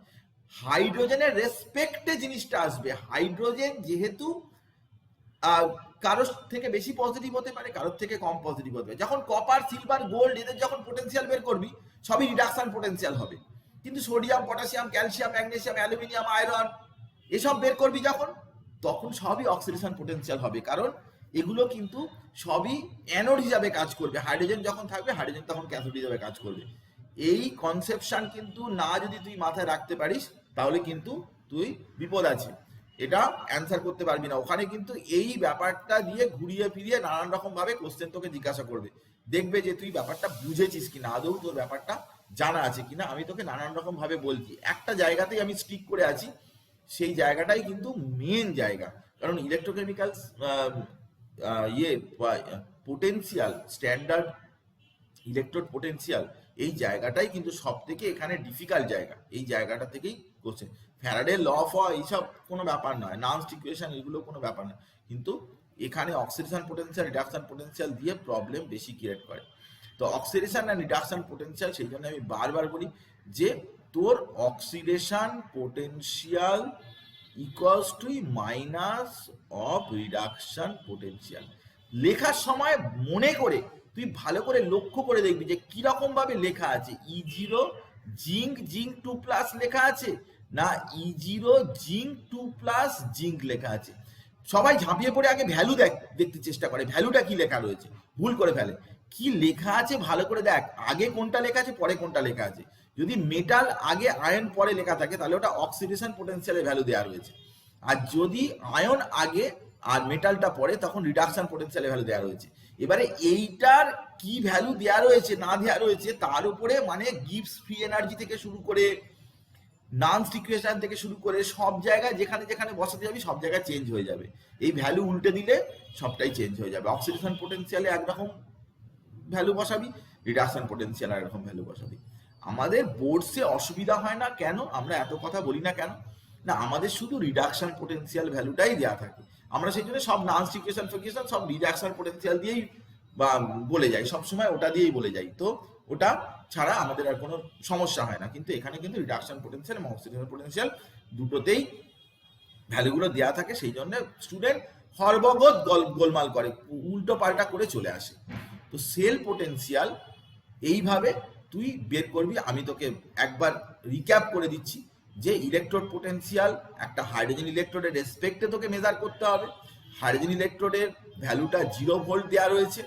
হাইড্রোজেনের রেসপেক্টে জিনিসটা আসবে। হাইড্রোজেন যেহেতু কারোর থেকে বেশি পজিটিভ হতে পারে, কারোর থেকে কম পজিটিভ হতে পারে। যখন কপার সিলভার গোল্ড এদের যখন পোটেনশিয়াল বের করবি সবই রিডাকশন পোটেনশিয়াল হবে, কিন্তু sodium potassium calcium magnesium aluminium iron এসব বের করবি যখন, তখন সবই অক্সিডেশন পোটেনশিয়াল হবে, কারণ এগুলো কিন্তু সবই অ্যানোড হিসাবে কাজ করবে। হাইড্রোজেন যখন থাকবে হাইড্রোজেন তখন ক্যাথোড হিসাবে কাজ করবে। এই কনসেপশন কিন্তু না যদি তুই মাথায় রাখতে পারিস তাহলে কিন্তু তুই বিপদ আছে, এটা অ্যান্সার করতে পারবি না। ওখানে কিন্তু এই ব্যাপারটা দিয়ে ঘুরিয়ে ফিরিয়ে নানান রকম ভাবে কোশ্চেন তোকে জিজ্ঞাসা করবে, দেখবে যে তুই ব্যাপারটা বুঝেছিস কিনা, আদৌ তোর ব্যাপারটা জানা আছে কিনা। আমি তোকে নানান রকম ভাবে বলছি, একটা জায়গাতেই আমি স্টিক করে আছি, সেই জায়গাটাই কিন্তু মেন জায়গা। কারণ ইলেকট্রোকেমিক্যাল ইয়ে পোটেনশিয়াল, স্ট্যান্ডার্ড ইলেকট্রোড পোটেনশিয়াল, এই জায়গাটাই কিন্তু সব থেকে এখানে ডিফিকাল্ট জায়গা। এই জায়গাটা থেকেই কোশ্চেন, ফ্যারাডে ল ফ এইসব কোনো ব্যাপার নয়, নান্স ইকুয়েশন এগুলো কোনো ব্যাপার নয়, কিন্তু এখানে অক্সিডেশন পোটেনশিয়াল রিডাকশন পোটেনশিয়াল দিয়ে প্রবলেম বেশি ক্রিয়েট করে। তো অক্সিডেশন অ্যান্ড রিডাকশন পোটেনশিয়াল, সেই জন্য আমি বারবার বলি যে তোর oxidation potential equals to minus of reduction potential. লেখার সময় মনে করে তুই ভালো করে লক্ষ্য করে দেখবি যে কিরকম ভাবে লেখা আছে। E0 জিঙ্ক জিঙ্ক 2+ লেখা আছে, না E0 জিঙ্ক 2+ জিঙ্ক লেখা আছে। সবাই ঝাঁপিয়ে পড়ে আগে ভ্যালু দেখতে চেষ্টা করে, ভ্যালুটা কি লেখা রয়েছে, ভুল করে ফেলে। কি লেখা আছে ভালো করে দেখ, আগে কোনটা লেখা আছে পরে কোনটা লেখা আছে। যদি মেটাল আগে আয়ন পরে লেখা থাকে তাহলে ওটা অক্সিডেশন পোটেনশিয়ালের ভ্যালু দেওয়া রয়েছে, আর যদি আয়ন আগে আর মেটালটা পরে তখন রিডাকশন পোটেনশিয়ালের ভ্যালু দেওয়া রয়েছে। এবারে এইটার কি ভ্যালু দেওয়া রয়েছে না দেওয়া রয়েছে তার উপরে মানে গিবস ফ্রি এনার্জি থেকে শুরু করে নান্স ইকুয়েশন থেকে শুরু করে সব জায়গায় যেখানে যেখানে বসাতে যাবি সব জায়গায় চেঞ্জ হয়ে যাবে। এই ভ্যালু উল্টে দিলে সবটাই চেঞ্জ হয়ে যাবে। অক্সিডেশন পোটেনশিয়ালে একরকম ভ্যালু বসাবি, রিডাকশন পোটেনশিয়ালে একরকম ভ্যালু বসাবি। আমাদের বোর্ডসে অসুবিধা হয় না কেন, আমরা এত কথা বলি না কেন, না আমাদের শুধু রিডাকশন পোটেনশিয়াল ভ্যালুটাই দেওয়া থাকে। আমরা সেই জন্য সব নান্স ইকুয়েশন ফিকুয়েশন সব রিডাকশন পোটেনশিয়াল দিয়েই বা বলে যাই, সবসময় ওটা দিয়েই বলে যাই। তো ওটা ছাড়া আমাদের আর কোনো সমস্যা হয় না। কিন্তু এখানে কিন্তু রিডাকশন পোটেনশিয়াল এবং অক্সিডেশন পোটেনশিয়াল দুটোতেই ভ্যালুগুলো দেওয়া থাকে, সেই জন্য স্টুডেন্ট হরবগত গোলমাল করে, উল্টো পাল্টা করে চলে আসে। তো সেল পোটেনশিয়াল এইভাবে তুই বের করবি। আমি তোকে একবার রিক্যাপ করে দিচ্ছি যে ইলেকট্রোড পোটেনশিয়াল একটা হাইড্রোজেন ইলেকট্রোডের রেসপেক্টে তোকে মেজার করতে হবে। হাইড্রোজেন ইলেকট্রোডের ভ্যালুটা 0 ভোল্ট দেওয়া রয়েছে,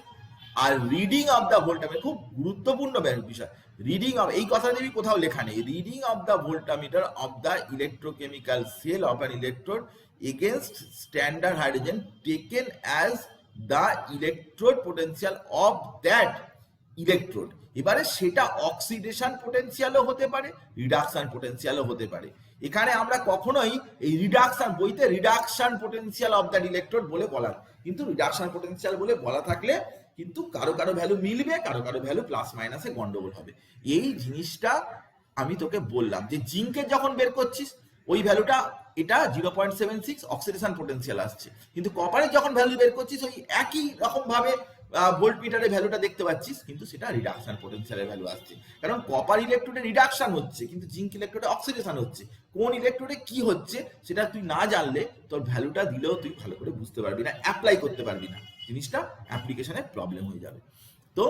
are reading of the voltmeter খুব গুরুত্বপূর্ণ বিষয়। রিডিং অফ, এই কথাটা দেখবি কোথাও লেখা নেই, reading of the voltmeter of the electrochemical cell of an electrode against standard hydrogen taken as the electrode potential of that electrode. এবারে সেটা অক্সিডেশন পোটেনশিয়ালও হতে পারে, রিডাকশন পোটেনশিয়ালও হতে পারে। এখানে আমরা কখনোই এই রিডাকশন, বইতে reduction potential of that electrode বলে বলা, কিন্তু রিডাকশন পোটেনশিয়াল বলে বলা থাকলে কিন্তু কারো কারো ভ্যালু মিলবে, কারো কারো ভ্যালু প্লাস মাইনাসে গন্ডগোল হবে। এই জিনিসটা আমি তোকে বললাম যে জিঙ্কের যখন বের করছিস ওই ভ্যালুটা এটা 0.76 অক্সিডেশন পোটেনশিয়াল আসছে, কিন্তু কপারের যখন ভ্যালু বের করছিস ওই একই রকম ভাবে ভোল্ট মিটারের ভ্যালুটা দেখতে পাচ্ছিস, কিন্তু সেটা রিডাকশন পোটেনশিয়ালের ভ্যালু আসছে। কারণ কপার ইলেকট্রোডে রিডাকশন হচ্ছে কিন্তু জিঙ্ক ইলেকট্রোডে অক্সিডেশন হচ্ছে। কোন ইলেকট্রোডে কি হচ্ছে সেটা তুই না জানলে তোর ভ্যালুটা দিলেও তুই ভালো করে বুঝতে পারবি না, অ্যাপ্লাই করতে পারবি না, জিনিসটা অ্যাপ্লিকেশনে প্রবলেম হয়ে যাবে। তো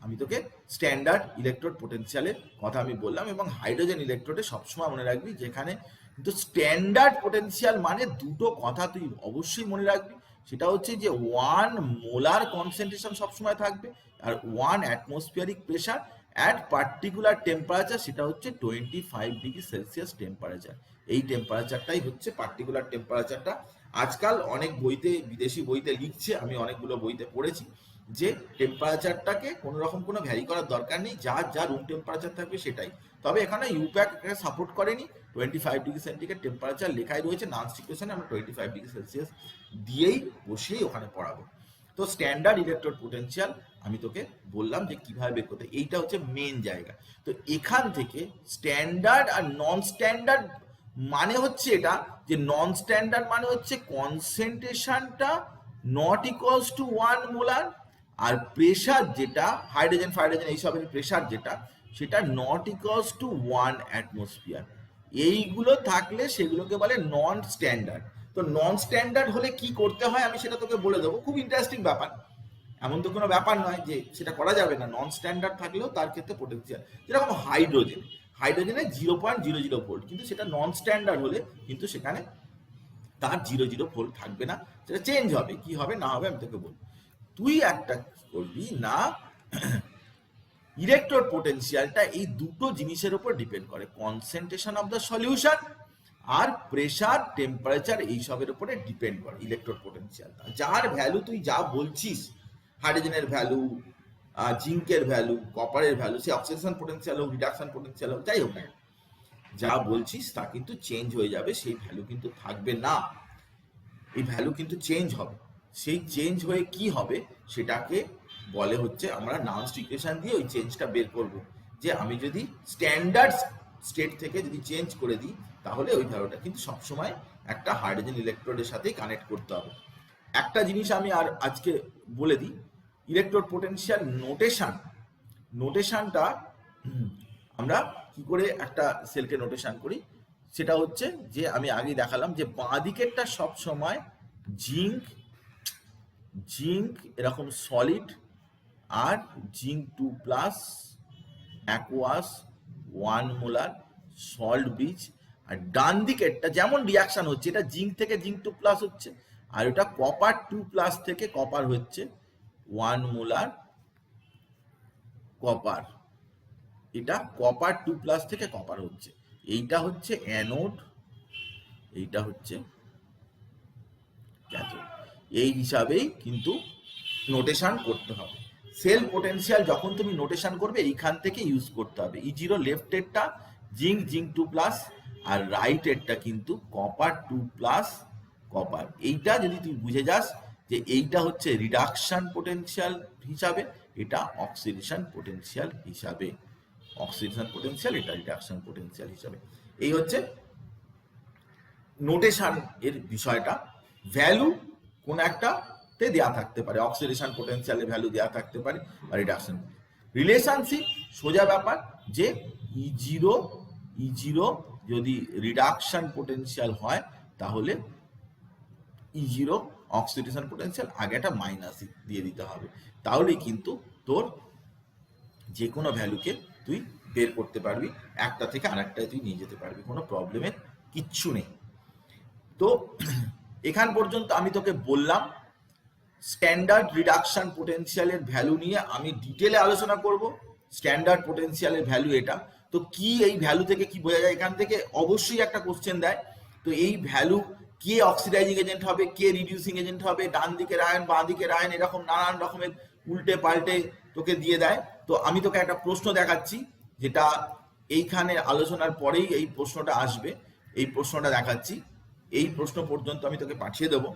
আমি তোকে স্ট্যান্ডার্ড ইলেকট্রোড পোটেনশিয়ালের কথা আমি বললাম, এবং হাইড্রোজেন ইলেকট্রোডে সবসময় মনে রাখবি যেখানে কিন্তু স্ট্যান্ডার্ড পোটেনশিয়াল মানে দুটো কথা তুই অবশ্যই মনে রাখবি। সেটা হচ্ছে যে 1 মোলার কনসেন্ট্রেশন সবসময় থাকবে, আর 1 atmospheric pressure at particular temperature, সেটা হচ্ছে 25 ডিগ্রি সেলসিয়াস টেম্পারেচার। এই টেম্পারেচারটাই হচ্ছে পার্টিকুলার টেম্পারেচারটা। আজকাল অনেক বইতে, বিদেশি বইতে লিখছে, আমি অনেকগুলো বইতে পড়েছি যে টেম্পারেচারটাকে কোনো রকম কোনো ভ্যারি করার দরকার নেই, যার যা রুম টেম্পারেচার থাকবে সেটাই। তবে এখানে ইউপ্যাক সাপোর্ট করেনি, 25 ডিগ্রি সেন্টিগ্রেড টেম্পারেচার লেখাই রয়েছে, নান্স ইকুয়েশনে আমরা 25 ডিগ্রি সেলসিয়াস দিয়েই বসিয়েই ওখানে পড়াবো। তো স্ট্যান্ডার্ড ইলেকট্রোড পোটেনশিয়াল আমি তোকে বললাম যে কিভাবে বের করতে, এইটা হচ্ছে মেন জায়গা। তো এখান থেকে স্ট্যান্ডার্ড আর নন স্ট্যান্ডার্ড মানে হচ্ছে এটা, যে নন স্ট্যান্ডার্ড মানে হচ্ছে কনসেন্ট্রেশনটা নট ইকুয়ালস টু 1 মোলার, আর প্রেশার যেটা হাইড্রোজেন ফাইড্রোজেন এইসবের প্রেশার যেটা সেটা নট ইকুয়ালস টু 1 অ্যাটমসফিয়ার। এইগুলো থাকলে সেগুলোকে বলে নন স্ট্যান্ডার্ড। তো নন স্ট্যান্ডার্ড হলে কি করতে হয় আমি সেটা তোকে বলে দেবো, খুব ইন্টারেস্টিং ব্যাপার, এমন তো কোনো ব্যাপার নয় যে সেটা করা যাবে না। নন স্ট্যান্ডার্ড থাকলেও তার ক্ষেত্রে পোটেনশিয়াল, যেরকম হাইড্রোজেনে 0.00 ভোল্ট, কিন্তু সেটা নন স্ট্যান্ডার্ড হলে কিন্তু সেখানে তার 00 ভোল্ট থাকবে না, সেটা চেঞ্জ হবে। কি হবে না হবে আমি তোকে বলবো। তুই একটা করবি না, ইলেকট্রোড পোটেনশিয়ালটা এই দুটো জিনিসের উপর ডিপেন্ড করে, কনসেন্ট্রেশন অফ দ্য সলিউশন আর প্রেশার টেম্পারেচার এইসবের উপরে ডিপেন্ড করে ইলেকট্রোড পোটেনশিয়ালটা। যার ভ্যালু তুই যা বলছিস, হাইড্রোজেনের ভ্যালু, জিঙ্কের ভ্যালু, কপারের ভ্যালু, সে অক্সিডেশন পোটেনশিয়াল হোক, রিডাকশন পোটেনশিয়াল হোক, যাই হোক না, যা বলছিস তা কিন্তু চেঞ্জ হয়ে যাবে, সেই ভ্যালু কিন্তু থাকবে না, এই ভ্যালু কিন্তু চেঞ্জ হবে। সেই চেঞ্জ হয়ে কি হবে সেটাকে বলে হচ্ছে, আমরা নার্মস ইকুয়েশন দিয়ে ওই চেঞ্জটা বের করব, যে আমি যদি স্ট্যান্ডার্ড স্টেট থেকে যদি চেঞ্জ করে দিই তাহলে ওই ভ্যালুটা, কিন্তু সবসময় একটা হাইড্রোজেন ইলেকট্রোডের সাথেই কানেক্ট করতে হবে। একটা জিনিস আমি আর আজকে বলে দিই, ইলেকট্রোড পোটেনশিয়াল নোটেশনটা আমরা কি করে একটা সেলকে নোটেশন করি, সেটা হচ্ছে যে আমি আগেই দেখালাম যে বাঁ দিকেরটা সব সময় জিঙ্ক এরকম সলিড আর zinc 2+ aqueous 1 molar salt bridge, আর ডান দিকেরটা যেমন রিয়াকশন হচ্ছে এটা জিঙ্ক থেকে জিঙ্ক 2+ হচ্ছে, আর এটা কপার 2+ থেকে কপার হচ্ছে 1 মোলার কপার, এটা কপার 2+ থেকে কপার হচ্ছে, এইটা হচ্ছে অ্যানোড, এইটা হচ্ছে ক্যাথোড। এই হিসাবেই কিন্তু নোটেশন করতে হবে। সেল পোটেনশিয়াল যখন তুমি নোটেশন করবে এইখান থেকে ইউজ করতে হবে। E0 লেফটেরটা জিঙ্ক 2+, আর রাইটেরটা কিন্তু কপার 2+ কপার। এইটা যদি তুই বুঝে যাস যে এইটা হচ্ছে রিডাকশন পোটেনশিয়াল হিসাবে, এটা অক্সিডেশন পোটেনশিয়াল হিসাবে, অক্সিডেশন পোটেনশিয়াল, এটা রিডাকশন পোটেনশিয়াল হিসাবে। এই হচ্ছে নোটেশন এর বিষয়টা। ভ্যালু কোন একটাতে দেওয়া থাকতে পারে, অক্সিডেশন পোটেনশিয়ালের ভ্যালু দেওয়া থাকতে পারে বা রিডাকশন। রিলেশনশিপ সোজা ব্যাপার, যে E0 যদি রিডাকশন পোটেনশিয়াল হয় তাহলে E0 অক্সিডেশন পোটেনশিয়াল আগে একটা মাইনাস দিয়ে দিতে হবে, তাহলেই কিন্তু তোর যে কোনো ভ্যালুকে তুই বের করতে পারবি, একটা থেকে আরেকটায় তুই নিয়ে যেতে পারবি, কোনো প্রবলেমের কিচ্ছু নেই। তো এখান পর্যন্ত আমি তোকে বললাম স্ট্যান্ডার্ড রিডাকশন পোটেনশিয়ালের ভ্যালু নিয়ে আমি ডিটেলে আলোচনা করব। স্ট্যান্ডার্ড পোটেনশিয়ালের ভ্যালু এটা, তো কি এই ভ্যালু থেকে কি বোঝা যায়, এখান থেকে অবশ্যই একটা কোশ্চেন দেয়, তো এই ভ্যালু কে অক্সিডাইজিং এজেন্ট হবে, কে রিডিউসিং এজেন্ট হবে, ডান দিকের আয়ন বাঁ দিকের আয়ন, এরকম নানান রকমের উল্টে পাল্টে তোকে দিয়ে দেয়। তো আমি তোকে একটা প্রশ্ন দেখাচ্ছি, যেটা এইখানে আলোচনার পরেই এই প্রশ্নটা আসবে, এই প্রশ্নটা দেখাচ্ছি, এই প্রশ্ন পর্যন্ত আমি তোকে পাঠিয়ে দেবো।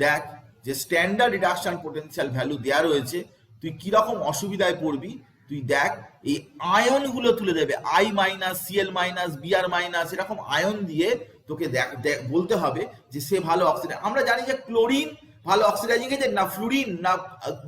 দেখ যে স্ট্যান্ডার্ড রিডাকশন পোটেনশিয়াল ভ্যালু দেওয়া রয়েছে, তুই কিরকম অসুবিধায় পড়বি তুই দেখ। এই আয়নগুলো তুলে দেবে, I- Cl-, Br-, এরকম আয়ন দিয়ে তোকে বলতে হবে যে সে ভালো অক্সিডাইজ। আমরা জানি যে ক্লোরিন ভালো অক্সিডাইজিং এজেন্ট না ফ্লুরিন না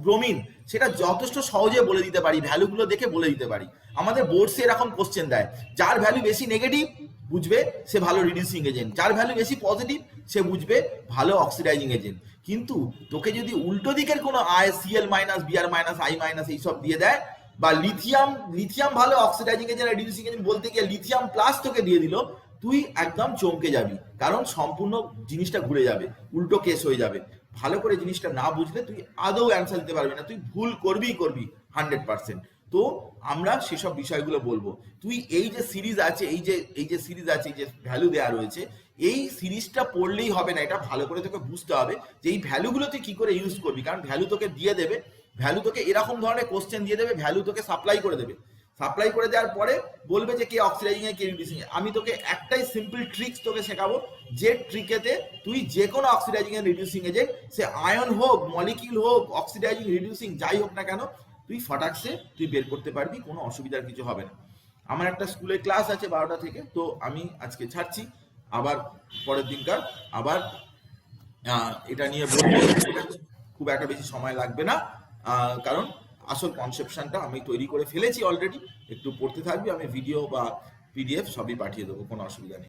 ব্রোমিন, সেটা যথেষ্ট সহজে বলে দিতে পারি, ভ্যালুগুলো দেখে বলে দিতে পারি। আমাদের বোর্ডসে এরকম কোশ্চেন দেয়, যার ভ্যালু বেশি নেগেটিভ বুঝবে সে ভালো রিডিউসিং এজেন্ট, যার ভ্যালু বেশি পজিটিভ সে বুঝবে ভালো অক্সিডাইজিং এজেন্ট। কিন্তু তোকে যদি উল্টো দিকের কোনো Cl-, Br-, I- এইসব দিয়ে দেয়, বা লিথিয়াম ভালো অক্সিডাইজিং এজেন্ট রিডিউসিং এজেন্ট বলতে গিয়ে লিথিয়াম প্লাস তোকে দিয়ে দিল, তুই একদম চমকে যাবি, কারণ সম্পূর্ণ জিনিসটা ঘুরে যাবে, উল্টো কেস হয়ে যাবে। ভালো করে জিনিসটা না বুঝলে তুই আদৌ অ্যান্সার দিতে পারবি না, তুই ভুল করবি 100%। তো আমরা সেসব বিষয়গুলো বলবো। তুই এই যে সিরিজ আছে, এই যে সিরিজ আছে, এই যে ভ্যালু দেওয়া রয়েছে, এই সিরিজটা পড়লেই হবে না, এটা ভালো করে তোকে বুঝতে হবে যে এই ভ্যালুগুলো তুই কি করে ইউজ করবি। কারণ ভ্যালু তোকে দিয়ে দেবে, ভ্যালু তোকে এরকম ধরনের কোশ্চেন দিয়ে দেবে, ভ্যালু তোকে সাপ্লাই করে দেবে, সাপ্লাই করে দেওয়ার পরে বলবে যে কে অক্সিডাইজিং এ কে রিডিউসিং এ। আমি তোকে একটাই সিম্পল ট্রিক্স তোকে শেখাবো, যে ট্রিকেতে তুই যে কোনো অক্সিডাইজিং এ রিডিউসিং এজেন্ট, সে আয়ন হোক, মলিকিউল হোক, অক্সিডাইজিং রিডিউসিং যাই হোক না কেন, তুই ফটাকসে তুই বের করতে পারবি, কোনো অসুবিধার কিছু হবে না। আমার একটা স্কুলে ক্লাস আছে 12টা থেকে, তো আমি আজকে ছাড়ছি, আবার পরের দিনকার আবার এটা নিয়ে বলবো। খুব একটা বেশি সময় লাগবে না, কারণ আসল কনসেপশনটা আমি তৈরি করে ফেলেছি অলরেডি। একটু পড়তে থাকবি, আমি ভিডিও বা PDF সবই পাঠিয়ে দেবো, কোনো অসুবিধা নেই।